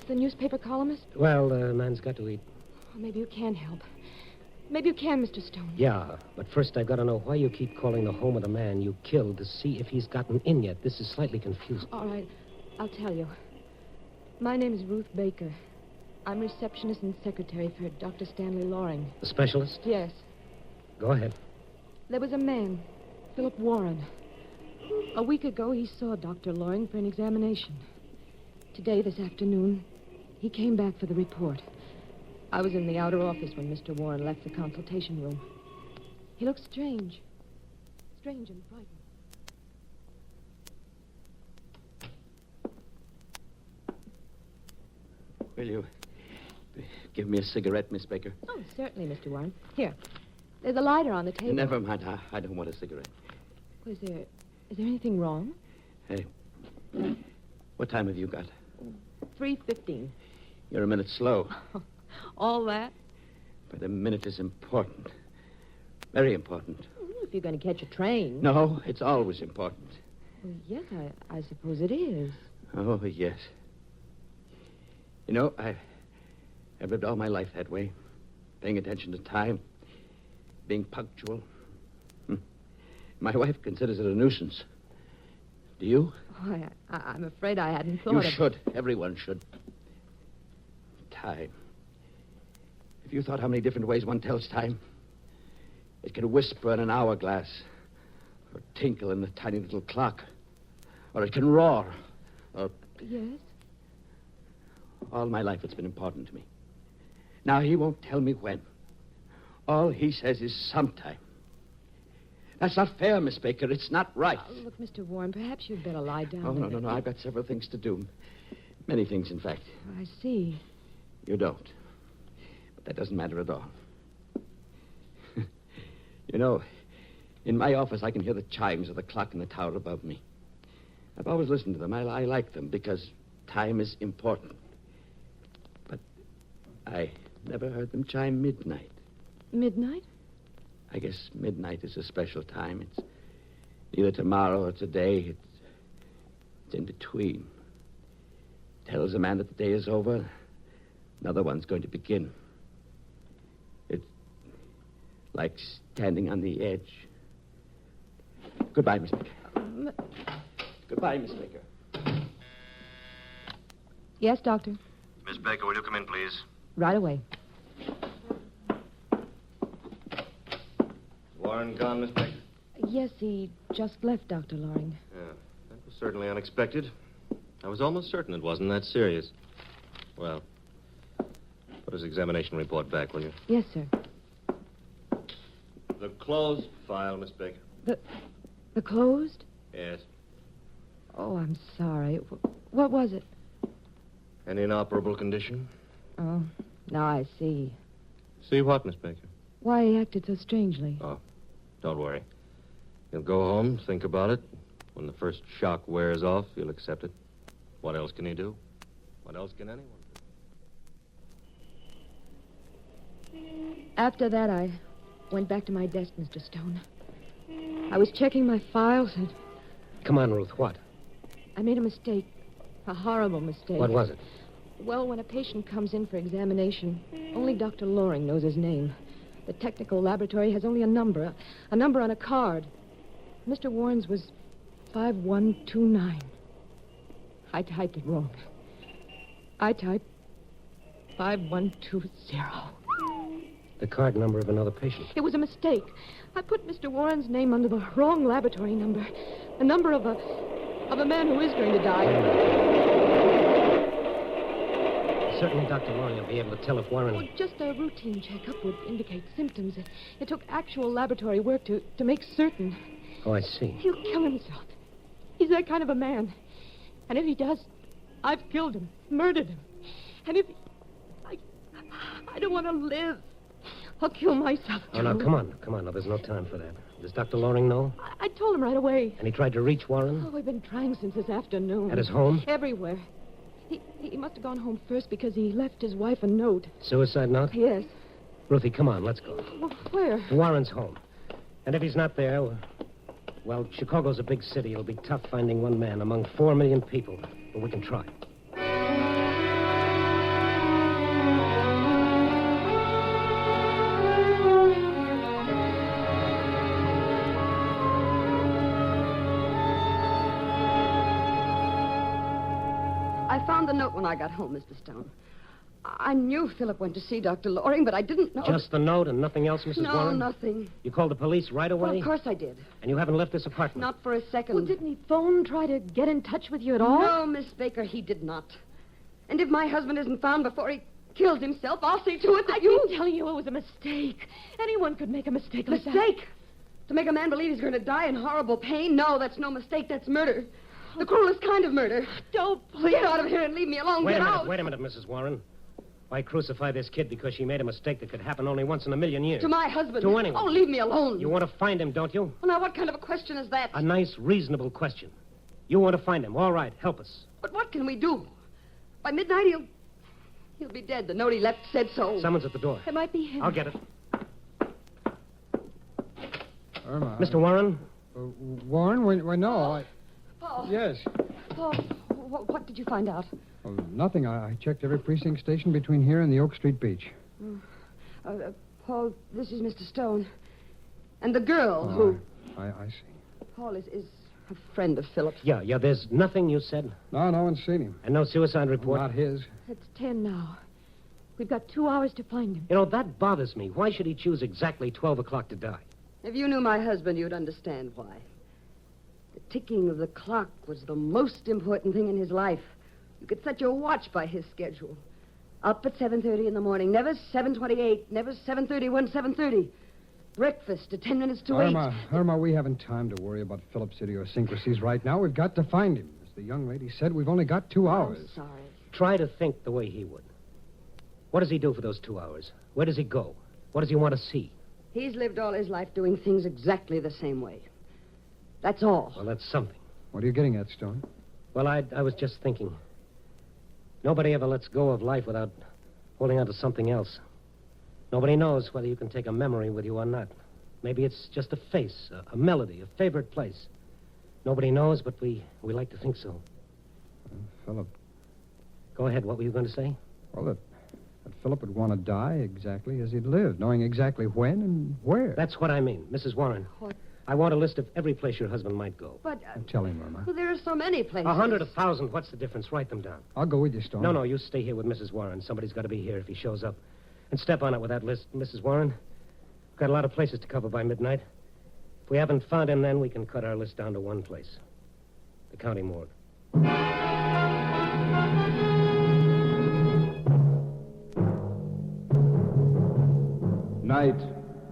The newspaper columnist? Well, the man's got to eat. Well, maybe you can help. Maybe you can, Mr. Stone. Yeah, but first I've got to know why you keep calling the home of the man you killed to see if he's gotten in yet. This is slightly confusing. All right, I'll tell you. My name is Ruth Baker. I'm receptionist and secretary for Dr. Stanley Loring. The specialist? Yes. Go ahead. There was a man, Philip Warren. A week ago, he saw Dr. Loring for an examination. Today, this afternoon, he came back for the report. I was in the outer office when Mr. Warren left the consultation room. He looked strange. Strange and frightened. Will you give me a cigarette, Miss Baker? Oh, certainly, Mr. Warren. Here. There's a lighter on the table. Never mind. I don't want a cigarette. Is there anything wrong? Hey, what time have you got? 3:15. You're a minute slow. All that? But a minute is important. Very important. If you're going to catch a train. No, it's always important. Well, yes, I suppose it is. Oh, yes. You know, I've lived all my life that way. Paying attention to time. Being punctual. My wife considers it a nuisance. Do you? Oh, I'm afraid I hadn't thought You of... should. Everyone should. Time. If you thought how many different ways one tells time, it can whisper in an hourglass, or tinkle in a tiny little clock, or it can roar, or... Yes? All my life it's been important to me. Now he won't tell me when. All he says is sometime. That's not fair, Miss Baker. It's not right. Look, Mr. Warren, perhaps you'd better lie down. Oh, no. I've got several things to do. Many things, in fact. I see. You don't. But that doesn't matter at all. You know, in my office, I can hear the chimes of the clock in the tower above me. I've always listened to them. I like them because time is important. But I never heard them chime midnight. Midnight? I guess midnight is a special time. It's neither tomorrow or today. It's in between. Tells a man that the day is over. Another one's going to begin. It's like standing on the edge. Goodbye, Miss Baker. Goodbye, Miss Baker. Yes, Doctor. Miss Baker, will you come in, please? Right away. Warren gone, Miss Baker? Yes, he just left, Dr. Loring. Yeah, that was certainly unexpected. I was almost certain it wasn't that serious. Well, put his examination report back, will you? Yes, sir. The closed file, Miss Baker. The closed? Yes. Oh, I'm sorry. What was it? An inoperable condition? Oh, now I see. See what, Miss Baker? Why he acted so strangely. Oh, don't worry. You'll go home, think about it. When the first shock wears off, you'll accept it. What else can he do? What else can anyone do? After that, I went back to my desk, Mr. Stone. I was checking my files and Come on, Ruth, what? I made a mistake. A horrible mistake. What was it? Well, when a patient comes in for examination, only Dr. Loring knows his name. The technical laboratory has only a number on a card. Mr. Warren's was 5129. I typed it wrong. I typed 5120. The card number of another patient. It was a mistake. I put Mr. Warren's name under the wrong laboratory number. The number of a man who is going to die. Certainly Dr. Loring will be able to tell if Warren... Well, just a routine checkup would indicate symptoms. It took actual laboratory work to make certain. Oh, I see. He'll kill himself. He's that kind of a man. And if he does, I've killed him, murdered him. And if... I don't want to live. I'll kill myself, too. Oh, now, come on. Now, there's no time for that. Does Dr. Loring know? I told him right away. And he tried to reach Warren? Oh, we've been trying since this afternoon. At his home? Everywhere. He must have gone home first because he left his wife a note. Suicide note? Yes. Ruthie, come on, let's go. Where? Warren's home. And if he's not there, well, Chicago's a big city. It'll be tough finding one man among 4 million people. But we can try. I found the note when I got home, Mr. Stone. I knew Philip went to see Dr. Loring, but I didn't know... Just the note and nothing else, Mrs. No, Warren? nothing. You called the police right away? Well, of course I did. And you haven't left this apartment? Not for a second. Well, didn't he phone, try to get in touch with you at all? No, Miss Baker, he did not. And if my husband isn't found before he kills himself, I'll see to it that I've been telling you it was a mistake. Anyone could make a mistake like that. Mistake? To make a man believe he's going to die in horrible pain? No, that's no mistake. That's murder. The cruelest kind of murder. Don't, please. Get out of here and leave me alone. Wait Get a minute, out. wait a minute, Mrs. Warren. Why crucify this kid because she made a mistake that could happen only once in a million years? To my husband. To anyone. Oh, leave me alone. You want to find him, don't you? Well, now, what kind of a question is that? A nice, reasonable question. You want to find him. All right, help us. But what can we do? By midnight, he'll be dead. The note he left said so. Someone's at the door. It might be him. I'll get it. Irma. Mr. Warren? Warren? Why, no. Paul. Yes. Paul, what did you find out? Oh, nothing. I checked every precinct station between here and the Oak Street beach. Paul, this is Mr. Stone. And the girl who... I see. Paul is a friend of Philip's. Yeah, there's nothing you said? No one's seen him. And no suicide report? Not his. It's 10 now. We've got 2 hours to find him. You know, that bothers me. Why should he choose exactly 12 o'clock to die? If you knew my husband, you'd understand why. The ticking of the clock was the most important thing in his life. You could set your watch by his schedule. Up at 7:30 in the morning. Never 7:28. Never 7:31, 7:30. Breakfast at 10 minutes to 8. Irma, we haven't time to worry about Philip's idiosyncrasies right now. We've got to find him. As the young lady said, we've only got 2 hours. I'm sorry. Try to think the way he would. What does he do for those 2 hours? Where does he go? What does he want to see? He's lived all his life doing things exactly the same way. That's all. Well, that's something. What are you getting at, Stone? Well, I was just thinking. Nobody ever lets go of life without holding on to something else. Nobody knows whether you can take a memory with you or not. Maybe it's just a face, a melody, a favorite place. Nobody knows, but we like to think so. Philip. Go ahead. What were you going to say? Well, that Philip would want to die exactly as he'd lived, knowing exactly when and where. That's what I mean, Mrs. Warren. What? I want a list of every place your husband might go. But... Tell him, Irma. Well, there are so many places. 100, 1,000. What's the difference? Write them down. I'll go with you, Stone. No, you stay here with Mrs. Warren. Somebody's got to be here if he shows up. And step on it with that list, Mrs. Warren. We've got a lot of places to cover by midnight. If we haven't found him, then we can cut our list down to one place. The county morgue. Night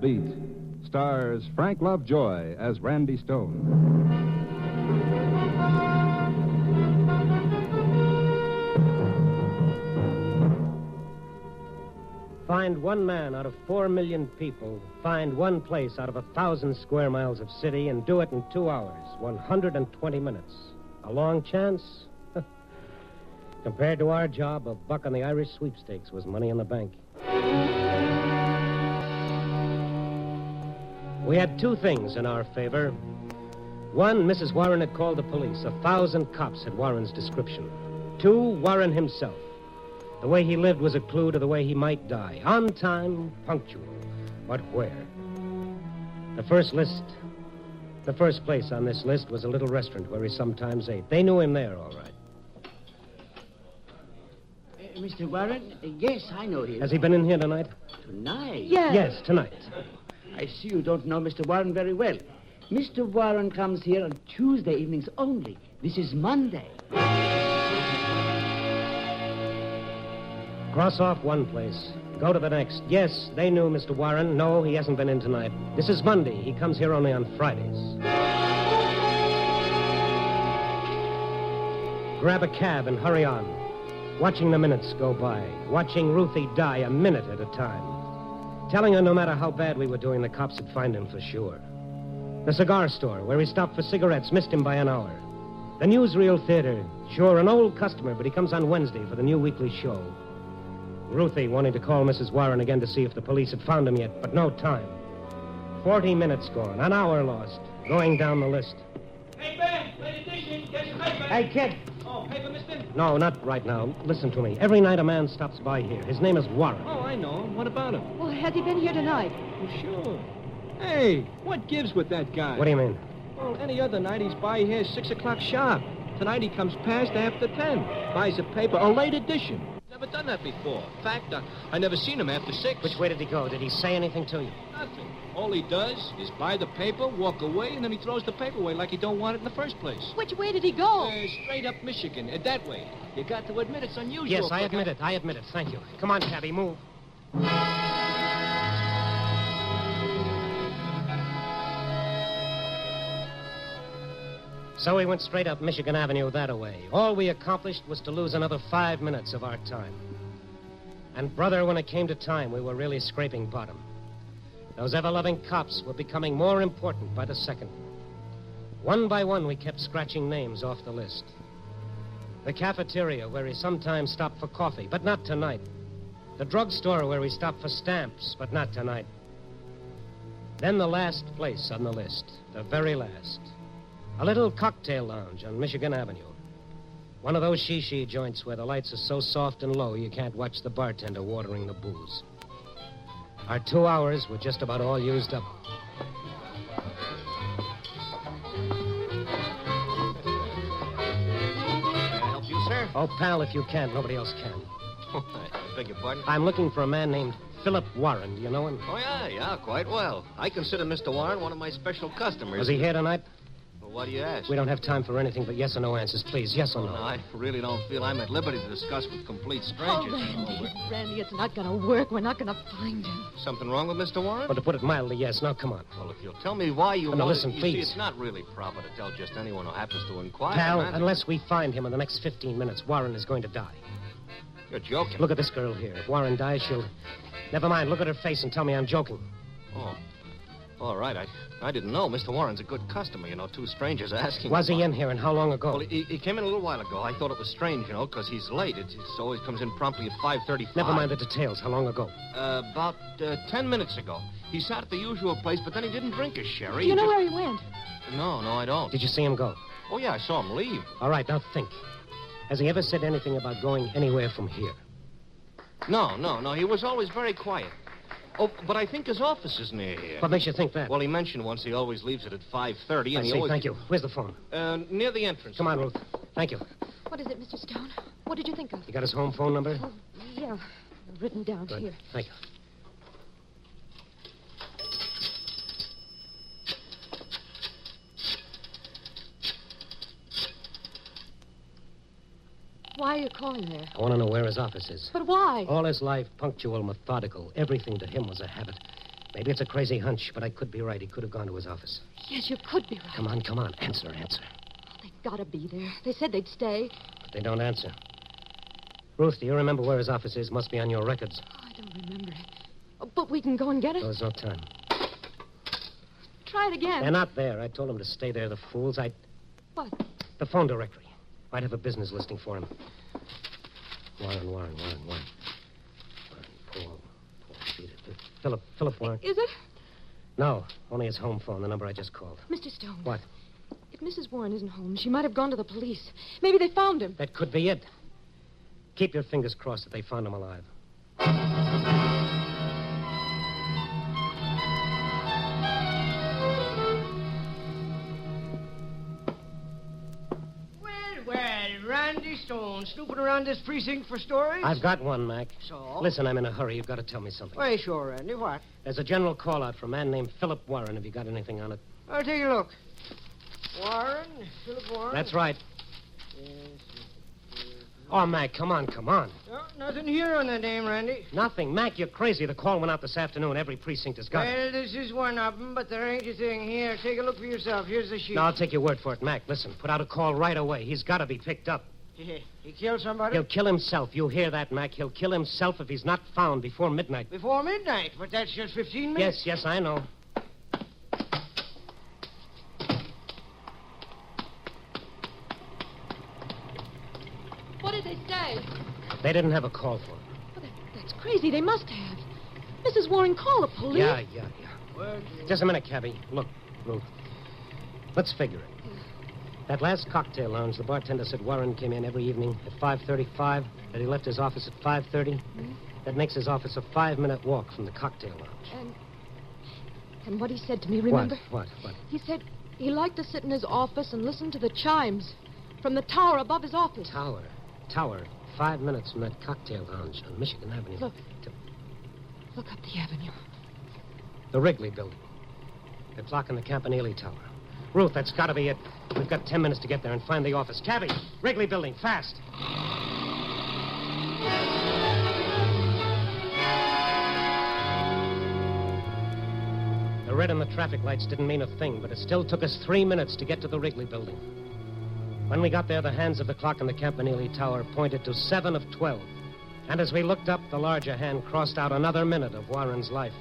Beat stars Frank Lovejoy as Randy Stone. Find one man out of 4 million people. Find one place out of 1,000 square miles of city and do it in 2 hours, 120 minutes. A long chance? Compared to our job, $1 on the Irish sweepstakes was money in the bank. We had two things in our favor. One, Mrs. Warren had called the police. 1,000 cops had Warren's description. Two, Warren himself. The way he lived was a clue to the way he might die. On time, punctual. But where? The first place on this list was a little restaurant where he sometimes ate. They knew him there, all right. Mr. Warren? Yes, I know him. Has he been in here tonight? Tonight? Yes, tonight. I see you don't know Mr. Warren very well. Mr. Warren comes here on Tuesday evenings only. This is Monday. Cross off one place. Go to the next. Yes, they knew Mr. Warren. No, he hasn't been in tonight. This is Monday. He comes here only on Fridays. Grab a cab and hurry on. Watching the minutes go by. Watching Ruthie die a minute at a time. Telling her no matter how bad we were doing, the cops would find him for sure. The cigar store, where he stopped for cigarettes, missed him by an hour. The newsreel theater. Sure, an old customer, but he comes on Wednesday for the new weekly show. Ruthie wanting to call Mrs. Warren again to see if the police had found him yet, but no time. 40 minutes gone, an hour lost, going down the list. Hey, Ben, late edition, get your paper. Hey, kid. Oh, paper, mister? No, not right now. Listen to me. Every night a man stops by here. His name is Warren. Oh, I know him. What about him? Well, has he been here tonight? Well, sure. Hey, what gives with that guy? What do you mean? Well, any other night he's by here 6 o'clock sharp. Tonight he comes past after 10. Buys a paper, a late edition. Never done that before. In fact, I never seen him after 6. Which way did he go? Did he say anything to you? Nothing. All he does is buy the paper, walk away, and then he throws the paper away like he don't want it in the first place. Which way did he go? Straight up Michigan, that way. You got to admit it's unusual. Yes, I admit it. Thank you. Come on, cabby, move. So we went straight up Michigan Avenue that way. All we accomplished was to lose another 5 minutes of our time. And, brother, when it came to time, we were really scraping bottom. Those ever-loving cops were becoming more important by the second. One by one, we kept scratching names off the list. The cafeteria, where he sometimes stopped for coffee, but not tonight. The drugstore, where he stopped for stamps, but not tonight. Then the last place on the list, the very last. A little cocktail lounge on Michigan Avenue. One of those shishi joints where the lights are so soft and low you can't watch the bartender watering the booze. Our 2 hours were just about all used up. Can I help you, sir? Oh, pal, if you can. Nobody else can. I beg your pardon? I'm looking for a man named Philip Warren. Do you know him? Oh, yeah, quite well. I consider Mr. Warren one of my special customers. Was he here tonight? Well, why do you ask? We don't have time for anything but yes or no answers. Please, yes or no. No, I really don't feel I'm at liberty to discuss with complete Oh, strangers. Randy, it's not going to work. We're not going to find him. Something wrong with Mr. Warren? Well, to put it mildly, yes. Now, come on. Well, if you'll tell me why you No, want listen, it, you please. see, it's not really proper to tell just anyone who happens to inquire. Pal, man. unless we find him in the next 15 minutes, Warren is going to die. You're joking. Look at this girl here. If Warren dies, she'll... Never mind. Look at her face and tell me I'm joking. Oh. All right. I didn't know. Mr. Warren's a good customer, you know. Two strangers asking. Was he in here, and how long ago? Well, he came in a little while ago. I thought it was strange, you know, because he's late. It always comes in promptly at 5:35. Never mind the details. How long ago? About 10 minutes ago. He sat at the usual place, but then he didn't drink his sherry. Do you know where he went? No, I don't. Did you see him go? Oh, yeah, I saw him leave. All right, now think. Has he ever said anything about going anywhere from here? No. He was always very quiet. Oh, but I think his office is near here. What makes you think that? Well, he mentioned once he always leaves it at 5:30, and he always... Thank you. Where's the phone? Near the entrance. Come on, Ruth. Thank you. What is it, Mr. Stone? What did you think of? You got his home phone number? Oh, yeah. Written down Good. here. Thank you. Why are you calling there? I want to know where his office is. But why? All his life, punctual, methodical. Everything to him was a habit. Maybe it's a crazy hunch, but I could be right. He could have gone to his office. Yes, you could be right. Come on. Answer. They gotta be there. They said they'd stay. But they don't answer. Ruth, do you remember where his office is? Must be on your records. Oh, I don't remember it. Oh, but we can go and get it. No, there's no time. Try it again. They're not there. I told them to stay there, the fools. What? The phone directory. Might have a business listing for him. Warren. Paul Peter. Philip Warren. Is it? No, only his home phone, the number I just called. Mr. Stone. What? If Mrs. Warren isn't home, she might have gone to the police. Maybe they found him. That could be it. Keep your fingers crossed that they found him alive. Well, Randy Stone, snooping around this precinct for stories? I've got one, Mac. So? Listen, I'm in a hurry. You've got to tell me something. Why, sure, Randy. What? There's a general call-out for a man named Philip Warren. Have you got anything on it? I'll take a look. Warren? Philip Warren? That's right. Oh, Mac, come on. No, nothing here on that name, Randy. Nothing. Mac, you're crazy. The call went out this afternoon. Every precinct has got it. Well, this is one of them, but there ain't a thing here. Take a look for yourself. Here's the sheet. No, I'll take your word for it, Mac. Listen, put out a call right away. He's got to be picked up. He killed somebody? He'll kill himself. You hear that, Mac? He'll kill himself if he's not found before midnight. Before midnight? But that's just 15 minutes. Yes, I know. What did they say? They didn't have a call for him. Well, that's crazy. They must have. Mrs. Warren, call the police. Yeah. Just a minute, Cabby. Look, Ruth. Let's figure it. That last cocktail lounge, the bartender said Warren came in every evening at 5:35, that he left his office at 5:30. Mm-hmm. That makes his office a 5-minute walk from the cocktail lounge. And what he said to me, remember? What? He said he liked to sit in his office and listen to the chimes from the tower above his office. Tower. 5 minutes from that cocktail lounge on Michigan Avenue. Look up the avenue. The Wrigley building. The clock in the Campanile Tower. Ruth, that's got to be it. We've got 10 minutes to get there and find the office. Cabby, Wrigley building, fast. The red on the traffic lights didn't mean a thing, but it still took us 3 minutes to get to the Wrigley building. When we got there, the hands of the clock in the Campanile Tower pointed to 7 of 12. And as we looked up, the larger hand crossed out another minute of Warren's life.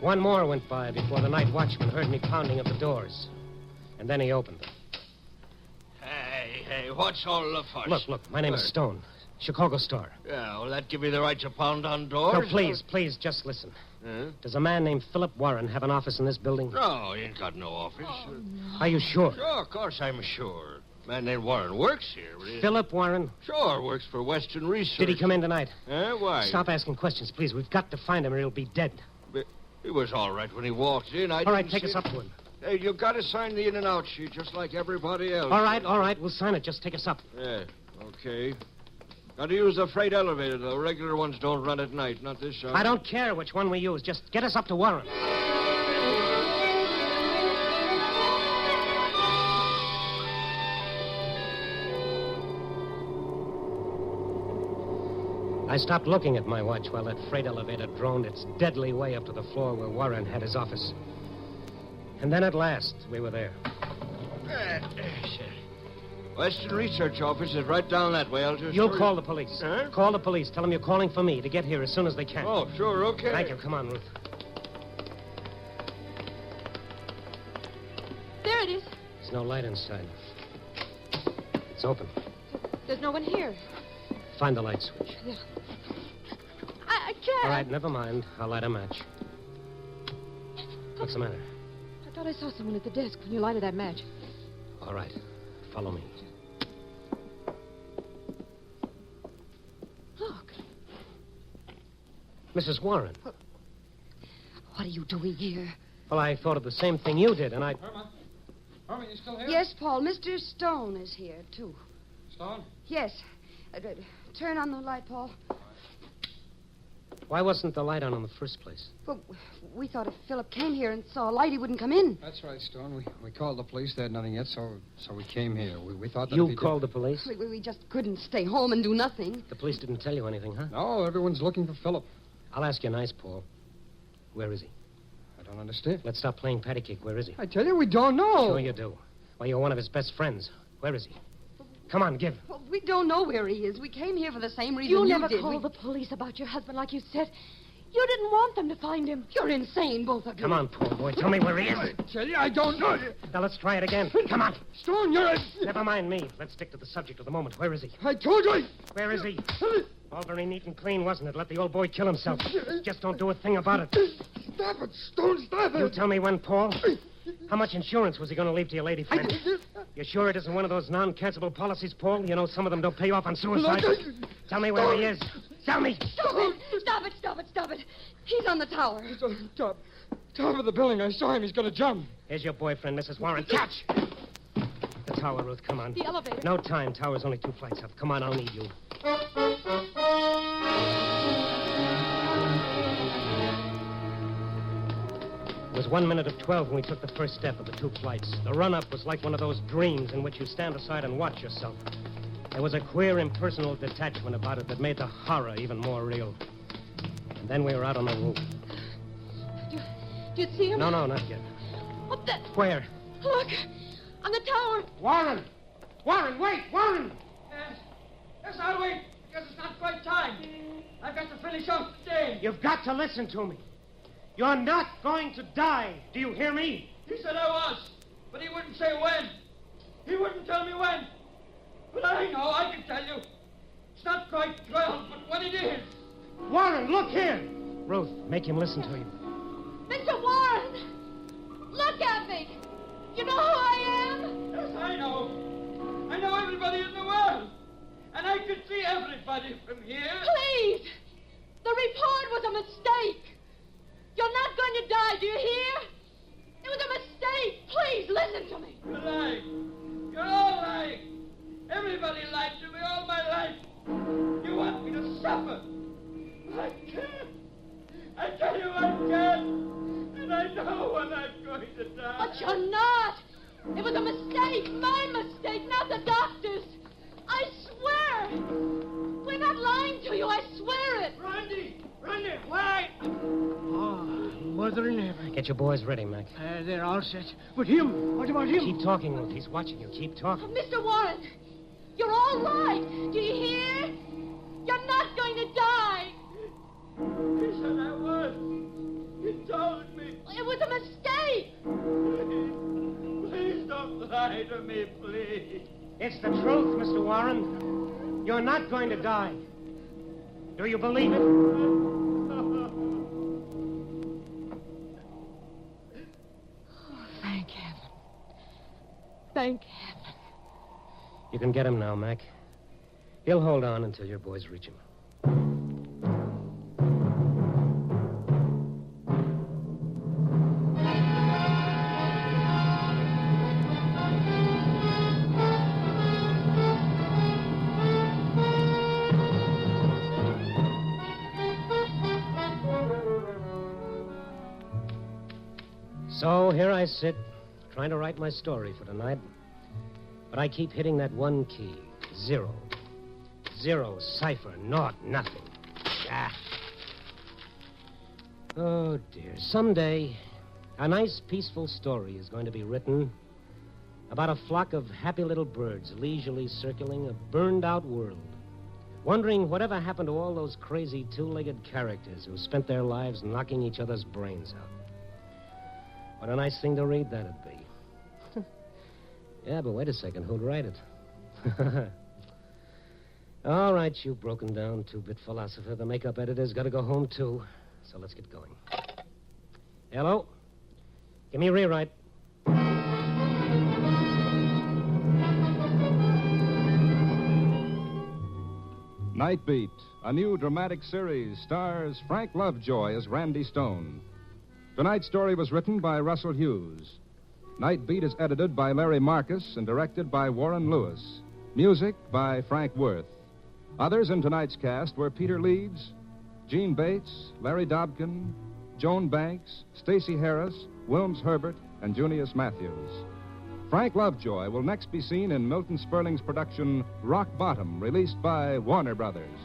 One more went by before the night watchman heard me pounding at the doors. And then he opened them. Hey, what's all the fuss? Look, my name is Stone. Chicago Star. Yeah, will that give me the right to pound on doors? No, please, just listen. Huh? Does a man named Philip Warren have an office in this building? No, he ain't got no office. Are you sure? Sure, of course I'm sure. Man named Warren works here. But Philip Warren? Sure, works for Western Research. Did he come in tonight? Why? Stop asking questions, please. We've got to find him or he'll be dead. But he was all right when he walked in. All right, take us up to him. Hey, you got to sign the in and out sheet just like everybody else. All right. We'll sign it. Just take us up. Yeah, okay. Got to use the freight elevator, though. Regular ones don't run at night, not this hour. I don't care which one we use. Just get us up to Warren. I stopped looking at my watch while that freight elevator droned its deadly way up to the floor where Warren had his office. And then at last, we were there. Western Research office is right down that way. I'll just... You'll call the police. Huh? Call the police. Tell them you're calling for me to get here as soon as they can. Oh, sure, okay. Thank you. Come on, Ruth. There it is. There's no light inside. It's open. There's no one here. Find the light switch. Yeah. I can't. All right, never mind. I'll light a match. What's the matter? I thought I saw someone at the desk when you lighted that match. All right. Follow me. Look. Mrs. Warren. What are you doing here? Well, I thought of the same thing you did, and I... Irma, you still here? Yes, Paul. Mr. Stone is here, too. Stone? Yes. Turn on the light, Paul. Why wasn't the light on in the first place? Well, we thought if Philip came here and saw a light, he wouldn't come in. That's right, Stone. We called the police. They had nothing yet, so we came here. We thought that... You called the police? We just couldn't stay home and do nothing. The police didn't tell you anything, huh? No, everyone's looking for Philip. I'll ask you nice, Paul. Where is he? I don't understand. Let's stop playing patty cake. Where is he? I tell you, we don't know. Sure you do. Well, you're one of his best friends. Where is he? Come on, give. Well, we don't know where he is. We came here for the same reason You you never did. called the police about your husband like you said. You didn't want them to find him. You're insane, both of you. Come on, Paul boy. Tell me where he is. I tell you, I don't know. Now, let's try it again. Come on. Stone, you're a... Never mind me. Let's stick to the subject of the moment. Where is he? I told you. Where is he? All very neat and clean, wasn't it? Let the old boy kill himself. Just don't do a thing about it. Stop it, Stone, stop it. You tell me when, Paul. How much insurance was he going to leave to your lady friend? You sure it isn't one of those non-cancelable policies, Paul? You know some of them don't pay off on suicide. Tell me where he is. Tell me. Stop it! Stop it! Stop it! Stop it! He's on the tower. He's on top of the building. I saw him. He's going to jump. Here's your boyfriend, Mrs. Warren. Catch! The tower, Ruth. Come on. The elevator. No time. Tower's only 2 flights up. Come on, I'll need you. It was 1 minute of 12 when we took the first step of the 2 flights. The run-up was like one of those dreams in which you stand aside and watch yourself. There was a queer, impersonal detachment about it that made the horror even more real. And then we were out on the roof. Do you see him? No, not yet. Up there. Where? Look, on the tower. Warren! Warren, wait! Warren! Yes, I'll wait, because it's not quite time. I've got to finish off the day. You've got to listen to me. You're not going to die. Do you hear me? He said I was, but he wouldn't say when. He wouldn't tell me when. But I know, I can tell you. It's not quite 12, but when it is. Warren, look here! Ruth, make him listen to you. Mr. Warren! Look at me! You know who I am? Yes, I know. I know everybody in the world. And I can see everybody from here. Please! The report was a mistake. You're not going to die, do you hear? It was a mistake. Please, listen to me. You're lying. You're all lying. Everybody lied to me all my life. You want me to suffer. I can't. I tell you I can't. And I know when I'm going to die. But you're not. It was a mistake. My mistake, not the doctor's. I swear. We're not lying to you. I swear it. Randy, why? Oh, mother in heaven. Get your boys ready, Mac. They're all set. But him? What about him? Keep talking, Ruth. He's watching you. Keep talking. Mr. Warren, you're all right. Do you hear? You're not going to die. He said I was. He told me. It was a mistake. Please don't lie to me, please. It's the truth, Mr. Warren. You're not going to die. Do you believe it? Thank heaven. Thank heaven. You can get him now, Mac. He'll hold on until your boys reach him. So here I sit, trying to write my story for tonight. But I keep hitting that one key. 0. 0, cipher, naught, nothing. Ah. Oh, dear. Someday, a nice, peaceful story is going to be written about a flock of happy little birds leisurely circling a burned-out world, wondering whatever happened to all those crazy two-legged characters who spent their lives knocking each other's brains out. What a nice thing to read that'd be. Yeah, but wait a second. Who'd write it? All right, you broken-down two-bit philosopher. The makeup editor's got to go home, too. So let's get going. Hello? Give me a rewrite. Night Beat, a new dramatic series, stars Frank Lovejoy as Randy Stone. Tonight's story was written by Russell Hughes. Night Beat is edited by Larry Marcus and directed by Warren Lewis. Music by Frank Worth. Others in tonight's cast were Peter Leeds, Gene Bates, Larry Dobkin, Joan Banks, Stacey Harris, Wilms Herbert, and Junius Matthews. Frank Lovejoy will next be seen in Milton Sperling's production Rock Bottom, released by Warner Brothers.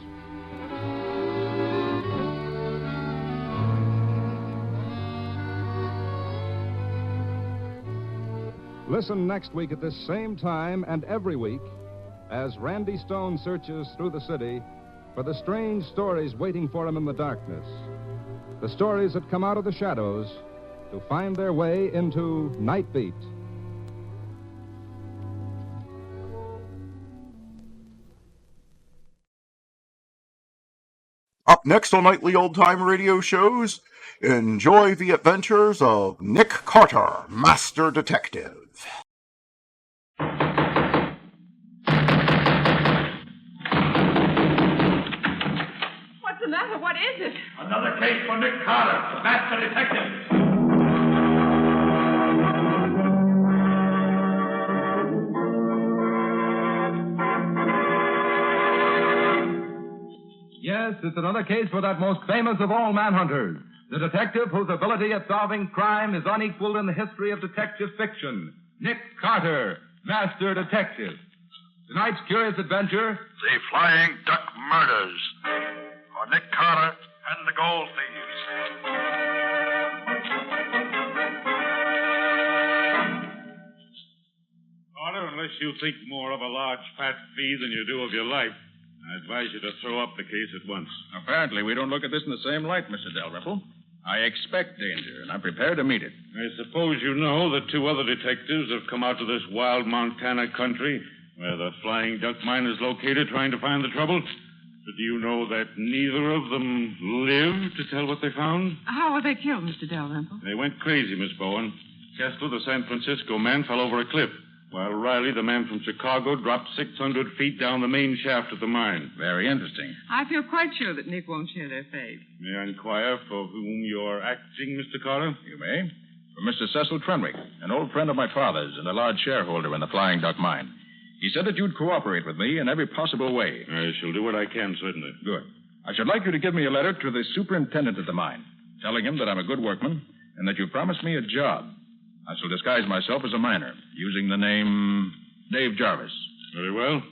Listen next week at this same time and every week as Randy Stone searches through the city for the strange stories waiting for him in the darkness. The stories that come out of the shadows to find their way into Night Beat. Up next on Nightly Old Time Radio Shows, enjoy the adventures of Nick Carter, Master Detective. What's the matter? What is it? Another case for Nick Carter, Master Detective. Yes, it's another case for that most famous of all manhunters, the detective whose ability at solving crime is unequaled in the history of detective fiction, Nick Carter, Master Detective. Tonight's curious adventure, The Flying Duck Murders. For Nick Carter and the Gold Thieves. Carter, unless you think more of a large fat fee than you do of your life, I advise you to throw up the case at once. Apparently, we don't look at this in the same light, Mr. Dalrymple. I expect danger, and I'm prepared to meet it. I suppose you know that 2 other detectives have come out to this wild Montana country where the Flying Duck Mine is located trying to find the trouble. But do you know that neither of them lived to tell what they found? How were they killed, Mr. Dalrymple? They went crazy, Miss Bowen. Kessler, the San Francisco man, fell over a cliff, while Riley, the man from Chicago, dropped 600 feet down the main shaft of the mine. Very interesting. I feel quite sure that Nick won't share their fate. May I inquire for whom you're acting, Mr. Carter? You may. For Mr. Cecil Trenwick, an old friend of my father's and a large shareholder in the Flying Duck Mine. He said that you'd cooperate with me in every possible way. I shall do what I can, certainly. Good. I should like you to give me a letter to the superintendent of the mine, telling him that I'm a good workman and that you promised me a job. I shall disguise myself as a miner, using the name Dave Jarvis. Very well.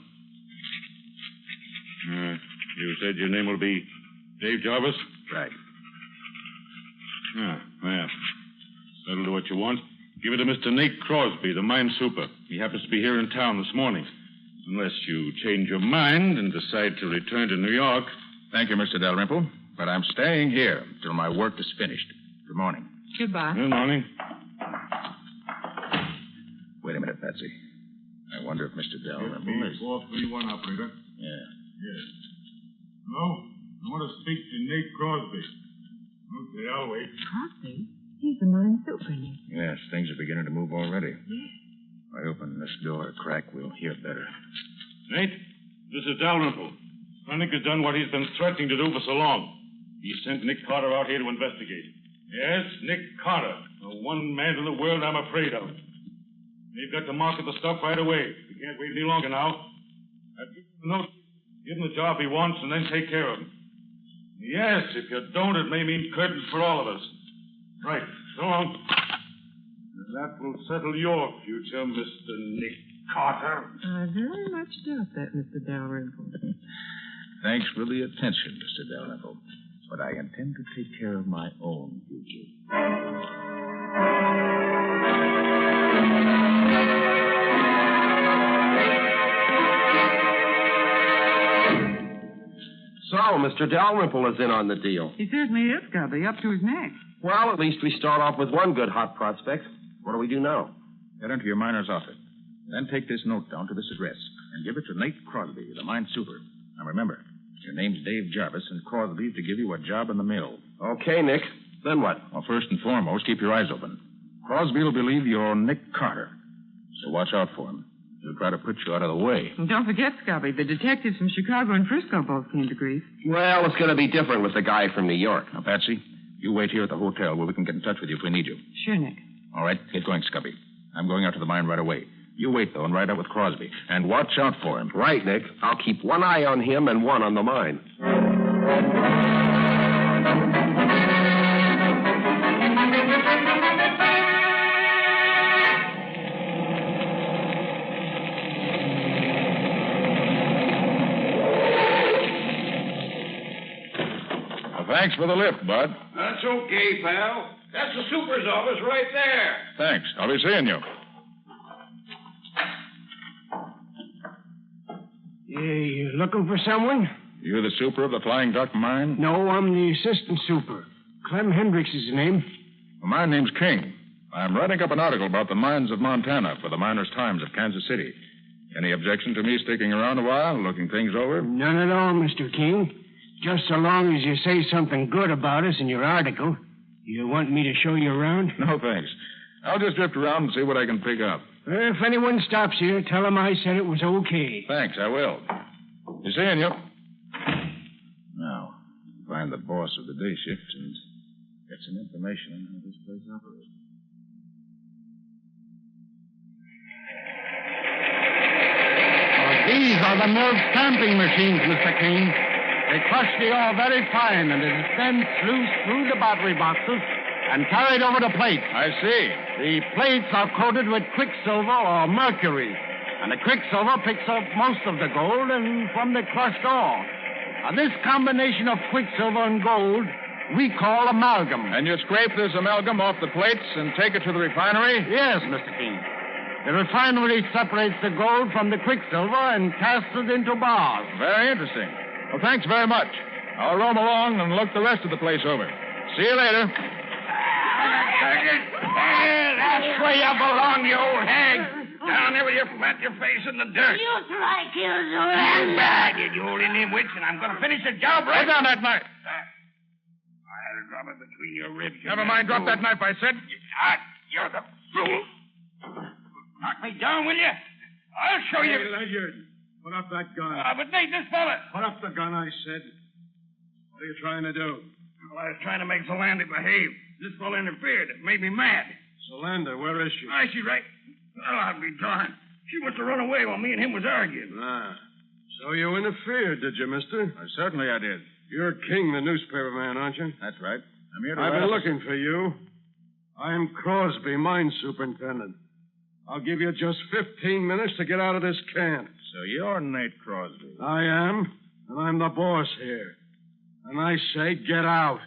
You said your name will be Dave Jarvis? Right. Well, that'll do what you want. Give it to Mr. Nate Crosby, the mine super. He happens to be here in town this morning. Unless you change your mind and decide to return to New York. Thank you, Mr. Dalrymple, but I'm staying here till my work is finished. Good morning. Goodbye. Good morning. Wait a minute, Patsy. I wonder if Mr. Dalrymple is... 431, operator. Yeah. Yes. Hello? I want to speak to Nate Crosby. Okay, I'll wait. Crosby? He's the mine super, Nick. Yes, things are beginning to move already. If I open this door a crack, we'll hear better. Nate, this is Dalrymple. Nick has done what he's been threatening to do for so long. He sent Nick Carter out here to investigate. Yes, Nick Carter, the one man in the world I'm afraid of. They've got to market the stuff right away. We can't wait any longer now. I've given him a note. Give him the job he wants and then take care of him. Yes, if you don't, it may mean curtains for all of us. Right. So long. And that will settle your future, Mr. Nick Carter. I very much doubt that, Mr. Dalrymple. Thanks for the attention, Mr. Dalrymple. But I intend to take care of my own future. So, Mr. Dalrymple is in on the deal. He certainly is, Gubby, up to his neck. Well, at least we start off with one good hot prospect. What do we do now? Get into your miner's outfit. Then take this note down to this address and give it to Nate Crosby, the mine super. Now remember, your name's Dave Jarvis, and Crosby's to give you a job in the mill. Okay, Nick. Then what? Well, first and foremost, keep your eyes open. Crosby will believe you're Nick Carter, so watch out for him. He'll try to put you out of the way. And don't forget, Scubby, the detectives from Chicago and Frisco both came to grief. Well, it's going to be different with the guy from New York. Now, Patsy, you wait here at the hotel where we can get in touch with you if we need you. Sure, Nick. All right, get going, Scubby. I'm going out to the mine right away. You wait, though, and ride out with Crosby. And watch out for him. Right, Nick. I'll keep one eye on him and one on the mine. Thanks for the lift, Bud. That's okay, pal. That's the super's office right there. Thanks. I'll be seeing you. You looking for someone? You the super of the Flying Duck Mine? No, I'm the assistant super. Clem Hendricks is the name. Well, my name's King. I'm writing up an article about the mines of Montana for the Miners' Times of Kansas City. Any objection to me sticking around a while, looking things over? None at all, Mr. King. Just so long as you say something good about us in your article. You want me to show you around? No, thanks. I'll just drift around and see what I can pick up. If anyone stops here, tell them I said it was okay. Thanks, I will. Be seeing you. Now, find the boss of the day shift and get some information on how this place operates. These are the mill stamping machines, Mr. King. They crush the ore very fine, and it is then sluiced through the battery boxes and carried over to plates. I see. The plates are coated with quicksilver or mercury, and the quicksilver picks up most of the gold and from the crushed ore. Now, this combination of quicksilver and gold we call amalgam. And you scrape this amalgam off the plates and take it to the refinery? Yes, Mr. King. The refinery separates the gold from the quicksilver and casts it into bars. Very interesting. Well, thanks very much. I'll roam along and look the rest of the place over. See you later. That's where you belong, you old hag. Down there with your flat your face in the dirt. You try, Killjoy. Too bad, you old Indian witch, and I'm going to finish the job right. Put down that knife. I had to drop it between your ribs. Never mind. Drop that knife, I said. You're the fool. Knock me down, will you? I'll show you. Hey, Ledyard, put up that gun. But Nate, this fella. Put up the gun, I said. What are you trying to do? Well, I was trying to make Zolanda behave. This fella interfered. It made me mad. Zolanda, where is she? She's right. Well, I'll be darned. She must have run away while me and him was arguing. So you interfered, did you, mister? Certainly I did. You're King, the newspaper man, aren't you? That's right. I'm here to I've been looking for you. I'm Crosby, mine superintendent. I'll give you just 15 minutes to get out of this camp. So you're Nate Crosby. I am, and I'm the boss here. And I say get out.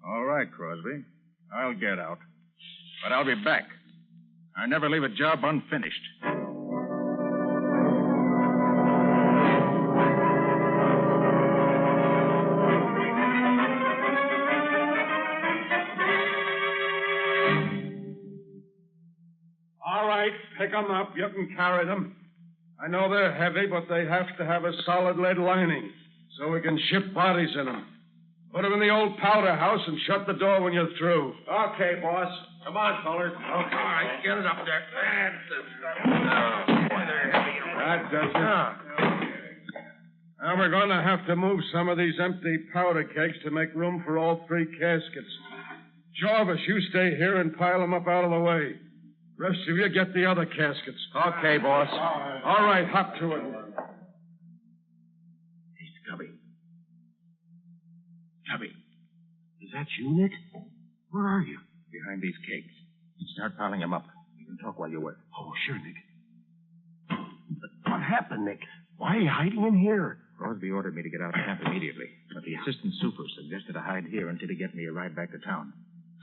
All right, Crosby. I'll get out. But I'll be back. I never leave a job unfinished. All right, pick 'em up. You can carry them. I know they're heavy, but they have to have a solid lead lining so we can ship bodies in them. Put them in the old powder house and shut the door when you're through. Okay, boss. Come on, fellas. Okay. All right, get it up there. That's the stuff. Oh, boy, they're heavy. That does it. Now we're going to have to move some of these empty powder kegs to make room for all 3 caskets. Jarvis, you stay here and pile them up out of the way. Rest of you get the other caskets. Okay, boss. All right, hop to it. Hey, Scubby. Scubby. Is that you, Nick? Where are you? Behind these kegs. Start piling them up. We can talk while you work. Oh, sure, Nick. What happened, Nick? Why are you hiding in here? Crosby ordered me to get out of camp immediately, but the assistant super suggested I hide here until he gets me a ride back to town.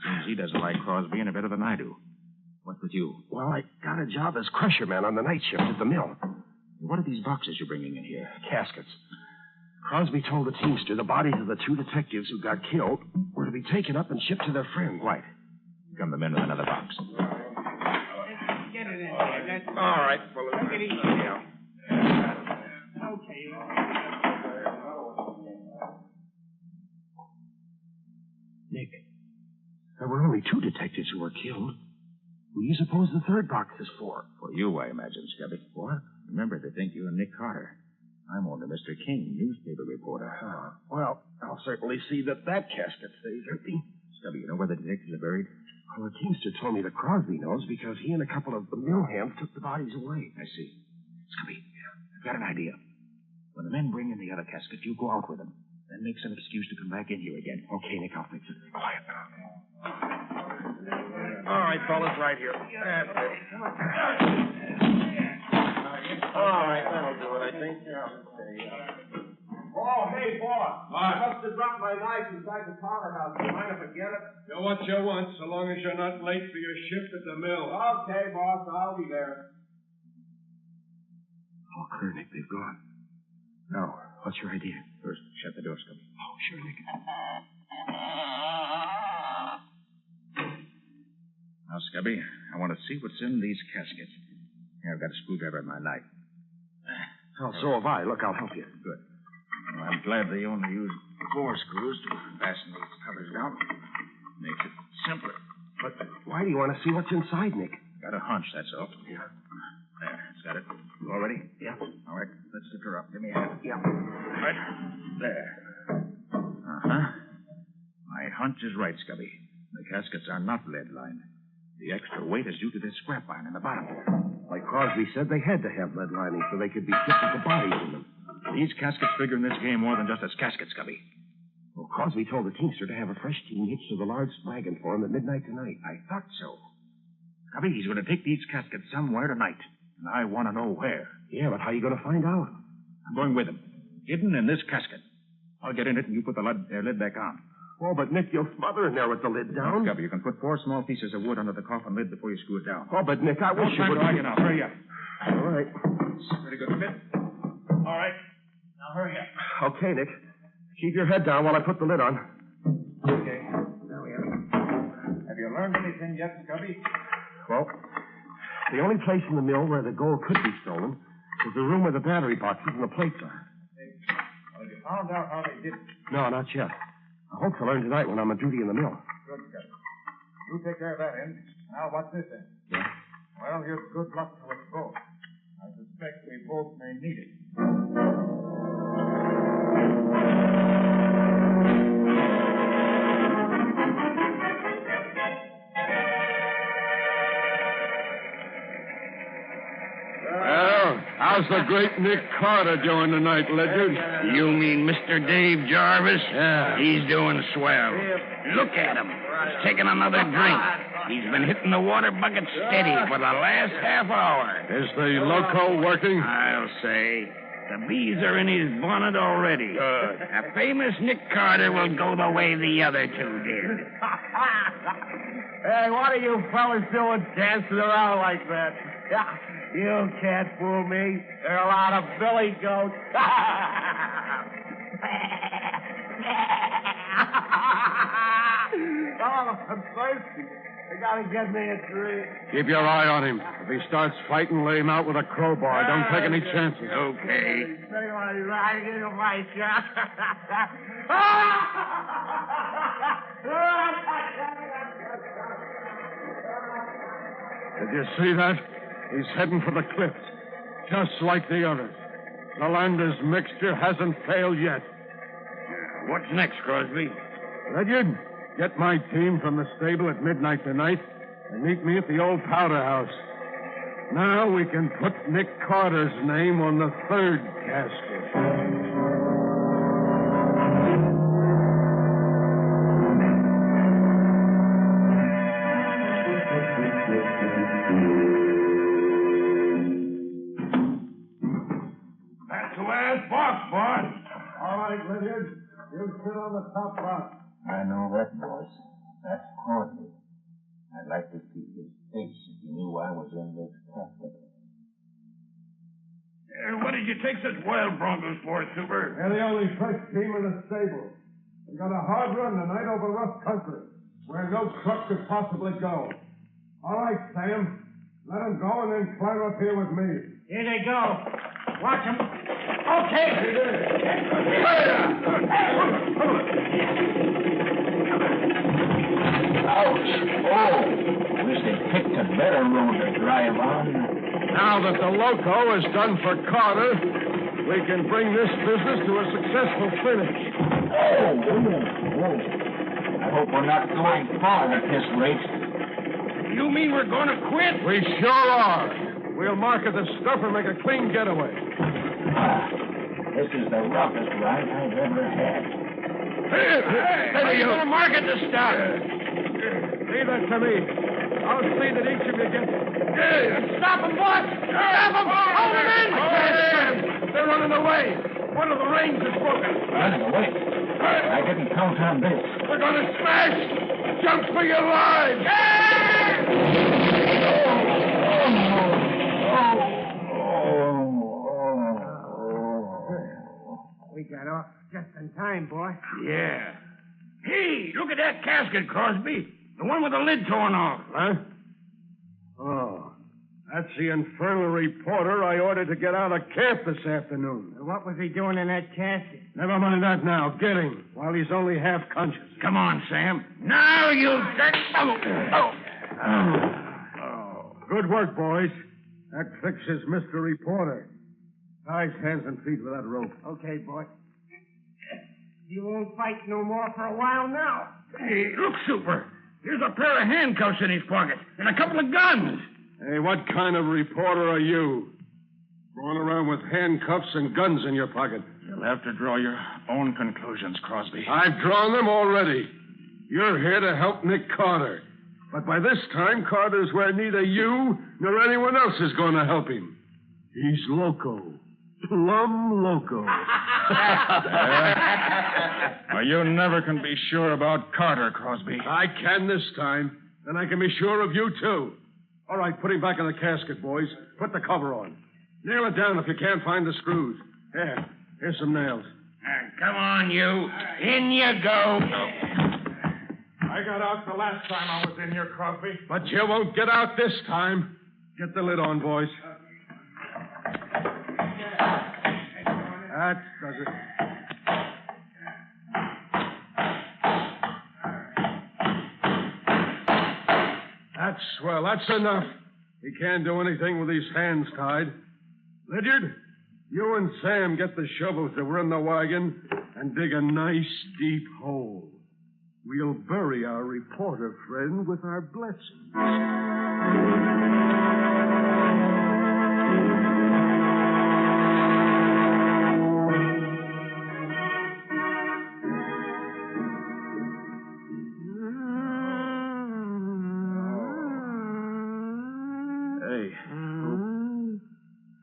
Seems he doesn't like Crosby any better than I do. What's with you? Well, I got a job as crusher man on the night shift at the mill. What are these boxes you're bringing in here? Caskets. Crosby told the teamster the bodies of the 2 detectives who got killed were to be taken up and shipped to their friends. Right. Come them in with another box. Get it in there. All right, fellas. Take it easy now. Okay. Nick, there were only 2 detectives who were killed. Who do you suppose the 3rd box is for? For you, I imagine, Scubby. What? Remember, they think you're Nick Carter. I'm only Mr. King, newspaper reporter. Well, I'll certainly see that casket stays empty. Scubby, you know where the detectives are buried? Well, the teamster told me that Crosby knows because he and a couple of the mill hands took the bodies away. I see. Scubby, I've got an idea. When the men bring in the other casket, you go out with them. Then make some excuse to come back in here again. Okay, Nick, I'll fix it. Quiet now. All right, fellas, right here. That's it. All right, that'll do it, I think. Oh, hey, boss. I must have dropped my knife inside the powder house. Do you mind if I get it? Do what you want, so long as you're not late for your shift at the mill. Okay, boss. I'll be there. All clear, Nick. They've gone. Now, what's your idea? First, shut the door, Scubby. Oh, sure, Nick. Now, Scubby, I want to see what's in these caskets. Here, I've got a screwdriver and my knife. Oh, so have I. Look, I'll help you. Good. Well, I'm glad they only used 4 screws to fasten these covers down. Makes it simpler. But why do you want to see what's inside, Nick? Got a hunch, that's all. Yeah. There, it's got it. You all ready? Yeah. All right, let's lift her up. Give me a hand. Yeah. Right. There. Uh-huh. My hunch is right, Scubby. The caskets are not lead-lined. The extra weight is due to this scrap iron in the bottom there. Like Crosby said, they had to have lead lining so they could be shipped with the bodies in them. These caskets figure in this game more than just as caskets, Scubby. Well, Crosby told the teamster to have a fresh team hitched to the large wagon for him at midnight tonight. I thought so. Scubby, he's going to take these caskets somewhere tonight. And I want to know where. Yeah, but how are you going to find out? I'm going with him. Hidden in this casket. I'll get in it and you put the lid back on. Oh, but Nick, you'll smother in there with the lid down. Scubby, you can put 4 small pieces of wood under the coffin lid before you screw it down. Oh, but Nick, I wish you would... Dragging out. Hurry up. All right. Pretty good fit. All right. Now hurry up. Okay, Nick. Keep your head down while I put the lid on. Okay. There we are. Have you learned anything yet, Scubby? Well, the only place in the mill where the gold could be stolen is the room where the battery boxes and the plates are. Well, have you found out how they did it? No, not yet. I hope to learn tonight when I'm on duty in the mill. Good, Scubby. You take care of that end. Now, what's this end? Yeah. Well, here's good luck to us both. I suspect we both may need it. Well, how's the great Nick Carter doing tonight, Ledyard? You mean Mr. Dave Jarvis? Yeah. He's doing swell. Look at him. He's taking another drink. He's been hitting the water bucket steady for the last half hour. Is the loco working? I'll say. The bees are in his bonnet already. A famous Nick Carter will go the way the other two did. Hey, what are you fellas doing dancing around like that? You can't fool me. They're a lot of billy goats. Oh, I'm thirsty. You gotta get me a drink. Keep your eye on him. If he starts fighting, lay him out with a crowbar. Don't take any chances. Okay. Say what he's right in the fight, Did you see that? He's heading for the cliffs, just like the others. The Landers mixture hasn't failed yet. What's next, Crosby? Ledyard, get my team from the stable at midnight tonight and meet me at the old powder house. Now we can put Nick Carter's name on the 3rd casket. That's the last box, boss. All right, Ledyard. You sit on the top box. I know that, boss. That's Crosby. I'd like to see his face if he knew I was in this casket. What did you take such wild broncos for, Super? They're the only fresh team in the stable. We got a hard run tonight over rough country, where no truck could possibly go. All right, Sam. Let them go and then climb up here with me. Here they go. Watch them. Okay. Ouch! Oh! Wish they picked a better road to drive on. Now that the loco is done for Carter, we can bring this business to a successful finish. Oh! I hope we're not going far at this rate. You mean we're going to quit? We sure are. We'll market the stuff and make a clean getaway. This is the roughest ride I've ever had. Hey, how are you going to market the stuff? Leave that to me. I'll see that each of you gets... Stop them, boss! Stop them! Hold them in! They're running away. One of the reins is broken. Running away? I didn't count on this. We're going to smash! Jump for your lives! We got off just in time, boy. Yeah. Hey, look at that casket, Crosby. The one with the lid torn off. Huh? Oh. That's the infernal reporter I ordered to get out of camp this afternoon. What was he doing in that casket? Never mind that now. Get him while he's only half conscious. Come on, Sam. Now you dirt. Good work, boys. That fixes Mr. Reporter. Tie his hands and feet with that rope. Okay, boy. You won't fight no more for a while now. Hey, look, Super. Here's a pair of handcuffs in his pocket and a couple of guns. Hey, what kind of reporter are you? Going around with handcuffs and guns in your pocket. You'll have to draw your own conclusions, Crosby. I've drawn them already. You're here to help Nick Carter. But by this time, Carter's where neither you nor anyone else is going to help him. He's loco. Plumb loco. Well, you never can be sure about Carter, Crosby. I can this time. And I can be sure of you, too. All right, put him back in the casket, boys. Put the cover on. Nail it down if you can't find the screws. Here's some nails. Come on, you. In you go. I got out the last time I was in here, Crosby. But you won't get out this time. Get the lid on, boys. That does it. That's swell. That's enough. He can't do anything with his hands tied. Lydiard, you and Sam get the shovels that were in the wagon and dig a nice, deep hole. We'll bury our reporter friend with our blessings.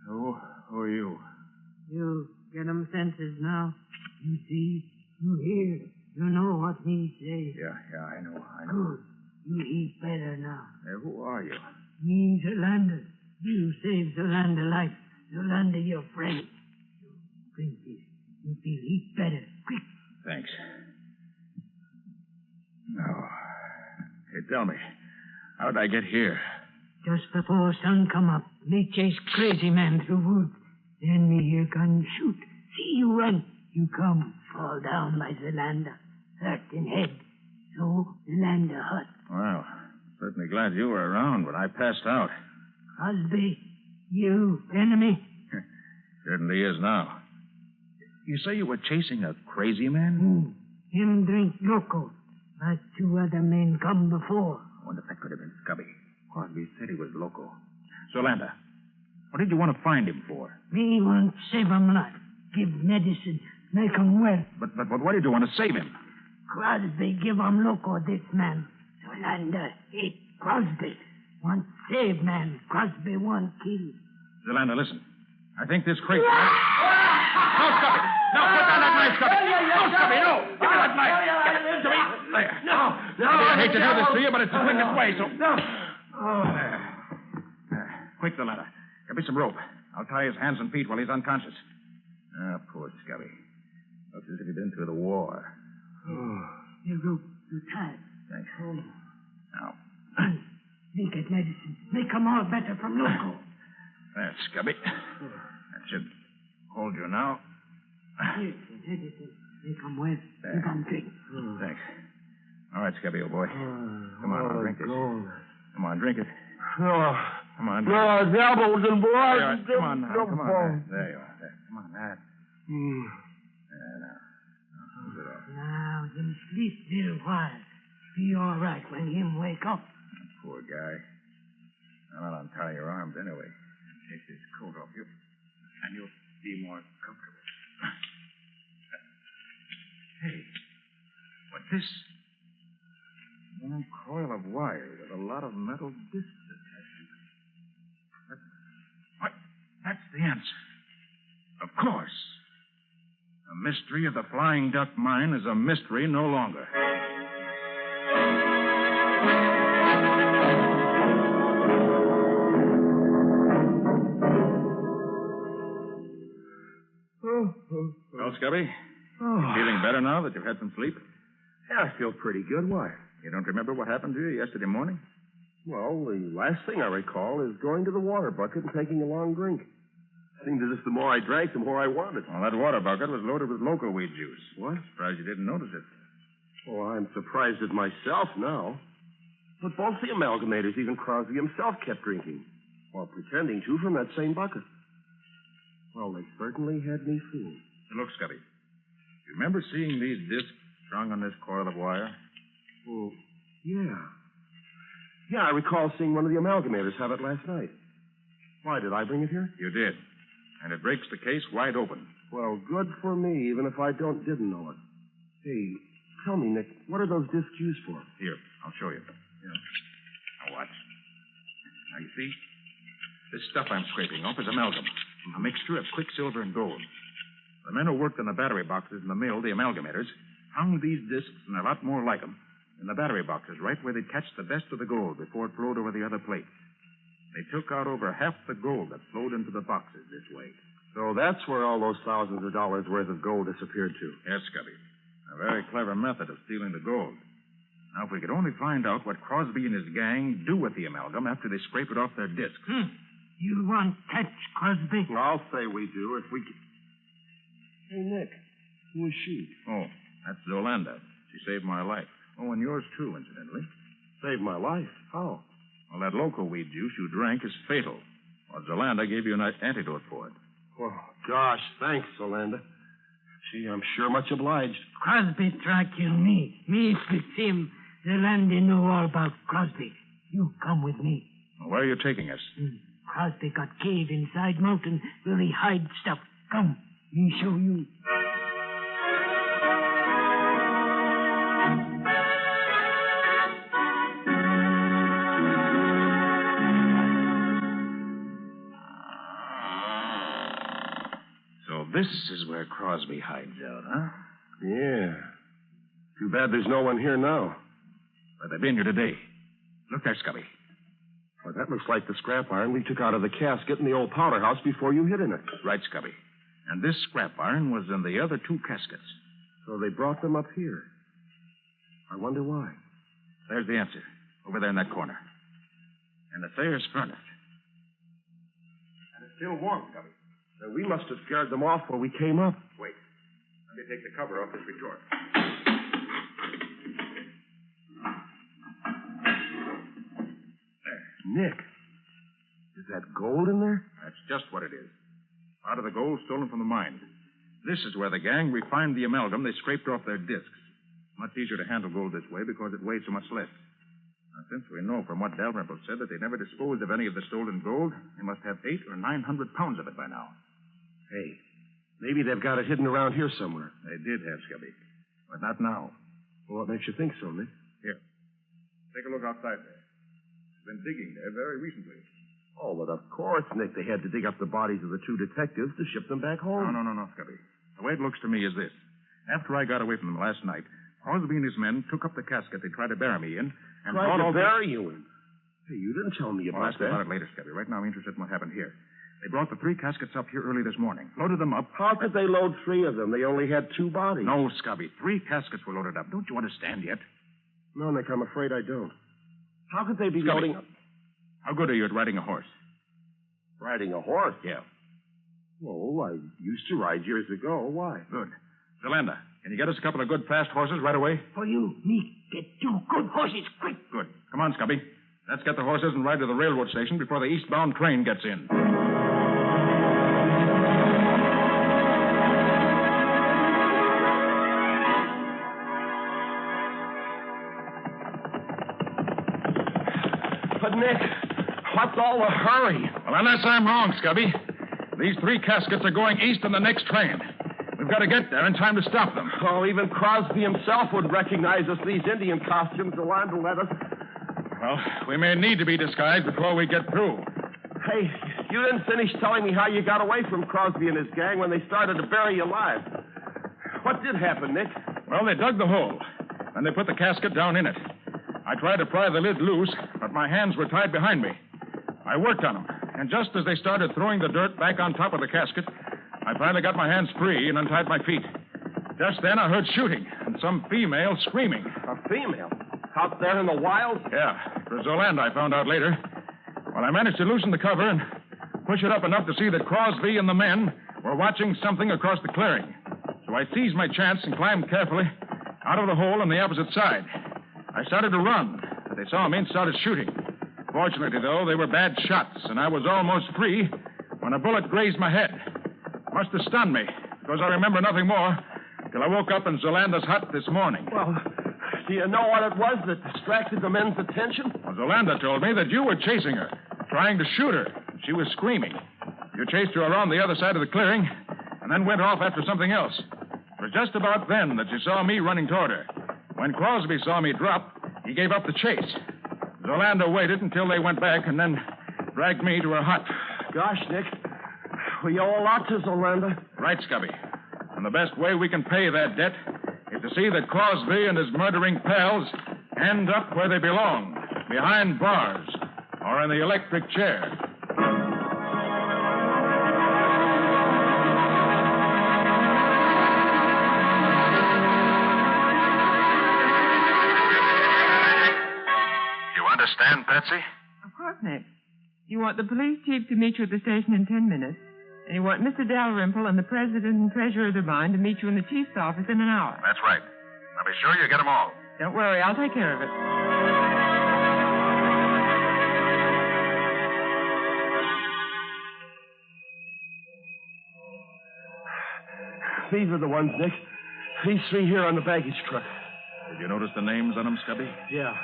Who are you? You get 'em senses now. You see, you hear, you know what he say. Yeah, I know. Good. You eat better now. Hey, who are you? Me, Zolander. You save Zolander life. Zolander, your friend. Drink this. You feel eat better. Quick. Thanks. No. Hey, tell me, how'd I get here? Just before sun come up, me chase crazy man through woods. Then me hear gun shoot. See you run. You come, fall down by Zolander. Hurt in head. So Zolander hurt. Well, certainly glad you were around when I passed out. Crosby, you enemy? Certainly is now. You say you were chasing a crazy man? Him drink loco. But 2 other men come before. I wonder if that could have been Scubby. Crosby said he was loco. Zolander, what did you want to find him for? Me want save him life. Give medicine. Make him well. But why did you want to save him? Crosby give him loco this man. Zolander hate Crosby. Want save man. Crosby want kill. Zolander, listen. I think this crate... No, Scubby! No, put down that knife, Scubby! No, Scubby, no! Give me that knife! Give it to me! There. No. I hate to do this to you, but it's the quickest way, so... No. Quick, Zolander. Get me some rope. I'll tie his hands and feet while he's unconscious. Poor Scubby. Looks as if he'd been through the war. You rope. You tie. Thanks. Now. Drink it medicine. Make him all better from loco. There, Scubby. That should hold you now. Here, medicine. Make him well. There. Give him drink. Thanks. All right, Scubby, old boy. Come on, drink this. Come on, drink it. Come on. Devils and blood. Come on now. Come on. There you are. There. Come on, that. There, now. Hold it up. Now, him sleep little while. Be all right when him wake up. Poor guy. I'll untie your arms anyway. Take this coat off you, and you'll be more comfortable. Hey, what's this? Long coil of wire with a lot of metal discs attached to it. What? That's the answer. Of course. The mystery of the Flying Duck Mine is a mystery no longer. Well, Scubby, feeling better now that you've had some sleep? Yeah, I feel pretty good. Why? You don't remember what happened to you yesterday morning? Well, the last thing I recall is going to the water bucket and taking a long drink. Seemed as if the more I drank, the more I wanted. Well, that water bucket was loaded with local weed juice. What? Surprised you didn't notice it. Well, I'm surprised at myself now. But both the amalgamators, even Crosby himself, kept drinking. While pretending to from that same bucket. Well, they certainly had me fooled. Look, Scubby. You remember seeing these discs strung on this coil of wire? Well, yeah. Yeah, I recall seeing one of the amalgamators have it last night. Why, did I bring it here? You did. And it breaks the case wide open. Well, good for me, even if I didn't know it. Hey, tell me, Nick, what are those discs used for? Here, I'll show you. Yeah. Now watch. Now, you see? This stuff I'm scraping off is amalgam, a mixture of quicksilver and gold. The men who worked in the battery boxes in the mill, the amalgamators, hung these discs and a lot more like them in the battery boxes, right where they'd catch the best of the gold before it flowed over the other plates. They took out over half the gold that flowed into the boxes this way. So that's where all those thousands of dollars worth of gold disappeared to. Yes, Scubby. A very clever method of stealing the gold. Now, if we could only find out what Crosby and his gang do with the amalgam after they scrape it off their discs. You want catch, Crosby? Well, I'll say we do if we can. Hey, Nick, who is she? Oh, that's Zolanda. She saved my life. Oh, and yours, too, incidentally. Saved my life? How? Well, that local weed juice you drank is fatal. Well, Zolanda gave you an antidote for it. Oh, gosh, thanks, Zolanda. Gee, I'm sure much obliged. Crosby try kill me. Me fix him. The land they know all about Crosby. You come with me. Well, where are you taking us? Crosby got cave inside mountain where he hide stuff. Come, me show you. So this is where Crosby hides out, huh? Yeah. Too bad there's no one here now. But they've been here today. Look there, Scubby. Well, that looks like the scrap iron we took out of the casket in the old powder house before you hid in it. Right, Scubby. And this scrap iron was in the other two caskets. So they brought them up here. I wonder why. There's the answer. Over there in that corner. And the Thayer's furnace. And it's still warm, Scubby. Then we must have scared them off while we came up. Wait. Let me take the cover off this retort. Nick, is that gold in there? That's just what it is. Part of the gold stolen from the mine. This is where the gang refined the amalgam they scraped off their discs. Much easier to handle gold this way because it weighs so much less. Now, since we know from what Dalrymple said that they never disposed of any of the stolen gold, they must have 800 or 900 pounds of it by now. Hey, maybe they've got it hidden around here somewhere. They did have, Scubby. But not now. Well, what makes you think so, Nick? Here. Take a look outside there. Been digging there very recently. Oh, but of course, Nick, they had to dig up the bodies of the two detectives to ship them back home. No, Scubby. The way it looks to me is this. After I got away from them last night, Crosby and his men took up the casket they tried to bury me in and tried to bury you in? Hey, you didn't tell me about that. About it later, Scubby. Right now I'm interested in what happened here. They brought the 3 caskets up here early this morning, loaded them up. How could they load 3 of them? They only had 2 bodies. No, Scubby. 3 caskets were loaded up. Don't you understand yet? No, Nick, I'm afraid I don't. How could they be Scubby, loading up? How good are you at riding a horse? Riding a horse? Yeah. Oh, I used to ride years ago. Why? Good. Zolanda, can you get us a couple of good fast horses right away? For you, me, get 2 good horses quick. Good. Come on, Scubby. Let's get the horses and ride to the railroad station before the eastbound train gets in. But, Nick, what's all the hurry? Well, unless I'm wrong, Scubby. These 3 caskets are going east on the next train. We've got to get there in time to stop them. Oh, even Crosby himself would recognize us, these Indian costumes, the line to let us. Well, we may need to be disguised before we get through. Hey, you didn't finish telling me how you got away from Crosby and his gang when they started to bury you alive. What did happen, Nick? Well, they dug the hole, and they put the casket down in it. I tried to pry the lid loose, but my hands were tied behind me. I worked on them, and just as they started throwing the dirt back on top of the casket, I finally got my hands free and untied my feet. Just then I heard shooting and some female screaming. A female? Out there in the wild? Yeah. It was Zoland, I found out later. Well, I managed to loosen the cover and push it up enough to see that Crosby and the men were watching something across the clearing. So I seized my chance and climbed carefully out of the hole on the opposite side. I started to run, but they saw me and started shooting. Fortunately, though, they were bad shots, and I was almost free when a bullet grazed my head. Must have stunned me, because I remember nothing more till I woke up in Zolanda's hut this morning. Well, do you know what it was that distracted the men's attention? Well, Zolanda told me that you were chasing her, trying to shoot her. She was screaming. You chased her around the other side of the clearing and then went off after something else. It was just about then that you saw me running toward her. When Crosby saw me drop, he gave up the chase. Zolanda waited until they went back and then dragged me to her hut. Gosh, Nick, we owe a lot to Zolanda. Right, Scubby. And the best way we can pay that debt is to see that Crosby and his murdering pals end up where they belong, behind bars or in the electric chair. You understand, Patsy? Of course, Nick. You want the police chief to meet you at the station in 10 minutes, and you want Mr. Dalrymple and the president and treasurer of the mine to meet you in the chief's office in an hour. That's right. Now be sure you get them all. Don't worry, I'll take care of it. These are the ones, Nick. These three here on the baggage truck. Did you notice the names on them, Scubby? Yeah.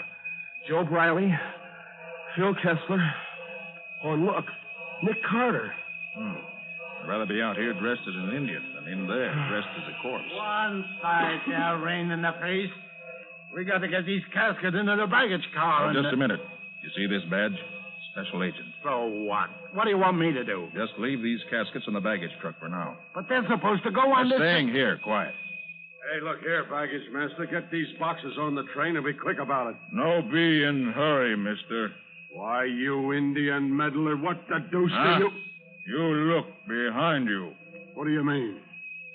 Joe Briley, Phil Kessler. Oh, and look, Nick Carter. I'd rather be out here dressed as an Indian than in there dressed as a corpse. One side, there, rain in the face. We got to get these caskets into the baggage car. Just a minute. You see this badge? Special agent. So what? What do you want me to do? Just leave these caskets in the baggage truck for now. But they're supposed to go on They're this... staying here, quiet. Hey, look here, baggage master. Get these boxes on the train and be quick about it. No be in hurry, mister. Why, you Indian meddler, what the deuce Huh? do you... You look behind you. What do you mean?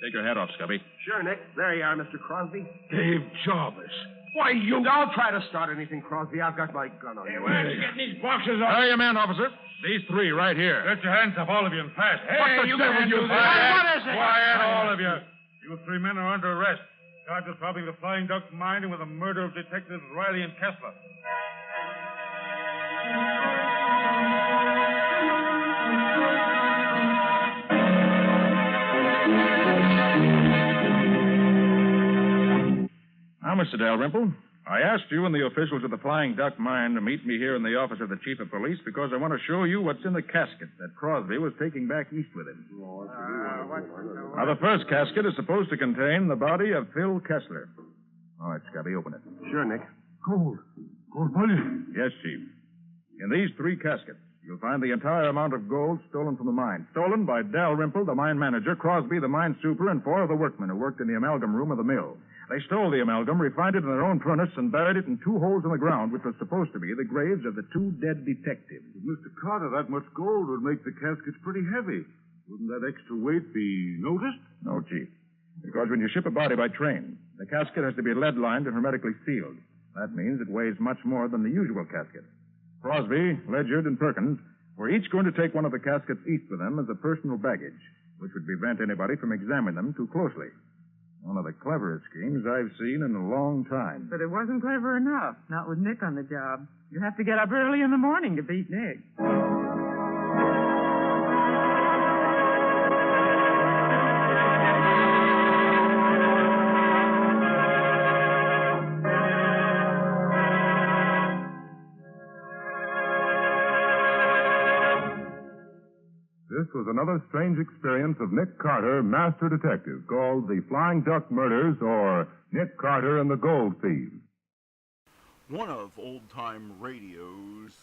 Take your hat off, Scubby. Sure, Nick. There you are, Mr. Crosby. Dave Jarvis. Why, you... Don't try to start anything, Crosby. I've got my gun on you. Where's he getting these boxes on? Hurry, man, officer. These three right here. Get your hands up, all of you, and pass. Hey, you devil can't do that. quiet. What is it? Quiet, all of you. You three men are under arrest. Charged with robbing the Flying Duck mine and with the murder of Detectives Riley and Kessler. Now, Mr. Dalrymple, I asked you and the officials of the Flying Duck mine to meet me here in the office of the chief of police because I want to show you what's in the casket that Crosby was taking back east with him. Now, the first casket is supposed to contain the body of Phil Kessler. All right, Scubby, open it. Sure, Nick. Gold. Gold bullion. Yes, Chief. In these three caskets, you'll find the entire amount of gold stolen from the mine. Stolen by Dalrymple, the mine manager, Crosby, the mine super, and four of the workmen who worked in the amalgam room of the mill. They stole the amalgam, refined it in their own furnace, and buried it in two holes in the ground, which was supposed to be the graves of the two dead detectives. Mr. Carter, that much gold would make the caskets pretty heavy. Wouldn't that extra weight be noticed? No, Chief. Because when you ship a body by train, the casket has to be lead-lined and hermetically sealed. That means it weighs much more than the usual casket. Crosby, Ledyard, and Perkins were each going to take one of the caskets east with them as a personal baggage, which would prevent anybody from examining them too closely. One of the cleverest schemes I've seen in a long time. But it wasn't clever enough, not with Nick on the job. You have to get up early in the morning to beat Nick. This was another strange experience of Nick Carter, master detective, called the Flying Duck Murders or Nick Carter and the Gold Thieves. One of old-time radio's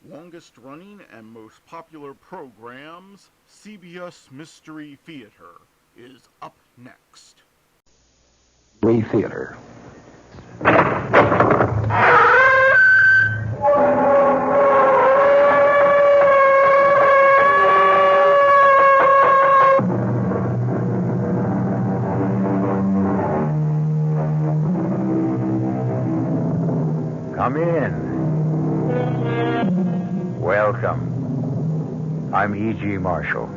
longest-running and most popular programs, CBS Mystery Theater, is up next. Mystery Theater. Welcome. I'm E.G. Marshall.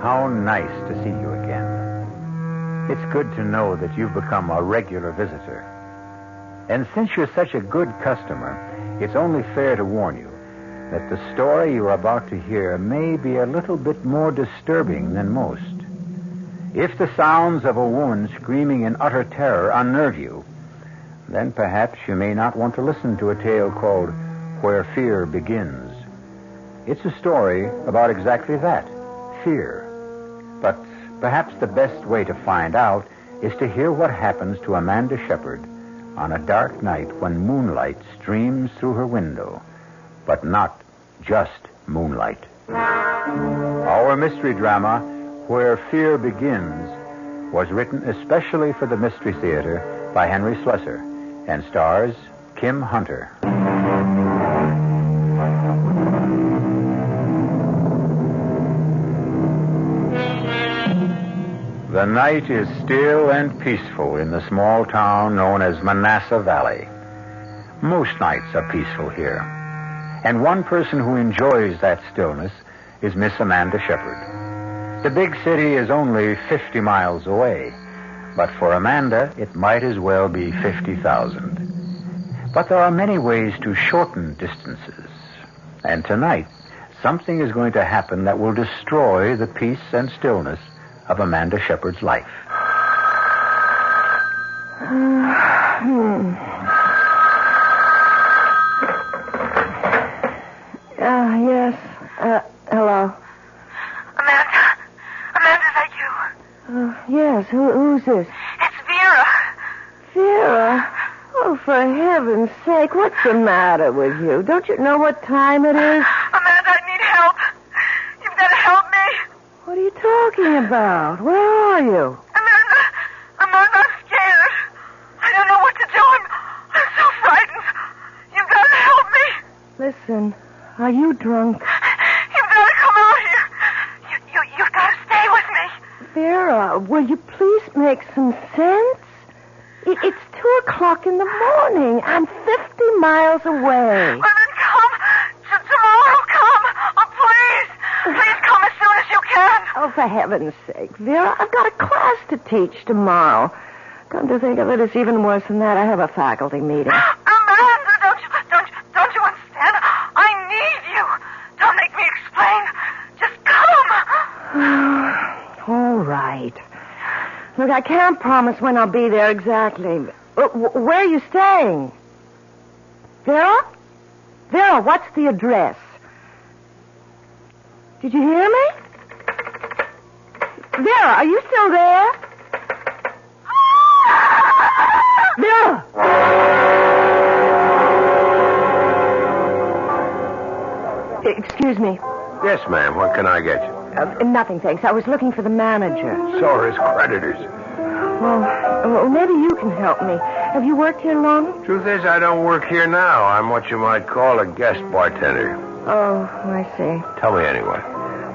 How nice to see you again. It's good to know that you've become a regular visitor. And since you're such a good customer, it's only fair to warn you that the story you're about to hear may be a little bit more disturbing than most. If the sounds of a woman screaming in utter terror unnerve you, then perhaps you may not want to listen to a tale called Where Fear Begins. It's a story about exactly that, fear. But perhaps the best way to find out is to hear what happens to Amanda Shepard on a dark night when moonlight streams through her window, but not just moonlight. Our mystery drama, Where Fear Begins, was written especially for the Mystery Theater by Henry Slessor and stars Kim Hunter. The night is still and peaceful in the small town known as Manassas Valley. Most nights are peaceful here. And one person who enjoys that stillness is Miss Amanda Shepard. The big city is only 50 miles away, but for Amanda, it might as well be 50,000. But there are many ways to shorten distances. And tonight, something is going to happen that will destroy the peace and stillness of Amanda Shepard's life. Yes. Hello. Amanda, is that you? Yes. Who's this? It's Vera. Vera? Oh, for heaven's sake, what's the matter with you? Don't you know what time it is? Amanda, I need help. You've got to help me. What are you talking about? Where are you? Amanda, I'm scared. I don't know what to do. I'm so frightened. You've got to help me. Listen, are you drunk? You've got to come out here. You've got to stay with me. Vera, will you please make some sense? It's 2:00 in the morning. I'm 50 miles away. Well, then come. Tomorrow, come. Oh, please. Please come as soon as you can. Oh, for heaven's sake, Vera, I've got a class to teach tomorrow. Come to think of it, it's even worse than that. I have a faculty meeting. Amanda, don't you understand? I need you. Don't make me explain. Just come. All right. Look, I can't promise when I'll be there exactly. Where are you staying? Vera? Vera, what's the address? Did you hear me? Vera, are you still there? Vera! Excuse me. Yes, ma'am. What can I get you? Nothing, thanks. I was looking for the manager. So are his creditors. Well, maybe you can help me. Have you worked here long? Truth is, I don't work here now. I'm what you might call a guest bartender. Oh, I see. Tell me anyway.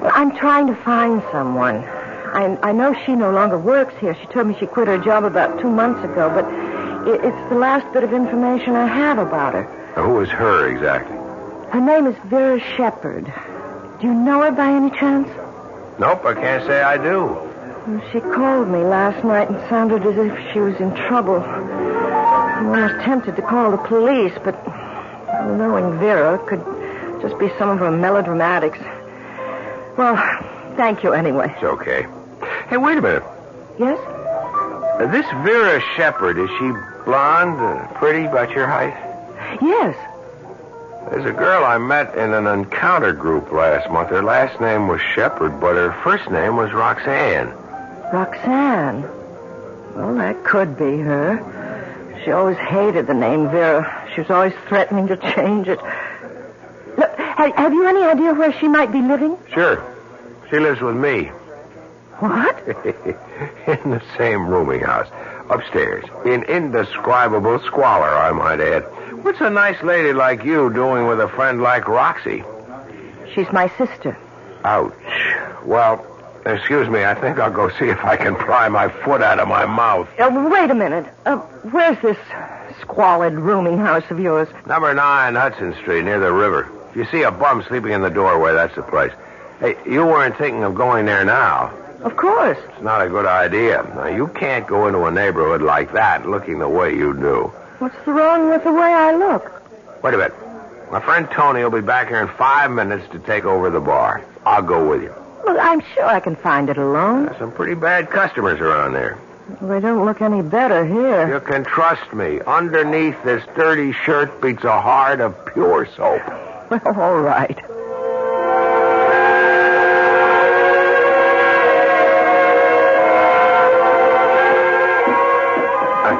Well, I'm trying to find someone. I know she no longer works here. She told me she quit her job about 2 months ago, but it's the last bit of information I have about her. Now, who is her exactly? Her name is Vera Shepard. Do you know her by any chance? Nope, I can't say I do. Well, she called me last night and sounded as if she was in trouble. I'm almost tempted to call the police, but knowing Vera could just be some of her melodramatics. Well, thank you anyway. It's okay. Hey, wait a minute. Yes? This Vera Shepard, is she blonde, pretty, about your height? Yes. There's a girl I met in an encounter group last month. Her last name was Shepard, but her first name was Roxanne. Roxanne? Well, that could be her. She always hated the name Vera. She was always threatening to change it. Look, have you any idea where she might be living? Sure. She lives with me. What? In the same rooming house. Upstairs. In indescribable squalor, I might add. What's a nice lady like you doing with a friend like Roxy? She's my sister. Ouch. Well, excuse me. I think I'll go see if I can pry my foot out of my mouth. Wait a minute. Where's this squalid rooming house of yours? Number 9 Hudson Street, near the river. If you see a bum sleeping in the doorway, that's the place. Hey, you weren't thinking of going there now. Of course. It's not a good idea. Now, you can't go into a neighborhood like that looking the way you do. What's wrong with the way I look? Wait a minute. My friend Tony will be back here in 5 minutes to take over the bar. I'll go with you. Well, I'm sure I can find it alone. There's some pretty bad customers around there. Well, they don't look any better here. You can trust me. Underneath this dirty shirt beats a heart of pure soap. Well, all right.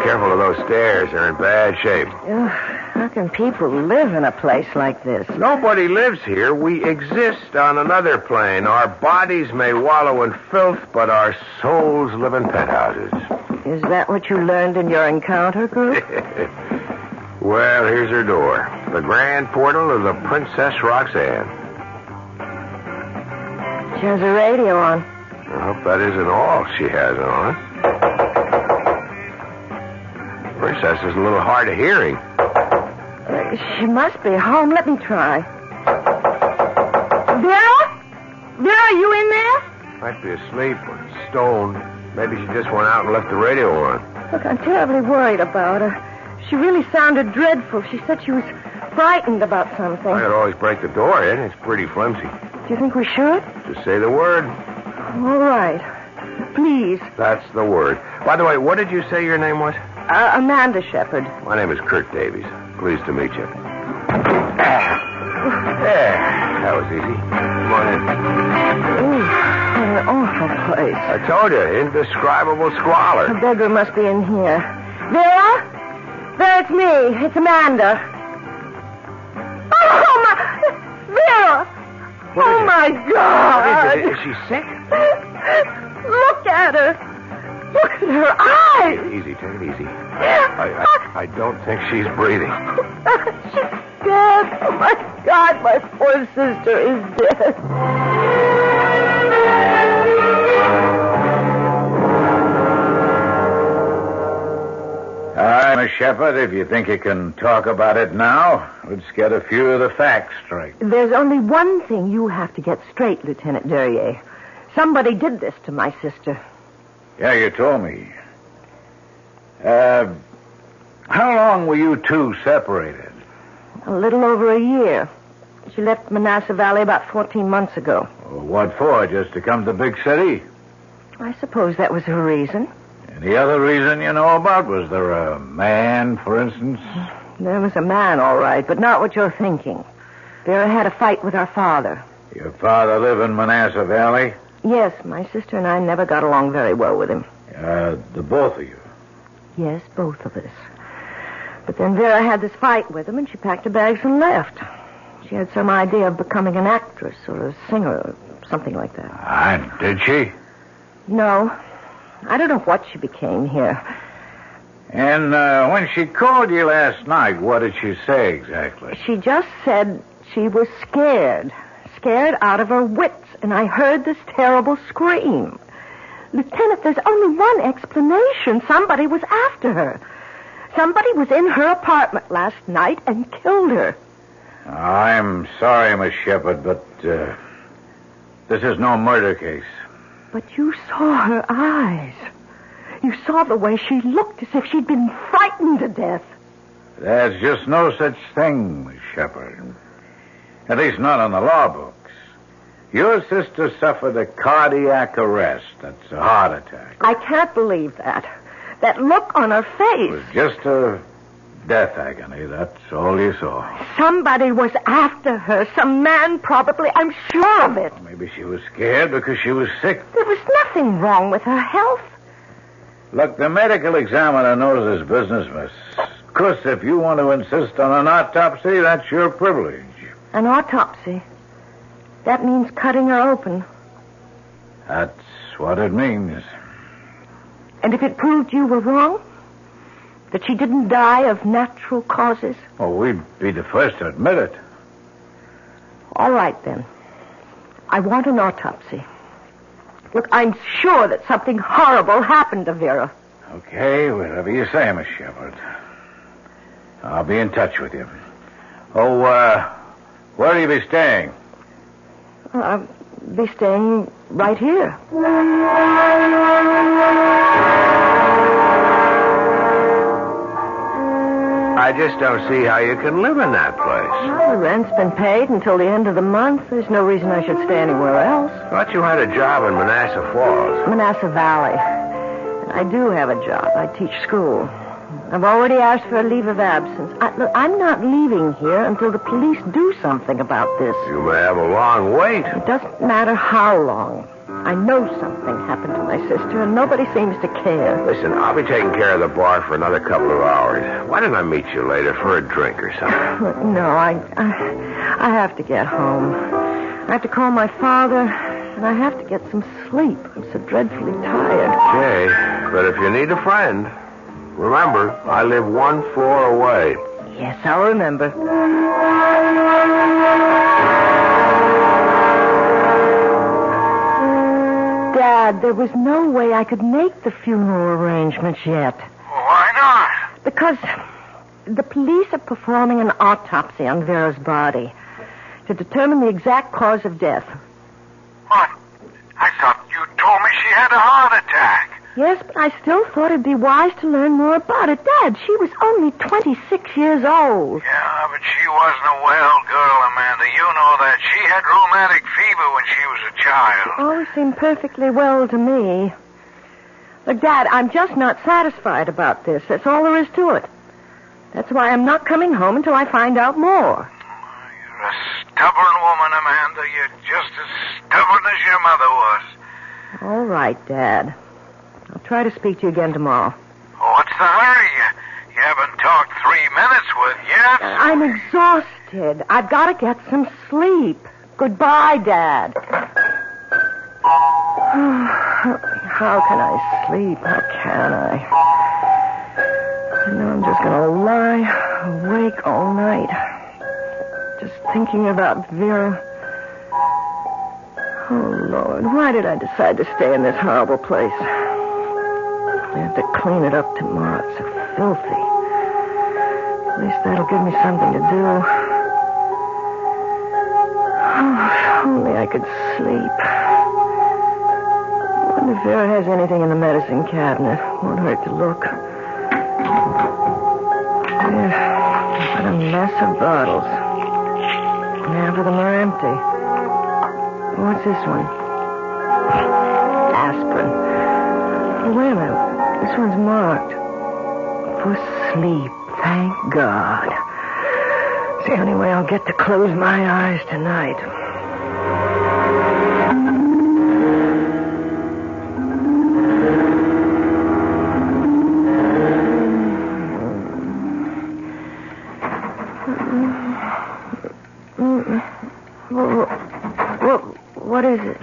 Careful of those stairs. They're in bad shape. Ugh, how can people live in a place like this? Nobody lives here. We exist on another plane. Our bodies may wallow in filth, but our souls live in penthouses. Is that what you learned in your encounter group? Well, here's her door. The grand portal of the Princess Roxanne. She has a radio on. I hope that isn't all she has on. Princess is a little hard of hearing. She must be home. Let me try. Vera? Vera, you in there? Might be asleep or stoned. Maybe she just went out and left the radio on. Look, I'm terribly worried about her. She really sounded dreadful. She said she was frightened about something. I could always break the door in. It's pretty flimsy. Do you think we should? Just say the word. All right. Please. That's the word. By the way, what did you say your name was? Amanda Shepard. My name is Kurt Davies. Pleased to meet you. There. That was easy. Come on in. Ooh, what an awful place. I told you, indescribable squalor. A beggar must be in here. Vera? Vera, it's me. It's Amanda. Oh, my... Vera! Oh, my God! What is it? Is she sick? Look at her. Look at her eyes. Easy, take it easy. I don't think she's breathing. She's dead. Oh, my God, my poor sister is dead. All right, Miss Shepard, if you think you can talk about it now, let's get a few of the facts straight. There's only one thing you have to get straight, Lieutenant Duryea. Somebody did this to my sister. Yeah, you told me. How long were you two separated? A little over a year. She left Manassas Valley about 14 months ago. Well, what for? Just to come to the big city? I suppose that was her reason. Any other reason you know about? Was there a man, for instance? There was a man, all right, but not what you're thinking. Vera had a fight with our father. Your father live in Manassas Valley? Yes, my sister and I never got along very well with him. The both of you? Yes, both of us. But then Vera had this fight with him, and she packed her bags and left. She had some idea of becoming an actress or a singer or something like that. And did she? No. I don't know what she became here. And when she called you last night, what did she say exactly? She just said she was scared. Scared out of her wits. And I heard this terrible scream. Lieutenant, there's only one explanation. Somebody was after her. Somebody was in her apartment last night and killed her. I'm sorry, Miss Shepard, but this is no murder case. But you saw her eyes. You saw the way she looked as if she'd been frightened to death. There's just no such thing, Miss Shepard. At least not on the law books. Your sister suffered a cardiac arrest. That's a heart attack. I can't believe that. That look on her face. It was just a death agony. That's all you saw. Somebody was after her. Some man, probably. I'm sure of it. Maybe she was scared because she was sick. There was nothing wrong with her health. Look, the medical examiner knows his business, miss. Of course, if you want to insist on an autopsy, that's your privilege. An autopsy? That means cutting her open. That's what it means. And if it proved you were wrong? That she didn't die of natural causes? Oh, we'd be the first to admit it. All right, then. I want an autopsy. Look, I'm sure that something horrible happened to Vera. Okay, whatever you say, Miss Shepard. I'll be in touch with you. Oh, where will you be staying? I'll be staying right here. I just don't see how you can live in that place. Well, the rent's been paid until the end of the month. There's no reason I should stay anywhere else. I thought you had a job in Manassas Falls. Manassas Valley. And I do have a job. I teach school. I've already asked for a leave of absence. Look, I'm not leaving here until the police do something about this. You may have a long wait. It doesn't matter how long. I know something happened to my sister, and nobody seems to care. Listen, I'll be taking care of the bar for another couple of hours. Why don't I meet you later for a drink or something? No, I have to get home. I have to call my father, and I have to get some sleep. I'm so dreadfully tired. Okay, but if you need a friend, remember, I live 1 floor away. Yes, I'll remember. Dad, there was no way I could make the funeral arrangements yet. Why not? Because the police are performing an autopsy on Vera's body to determine the exact cause of death. What? I thought you told me she had a heart attack. Yes, but I still thought it'd be wise to learn more about it. Dad, she was only 26 years old. Yeah, but she wasn't a well girl, Amanda. You know that. She had rheumatic fever when she was a child. Always seemed perfectly well to me. Look, Dad, I'm just not satisfied about this. That's all there is to it. That's why I'm not coming home until I find out more. You're a stubborn woman, Amanda. You're just as stubborn as your mother was. All right, Dad. I'll try to speak to you again tomorrow. What's the hurry? You haven't talked 3 minutes with yet. I'm exhausted. I've got to get some sleep. Goodbye, Dad. How can I sleep? How can I? I know I'm just going to lie awake all night. Just thinking about Vera. Oh, Lord, why did I decide to stay in this horrible place? I have to clean it up tomorrow. It's so filthy. At least that'll give me something to do. Oh, if only I could sleep. I wonder if Vera has anything in the medicine cabinet. Won't hurt to look. There. But a mess of bottles. Half of them are empty. What's this one? Aspirin. Oh, wait a minute. This one's marked. For sleep, thank God. It's the only way I'll get to close my eyes tonight. What is it?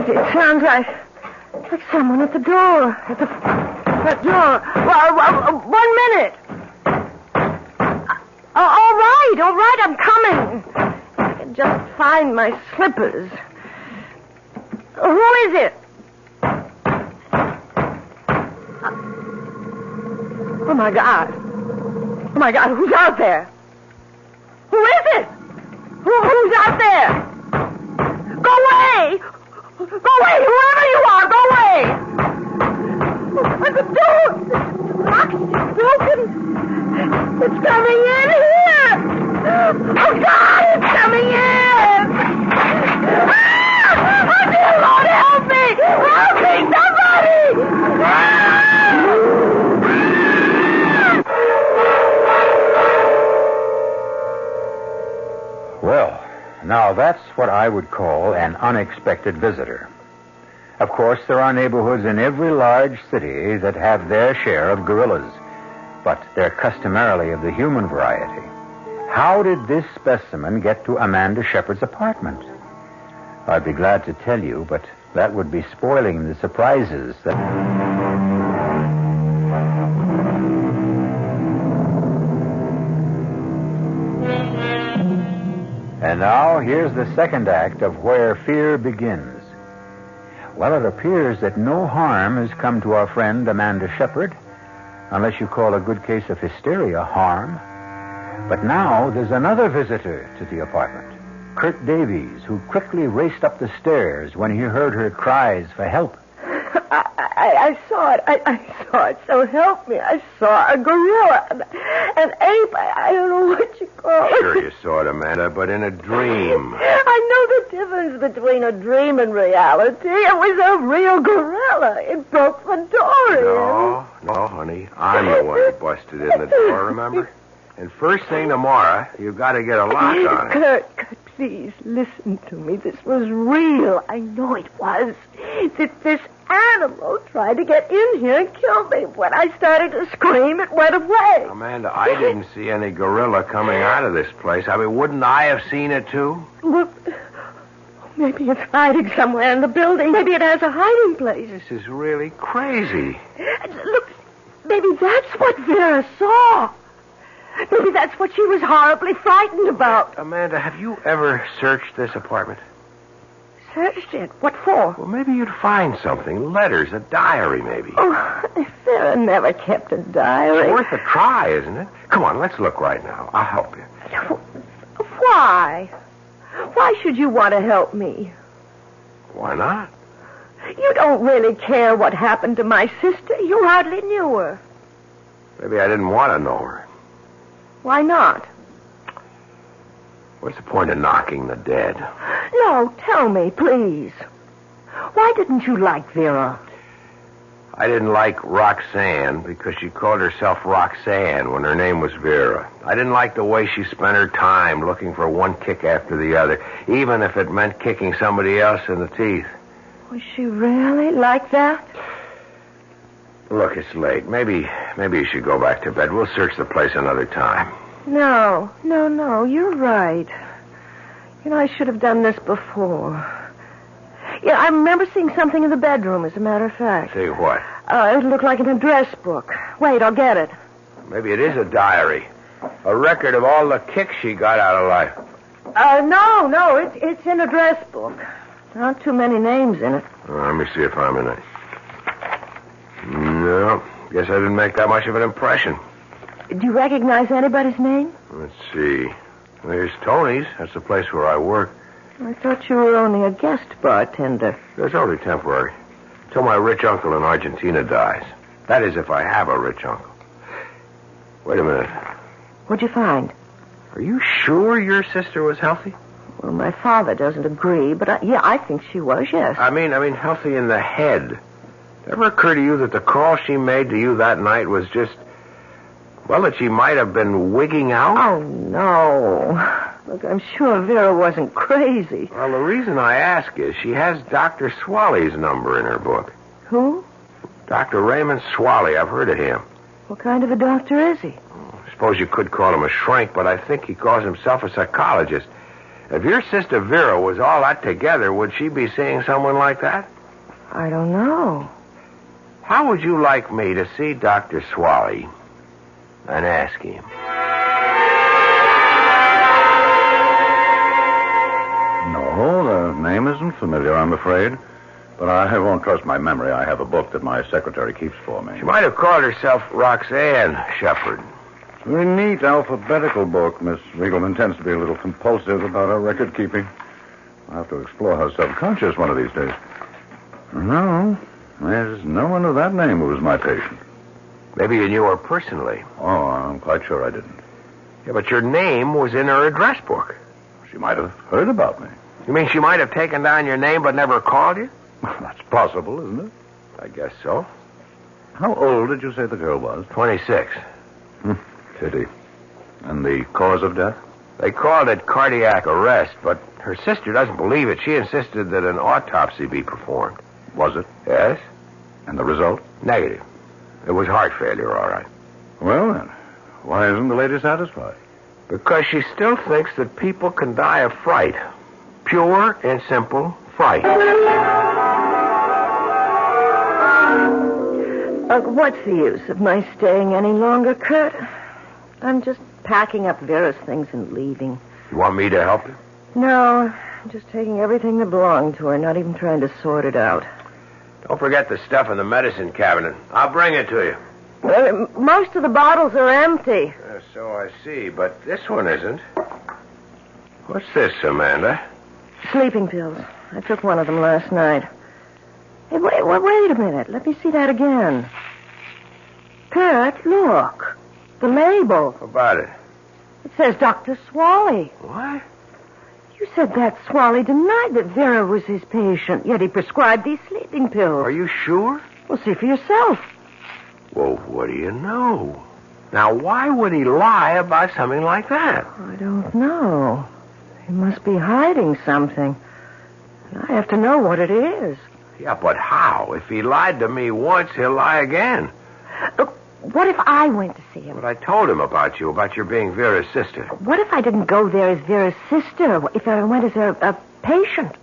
It sounds like someone at the door. At the front door. 1 minute. All right, I'm coming. If I can just find my slippers. Who is it? Oh, my God. Oh, my God, who's out there? Who is it? Who's out there? Go away! Go away! Whoever you are, go away! The door! The box is broken. It's coming in here! Oh, God, it's coming in! Ah! Oh, dear Lord, help me! Help me, somebody! Well, now that's what I would call an unexpected visitor. Of course, there are neighborhoods in every large city that have their share of gorillas, but they're customarily of the human variety. How did this specimen get to Amanda Shepard's apartment? I'd be glad to tell you, but that would be spoiling the surprises that... And now, here's the second act of Where Fear Begins. Well, it appears that no harm has come to our friend Amanda Shepard, unless you call a good case of hysteria harm. But now there's another visitor to the apartment, Kurt Davies, who quickly raced up the stairs when he heard her cries for help. I saw it. I saw it. So help me. I saw a gorilla. An ape. I don't know what you call it. Sure you saw it, Amanda, but in a dream. I know the difference between a dream and reality. It was a real gorilla. It broke the door in. No, honey. I'm the one who busted in the door, remember? And first thing tomorrow, you've got to get a lock on it. Kurt, please, listen to me. This was real. I know it was. This animal tried to get in here and kill me. When I started to scream, it went away. Amanda, I didn't see any gorilla coming out of this place. I mean, wouldn't I have seen it, too? Well, maybe it's hiding somewhere in the building. Maybe it has a hiding place. This is really crazy. Look, maybe that's what Vera saw. Maybe that's what she was horribly frightened about. Amanda, have you ever searched this apartment? Searched it? What for? Well, maybe you'd find something. Letters, a diary, maybe. Oh, Sarah never kept a diary. It's worth a try, isn't it? Come on, let's look right now. I'll help you. Why? Why should you want to help me? Why not? You don't really care what happened to my sister. You hardly knew her. Maybe I didn't want to know her. Why not? What's the point of knocking the dead? No, tell me, please. Why didn't you like Vera? I didn't like Roxanne because she called herself Roxanne when her name was Vera. I didn't like the way she spent her time looking for one kick after the other, even if it meant kicking somebody else in the teeth. Was she really like that? Look, it's late. Maybe you should go back to bed. We'll search the place another time. No. You're right. You know, I should have done this before. Yeah, I remember seeing something in the bedroom, as a matter of fact. See what? It looked like an address book. Wait, I'll get it. Maybe it is a diary. A record of all the kicks she got out of life. No, it's an address book. Not too many names in it. Let me see if I'm in it. No, guess I didn't make that much of an impression. Do you recognize anybody's name? Let's see. There's Tony's. That's the place where I work. I thought you were only a guest bartender. That's only temporary. Till my rich uncle in Argentina dies. That is, if I have a rich uncle. Wait a minute. What'd you find? Are you sure your sister was healthy? Well, my father doesn't agree, but I think she was, yes. I mean healthy in the head. Ever occur to you that the call she made to you that night was just, well, that she might have been wigging out? Oh, no. Look, I'm sure Vera wasn't crazy. Well, the reason I ask is she has Dr. Swaley's number in her book. Who? Dr. Raymond Swaley. I've heard of him. What kind of a doctor is he? I suppose you could call him a shrink, but I think he calls himself a psychologist. If your sister Vera was all that together, would she be seeing someone like that? I don't know. How would you like me to see Dr. Swaley and ask him? No, the name isn't familiar, I'm afraid. But I won't trust my memory. I have a book that my secretary keeps for me. She might have called herself Roxanne Shepard. Very neat alphabetical book. Miss Riegelman tends to be a little compulsive about her record keeping. I'll have to explore her subconscious one of these days. No, there's no one of that name who was my patient. Maybe you knew her personally. Oh, I'm quite sure I didn't. Yeah, but your name was in her address book. She might have heard about me. You mean she might have taken down your name but never called you? That's possible, isn't it? I guess so. How old did you say the girl was? 26. Pity. And the cause of death? They called it cardiac arrest, but her sister doesn't believe it. She insisted that an autopsy be performed. Was it? Yes. And the result? Negative. It was heart failure, all right. Well, then, why isn't the lady satisfied? Because she still thinks that people can die of fright. Pure and simple fright. What's the use of my staying any longer, Kurt? I'm just packing up Vera's things and leaving. You want me to help you? No, I'm just taking everything that belonged to her, not even trying to sort it out. Don't forget the stuff in the medicine cabinet. I'll bring it to you. Most of the bottles are empty. So I see, but this one isn't. What's this, Amanda? Sleeping pills. I took one of them last night. Hey, wait a minute. Let me see that again. Kurt, look. The label. How about it? It says Dr. Swally. What? You said that Swally denied that Vera was his patient, yet he prescribed these sleeping pills. Are you sure? Well, see for yourself. Well, what do you know? Now, why would he lie about something like that? I don't know. He must be hiding something. I have to know what it is. Yeah, but how? If he lied to me once, he'll lie again. Look, what if I went to see him? But I told him about your being Vera's sister. What if I didn't go there as Vera's sister? If I went as a patient?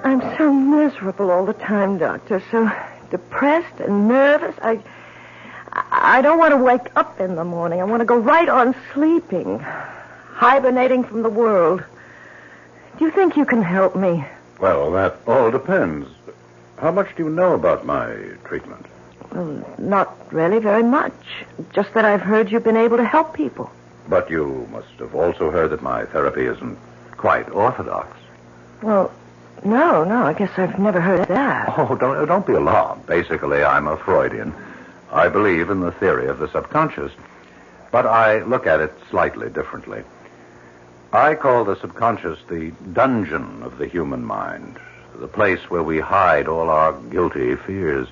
I'm so miserable all the time, Doctor. So depressed and nervous. I don't want to wake up in the morning. I want to go right on sleeping, hibernating from the world. Do you think you can help me? Well, that all depends. How much do you know about my treatment? Well, not really very much. Just that I've heard you've been able to help people. But you must have also heard that my therapy isn't quite orthodox. Well, no, I guess I've never heard that. Oh, don't be alarmed. Basically, I'm a Freudian. I believe in the theory of the subconscious, but I look at it slightly differently. I call the subconscious the dungeon of the human mind, the place where we hide all our guilty fears.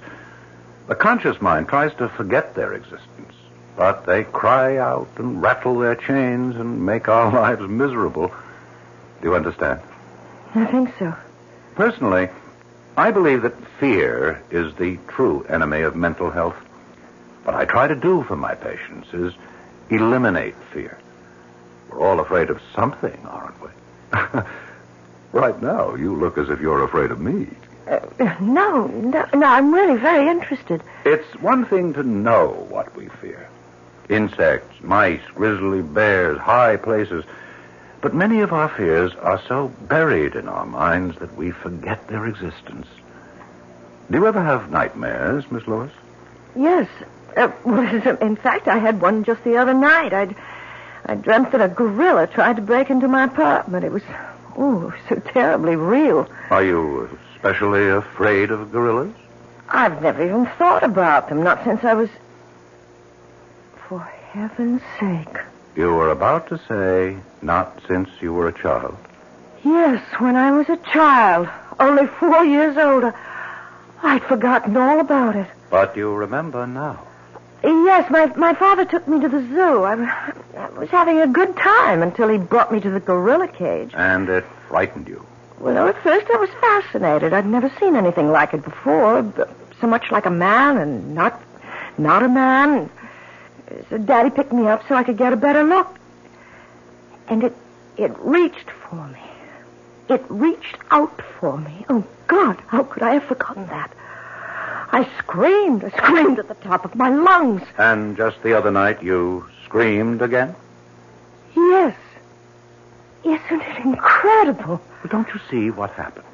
The conscious mind tries to forget their existence, but they cry out and rattle their chains and make our lives miserable. Do you understand? I think so. Personally, I believe that fear is the true enemy of mental health. What I try to do for my patients is eliminate fear. We're all afraid of something, aren't we? Right now, you look as if you're afraid of me. No, I'm really very interested. It's one thing to know what we fear. Insects, mice, grizzly bears, high places. But many of our fears are so buried in our minds that we forget their existence. Do you ever have nightmares, Miss Lewis? Yes. In fact, I had one just the other night. I dreamt that a gorilla tried to break into my apartment. It was, so terribly real. Are you especially afraid of gorillas? I've never even thought about them, not since I was... For heaven's sake. You were about to say, not since you were a child. Yes, when I was a child, only 4 years old. I'd forgotten all about it. But you remember now. Yes, my father took me to the zoo. I was having a good time until he brought me to the gorilla cage. And it frightened you? Well, at first I was fascinated. I'd never seen anything like it before. So much like a man and not a man. So Daddy picked me up so I could get a better look. And it reached for me. It reached out for me. Oh, God, how could I have forgotten that? I screamed at the top of my lungs. And just the other night you screamed again? Yes. Isn't it incredible? But don't you see what happened?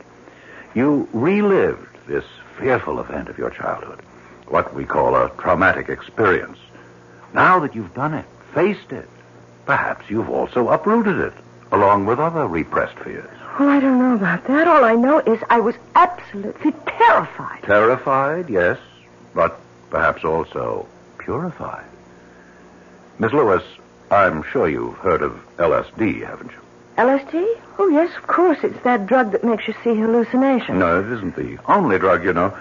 You relived this fearful event of your childhood, what we call a traumatic experience. Now that you've done it, faced it, perhaps you've also uprooted it, along with other repressed fears. Well, I don't know about that. All I know is I was absolutely terrified. Terrified, yes, but perhaps also purified. Miss Lewis, I'm sure you've heard of LSD, haven't you? LSD? Oh, yes, of course. It's that drug that makes you see hallucinations. No, it isn't the only drug, you know.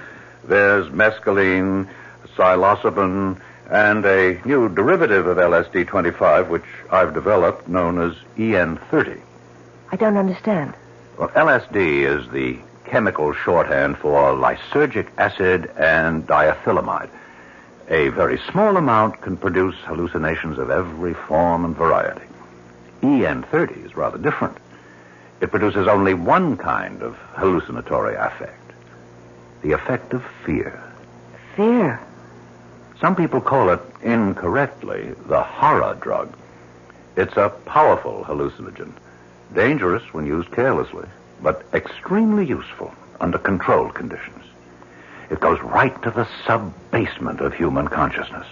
There's mescaline, psilocybin, and a new derivative of LSD-25, which I've developed, known as EN30. I don't understand. Well, LSD is the chemical shorthand for lysergic acid and diethylamide. A very small amount can produce hallucinations of every form and variety. EN30 is rather different. It produces only one kind of hallucinatory affect. The affect of fear. Fear? Some people call it, incorrectly, the horror drug. It's a powerful hallucinogen. Dangerous when used carelessly. but extremely useful under controlled conditions. It goes right to the sub-basement of human consciousness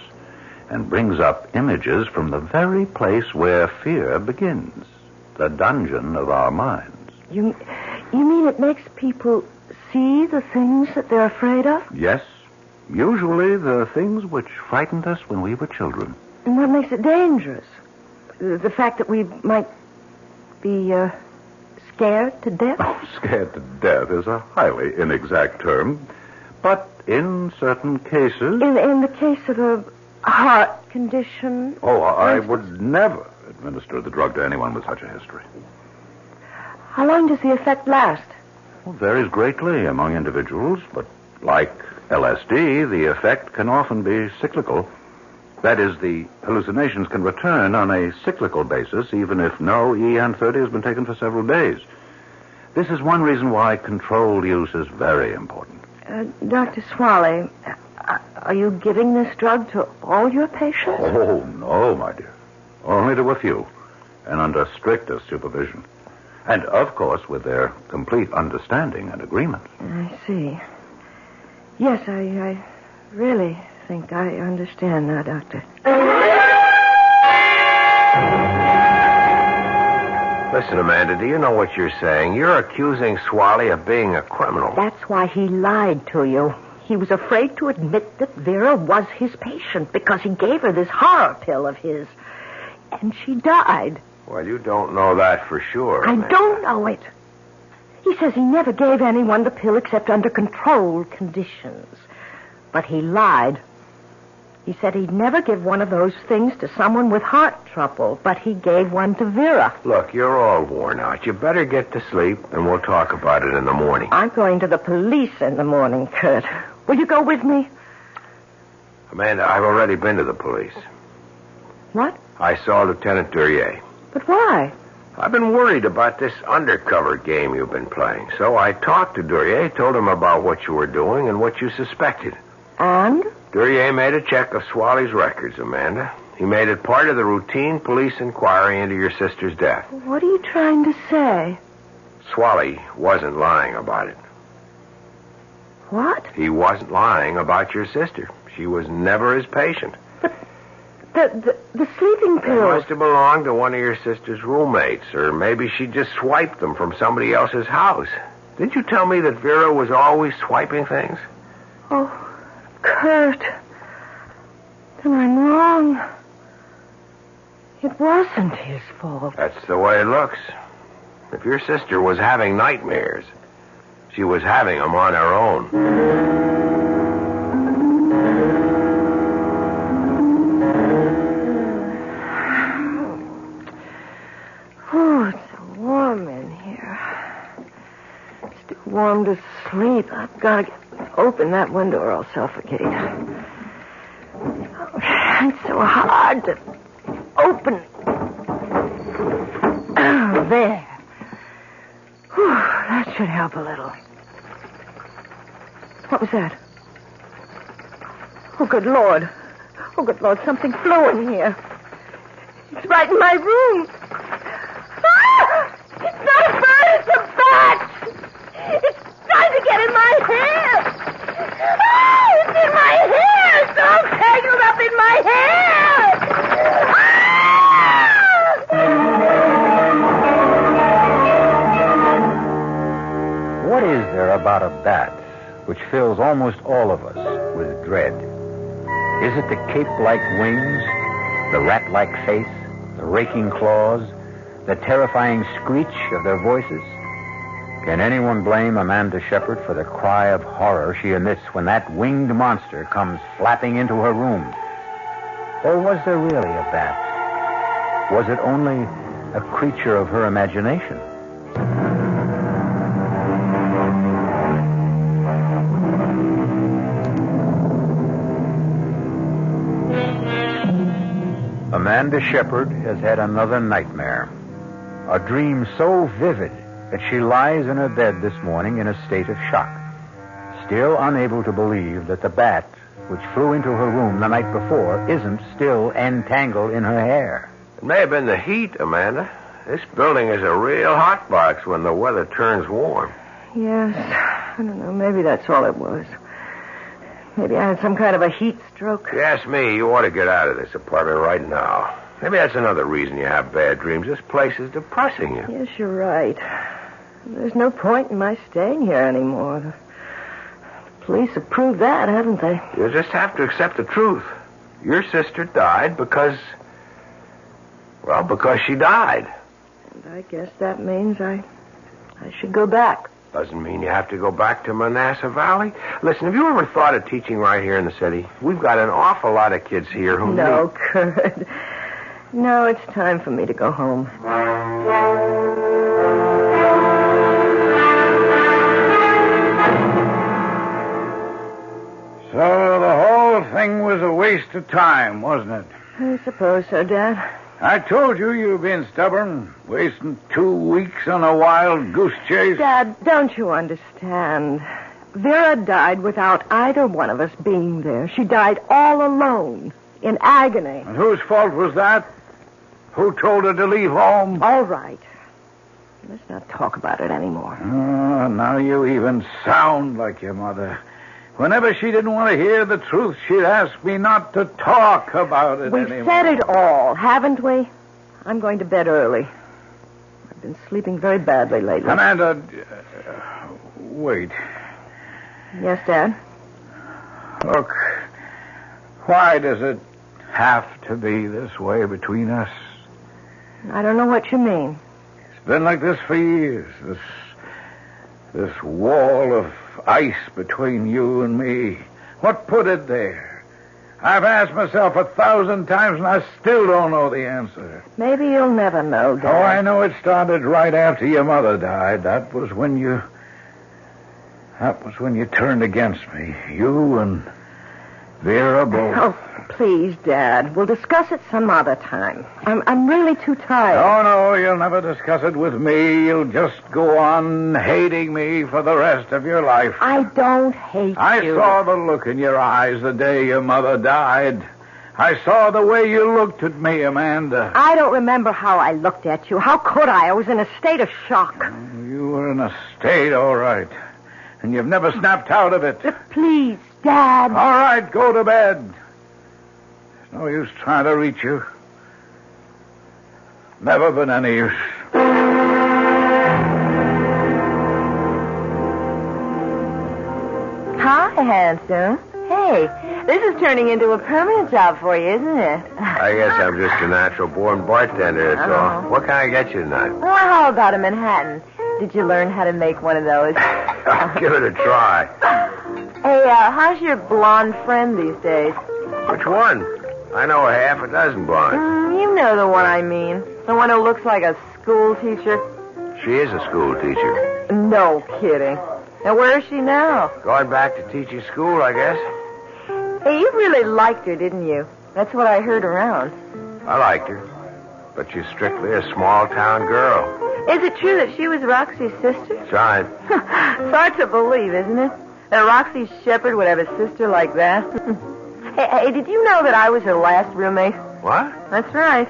and brings up images from the very place where fear begins, the dungeon of our minds. You mean it makes people see the things that they're afraid of? Yes, usually the things which frightened us when we were children. And what makes it dangerous? The fact that we might be scared to death? Oh, scared to death is a highly inexact term. But in certain cases... In the case of a heart condition? Oh, I would never administer the drug to anyone with such a history. How long does the effect last? Well, varies greatly among individuals, but like LSD, the effect can often be cyclical. That is, the hallucinations can return on a cyclical basis, even if no EN30 has been taken for several days. This is one reason why controlled use is very important. Dr. Swally, are you giving this drug to all your patients? Oh, no, my dear. Only to a few, and under strictest supervision. And, of course, with their complete understanding and agreement. I see. Yes, I really think I understand now, Doctor. Listen, Amanda, do you know what you're saying? You're accusing Swally of being a criminal. That's why he lied to you. He was afraid to admit that Vera was his patient because he gave her this horror pill of his. And she died. Well, you don't know that for sure. I don't know it. He says he never gave anyone the pill except under controlled conditions. But he lied. He said he'd never give one of those things to someone with heart trouble, but he gave one to Vera. Look, you're all worn out. You better get to sleep, and we'll talk about it in the morning. I'm going to the police in the morning, Kurt. Will you go with me? Amanda, I've already been to the police. What? I saw Lieutenant Duryea. But why? I've been worried about this undercover game you've been playing. So I talked to Duryea, told him about what you were doing and what you suspected. And? Duryea made a check of Swally's records, Amanda. He made it part of the routine police inquiry into your sister's death. What are you trying to say? Swally wasn't lying about it. What? He wasn't lying about your sister. She was never his patient. The sleeping They pills. must have belonged to one of your sister's roommates, or maybe she just swiped them from somebody else's house. Didn't you tell me that Vera was always swiping things? Oh, Kurt. Then I'm wrong. It wasn't his fault. That's the way it looks. If your sister was having nightmares, she was having them on her own. Oh, it's so warm in here. It's too warm to sleep. I've got to open that window or I'll suffocate. Oh, it's so hard to open. Oh, there. Whew, that should help a little. What was that? Oh, good Lord. Oh, good Lord, something flew in here. It's right in my room. Ah! It's not a bird, it's a bat! It's trying to get in my hair! Ah! It's in my hair! It's all tangled up in my hair! What is there about a bat which fills almost all of us with dread? Is it the cape-like wings, the rat-like face, the raking claws, the terrifying screech of their voices? Can anyone blame Amanda Shepard for the cry of horror she emits when that winged monster comes flapping into her room? Or was there really a bat? Was it only a creature of her imagination? Amanda Shepard has had another nightmare. A dream so vivid that she lies in her bed this morning in a state of shock, still unable to believe that the bat which flew into her room the night before isn't still entangled in her hair. It may have been the heat, Amanda. This building is a real hot box when the weather turns warm. Yes. I don't know. Maybe that's all it was. Maybe I had some kind of a heat stroke. If you ask me, you ought to get out of this apartment right now. Maybe that's another reason you have bad dreams. This place is depressing you. Yes, you're right. There's no point in my staying here anymore. The police have proved that, haven't they? You just have to accept the truth. Your sister died because she died. And I guess that means I should go back. Doesn't mean you have to go back to Manassas Valley. Listen, have you ever thought of teaching right here in the city? We've got an awful lot of kids here who No, Kurt. No, it's time for me to go home. So the whole thing was a waste of time, wasn't it? I suppose so, Dad. I told you you've been stubborn, wasting 2 weeks on a wild goose chase. Dad, don't you understand? Vera died without either one of us being there. She died all alone, in agony. And whose fault was that? Who told her to leave home? All right. Let's not talk about it anymore. Oh, now you even sound like your mother. Whenever she didn't want to hear the truth, she'd ask me not to talk about it We've anymore. said it all, haven't we? I'm going to bed early. I've been sleeping very badly lately. Amanda, wait. Yes, Dad? Look, why does it have to be this way between us? I don't know what you mean. It's been like this for years. This wall of ice between you and me. What put it there? I've asked myself 1,000 times and I still don't know the answer. Maybe you'll never know, Dad. Oh, I know it started right after your mother died. That was when you turned against me. You and Vera both. Oh, please, Dad. We'll discuss it some other time. I'm really too tired. Oh, no, you'll never discuss it with me. You'll just go on hating me for the rest of your life. I don't hate I you. saw the look in your eyes the day your mother died. I saw the way you looked at me, Amanda. I don't remember how I looked at you. How could I? I was in a state of shock. You were in a state, all right. And you've never snapped out of it. Please, Dad. All right, go to bed. There's no use trying to reach you. Never been any use. Hi, handsome. Hey, this is turning into a permanent job for you, isn't it? I guess I'm just a natural-born bartender, that's all. What can I get you tonight? Well, how about a Manhattan? Did you learn how to make one of those? I'll give it a try. Hey, how's your blonde friend these days? Which one? I know half a dozen blondes. You know the one I mean. The one who looks like a school teacher. She is a school teacher. No kidding. Now, where is she now? Going back to teaching school, I guess. Hey, you really liked her, didn't you? That's what I heard around. I liked her. But she's strictly a small-town girl. Is it true that she was Roxy's sister? Tried. It's hard to believe, isn't it? That Roxy Shepherd would have a sister like that. Hey, did you know that I was her last roommate? What? That's right.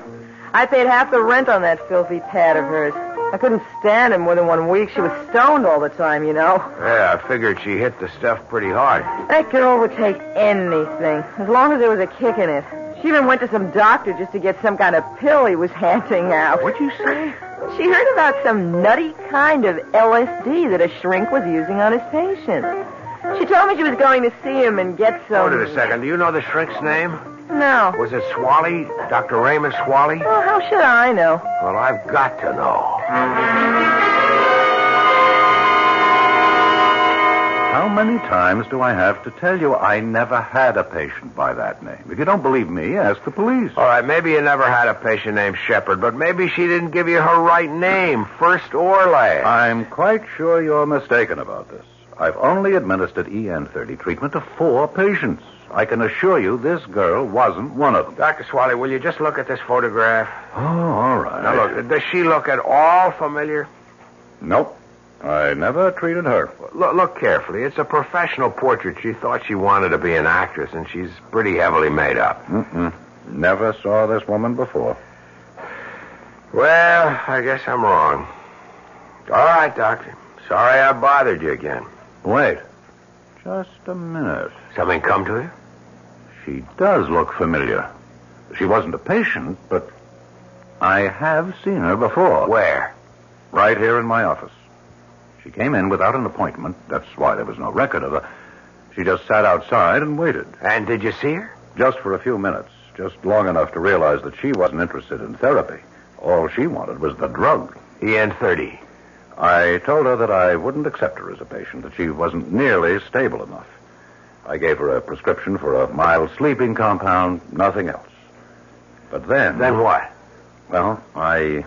I paid half the rent on that filthy tad of hers. I couldn't stand her more than 1 week. She was stoned all the time, you know. Yeah, I figured she hit the stuff pretty hard. That girl would take anything, as long as there was a kick in it. She even went to some doctor just to get some kind of pill he was handing out. What'd you say? She heard about some nutty kind of LSD that a shrink was using on his patient. She told me she was going to see him and get some... Hold it a second. Do you know the shrink's name? No. Was it Swally? Dr. Raymond Swally? Well, how should I know? Well, I've got to know. How many times do I have to tell you I never had a patient by that name? If you don't believe me, ask the police. All right, maybe you never had a patient named Shepherd, but maybe she didn't give you her right name, first or last. I'm quite sure you're mistaken about this. I've only administered EN30 treatment to 4 patients. I can assure you this girl wasn't one of them. Dr. Swally, will you just look at this photograph? Oh, all right. Now, look, does she look at all familiar? Nope. I never treated her. Look carefully. It's a professional portrait. She thought she wanted to be an actress, and she's pretty heavily made up. Never saw this woman before. Well, I guess I'm wrong. All right, Doctor. Sorry I bothered you again. Wait. Just a minute. Something come to you? She does look familiar. She wasn't a patient, but I have seen her before. Where? Right here in my office. She came in without an appointment. That's why there was no record of her. She just sat outside and waited. And did you see her? Just for a few minutes. Just long enough to realize that she wasn't interested in therapy. All she wanted was the drug. EN30. I told her that I wouldn't accept her as a patient, that she wasn't nearly stable enough. I gave her a prescription for a mild sleeping compound, nothing else. But then... Then what? Well, I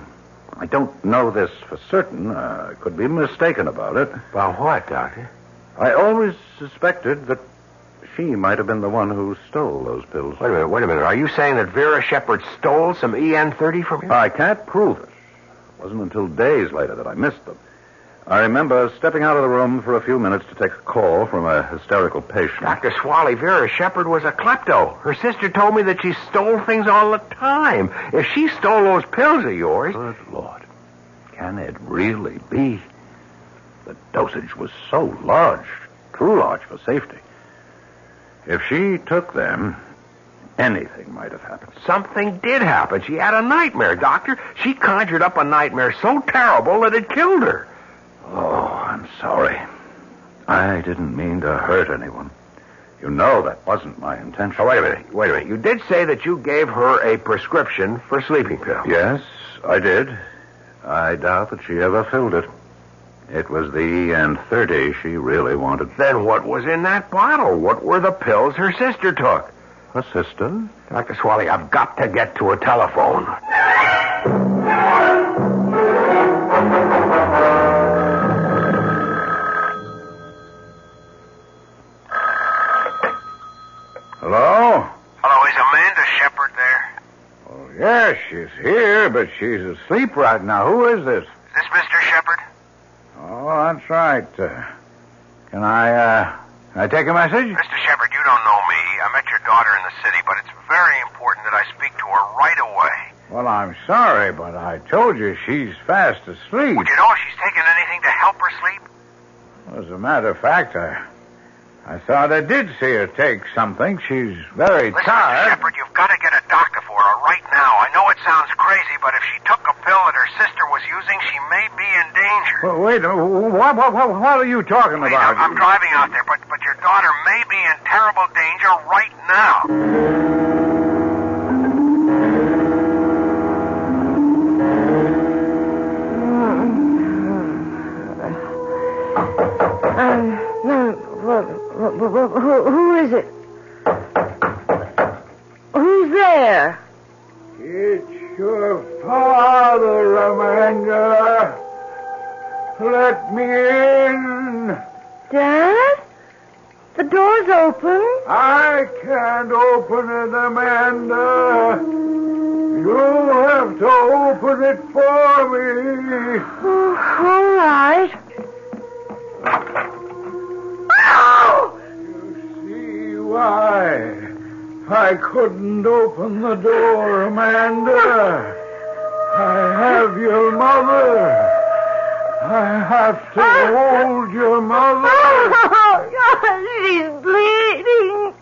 don't know this for certain. I could be mistaken about it. About what, Doctor? I always suspected that she might have been the one who stole those pills. Wait a minute. Are you saying that Vera Shepard stole some EN30 from you? I can't prove it. It wasn't until days later that I missed them. I remember stepping out of the room for a few minutes to take a call from a hysterical patient. Dr. Swally, Vera Shepard was a klepto. Her sister told me that she stole things all the time. If she stole those pills of yours... Good Lord. Can it really be? The dosage was so large, too large for safety. If she took them, anything might have happened. Something did happen. She had a nightmare, Doctor. She conjured up a nightmare so terrible that it killed her. Oh, I'm sorry. I didn't mean to hurt anyone. You know that wasn't my intention. Oh, wait a minute. You did say that you gave her a prescription for sleeping pills. Yes, I did. I doubt that she ever filled it. It was the EN30 she really wanted. Then what was in that bottle? What were the pills her sister took? Her sister? Dr. Swally, I've got to get to a telephone. Hello? Hello, is Amanda Shepard there? Oh, yes, she's here, but she's asleep right now. Who is this? Is this Mr. Shepard? Oh, that's right. Can I take a message? Mr. Shepard, you don't know me. I met your daughter in the city, but it's very important that I speak to her right away. Well, I'm sorry, but I told you she's fast asleep. Would you know if she's taken anything to help her sleep? As a matter of fact, I thought I did see her take something. She's very Listen, tired. Mr. Shepard, you've got to get a doctor for her right now. I know it sounds crazy, but if she took a pill that her sister was using, she may be in danger. Well, wait, what are you talking Please, about? I'm driving out there, but your daughter may be in terrible danger right now. Who is it? Who's there? It's your father, Amanda. Let me in. Dad? The door's open. I can't open it, Amanda. You'll have to open it for me. Oh, all right. Why? I couldn't open the door, Amanda. I have your mother. I have to hold your mother. Oh, God, she's bleeding.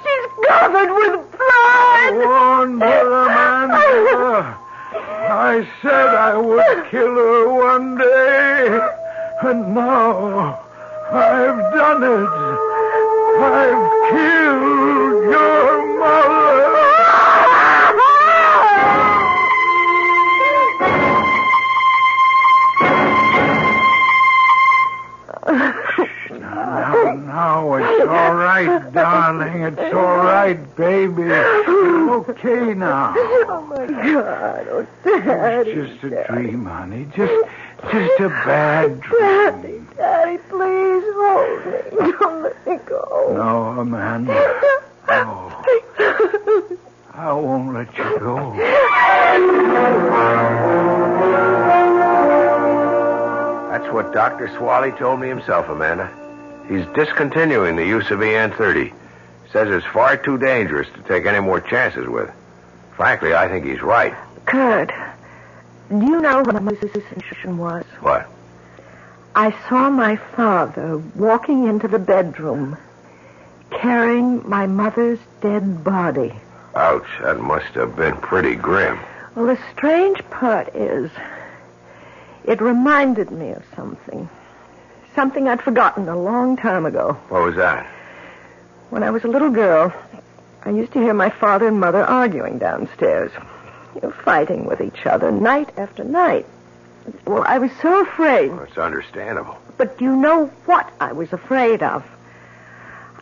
She's covered with blood. I warned her, Amanda. I said I would kill her one day, and now I've done it. I've killed your mother. Now, it's all right, darling. It's all right, baby. It's okay now. Oh, my God. Oh, Daddy. It's just a dream, honey. Just a bad dream. Daddy, please hold me. Don't let me go. No, Amanda. No. I won't let you go. That's what Dr. Swally told me himself, Amanda. He's discontinuing the use of EN30. Says it's far too dangerous to take any more chances with. Frankly, I think he's right. Kurt, Do you know what my sensation was? What? I saw my father walking into the bedroom, carrying my mother's dead body. Ouch, that must have been pretty grim. Well, the strange part is, it reminded me of something. Something I'd forgotten a long time ago. What was that? When I was a little girl, I used to hear my father and mother arguing downstairs. Fighting with each other night after night. Well, I was so afraid. Well, it's understandable. But you know what I was afraid of?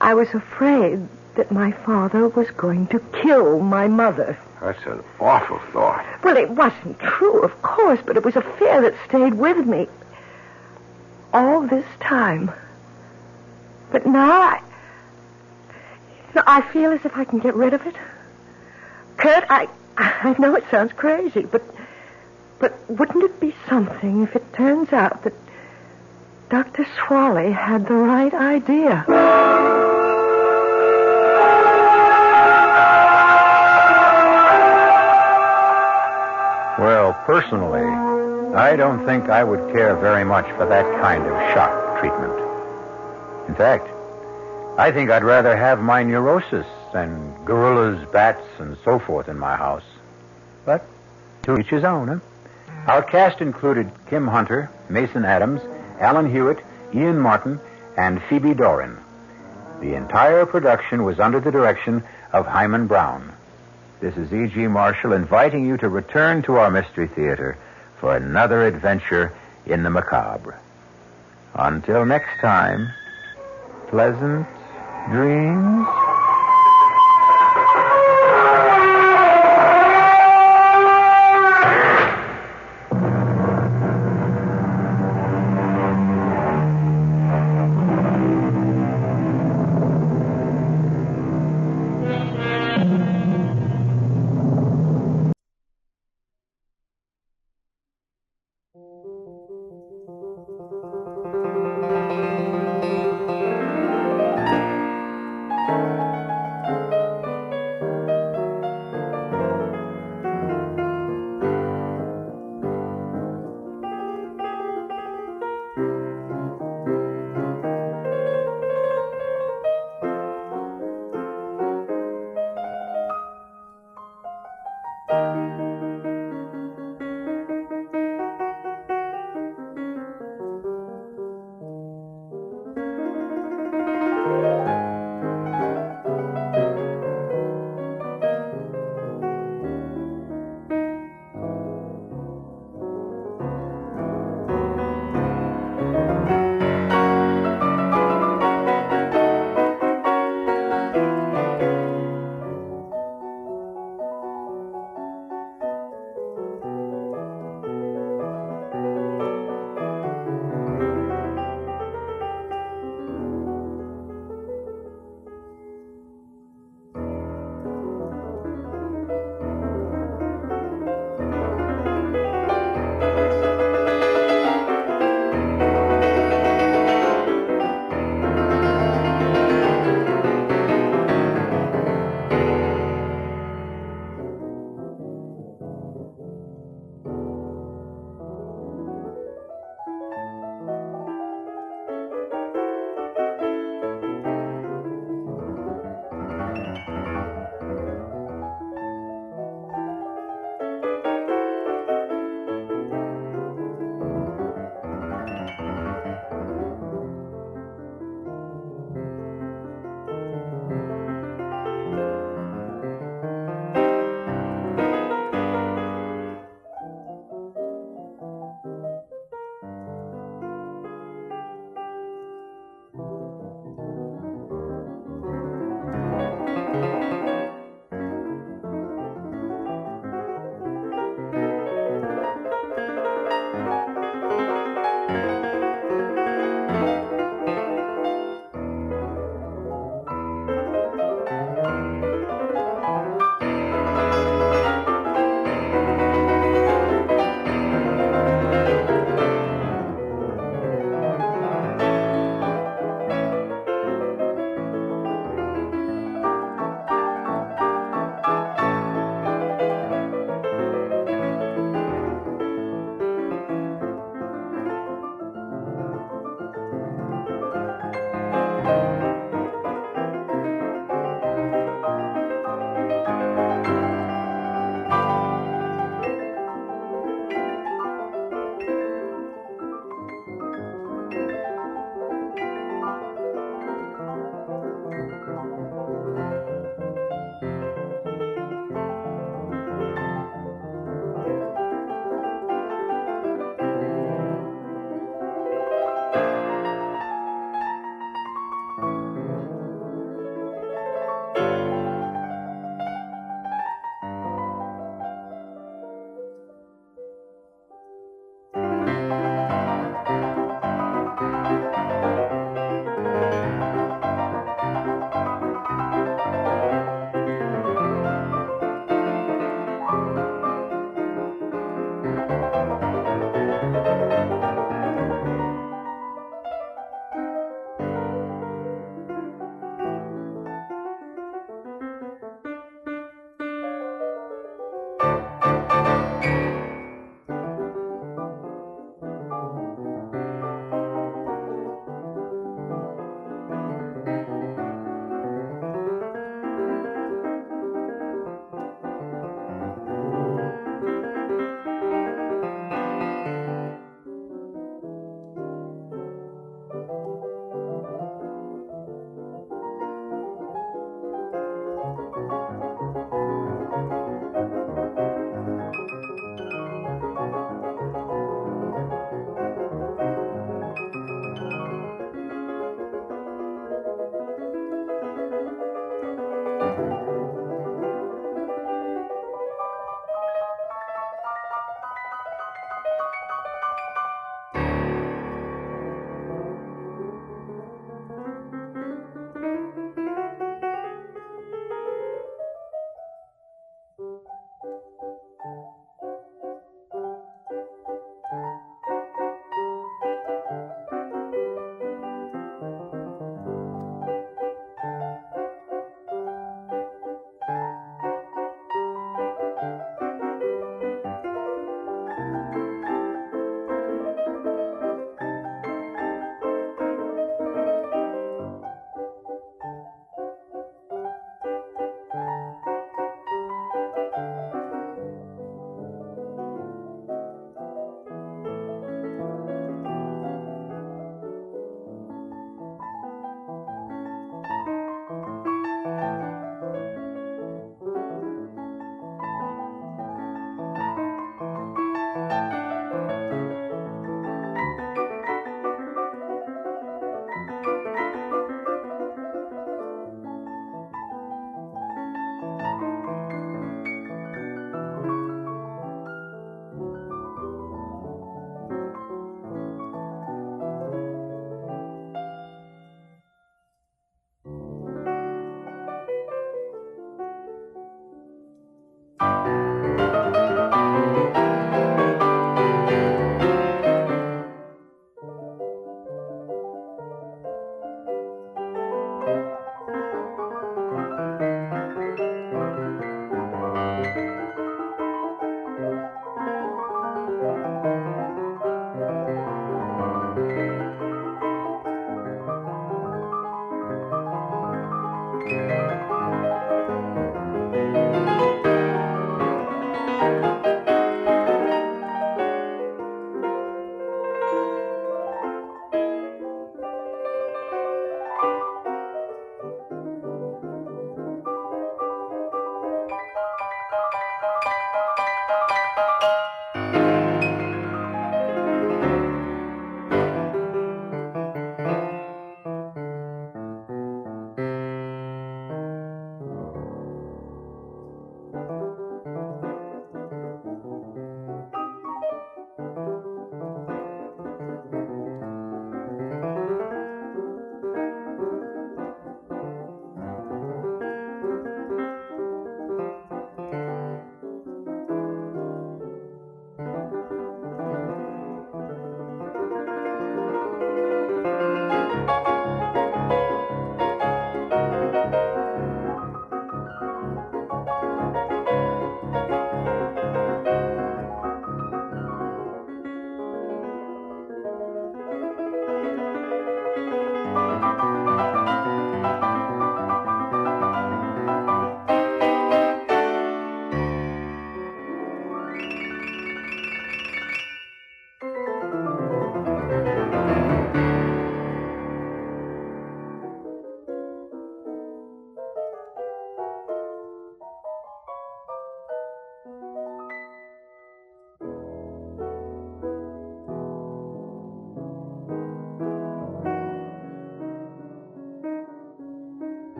I was afraid that my father was going to kill my mother. That's an awful thought. Well, it wasn't true, of course, but it was a fear that stayed with me all this time. But now I feel as if I can get rid of it. Kurt, I know it sounds crazy, but wouldn't it be something if it turns out that Dr. Swally had the right idea? Well, personally, I don't think I would care very much for that kind of shock treatment. In fact, I think I'd rather have my neurosis and gorillas, bats, and so forth in my house. But to each his own, huh? Our cast included Kim Hunter, Mason Adams, Alan Hewitt, Ian Martin, and Phoebe Doran. The entire production was under the direction of Hyman Brown. This is E.G. Marshall inviting you to return to our Mystery Theater for another adventure in the macabre. Until next time, pleasant dreams.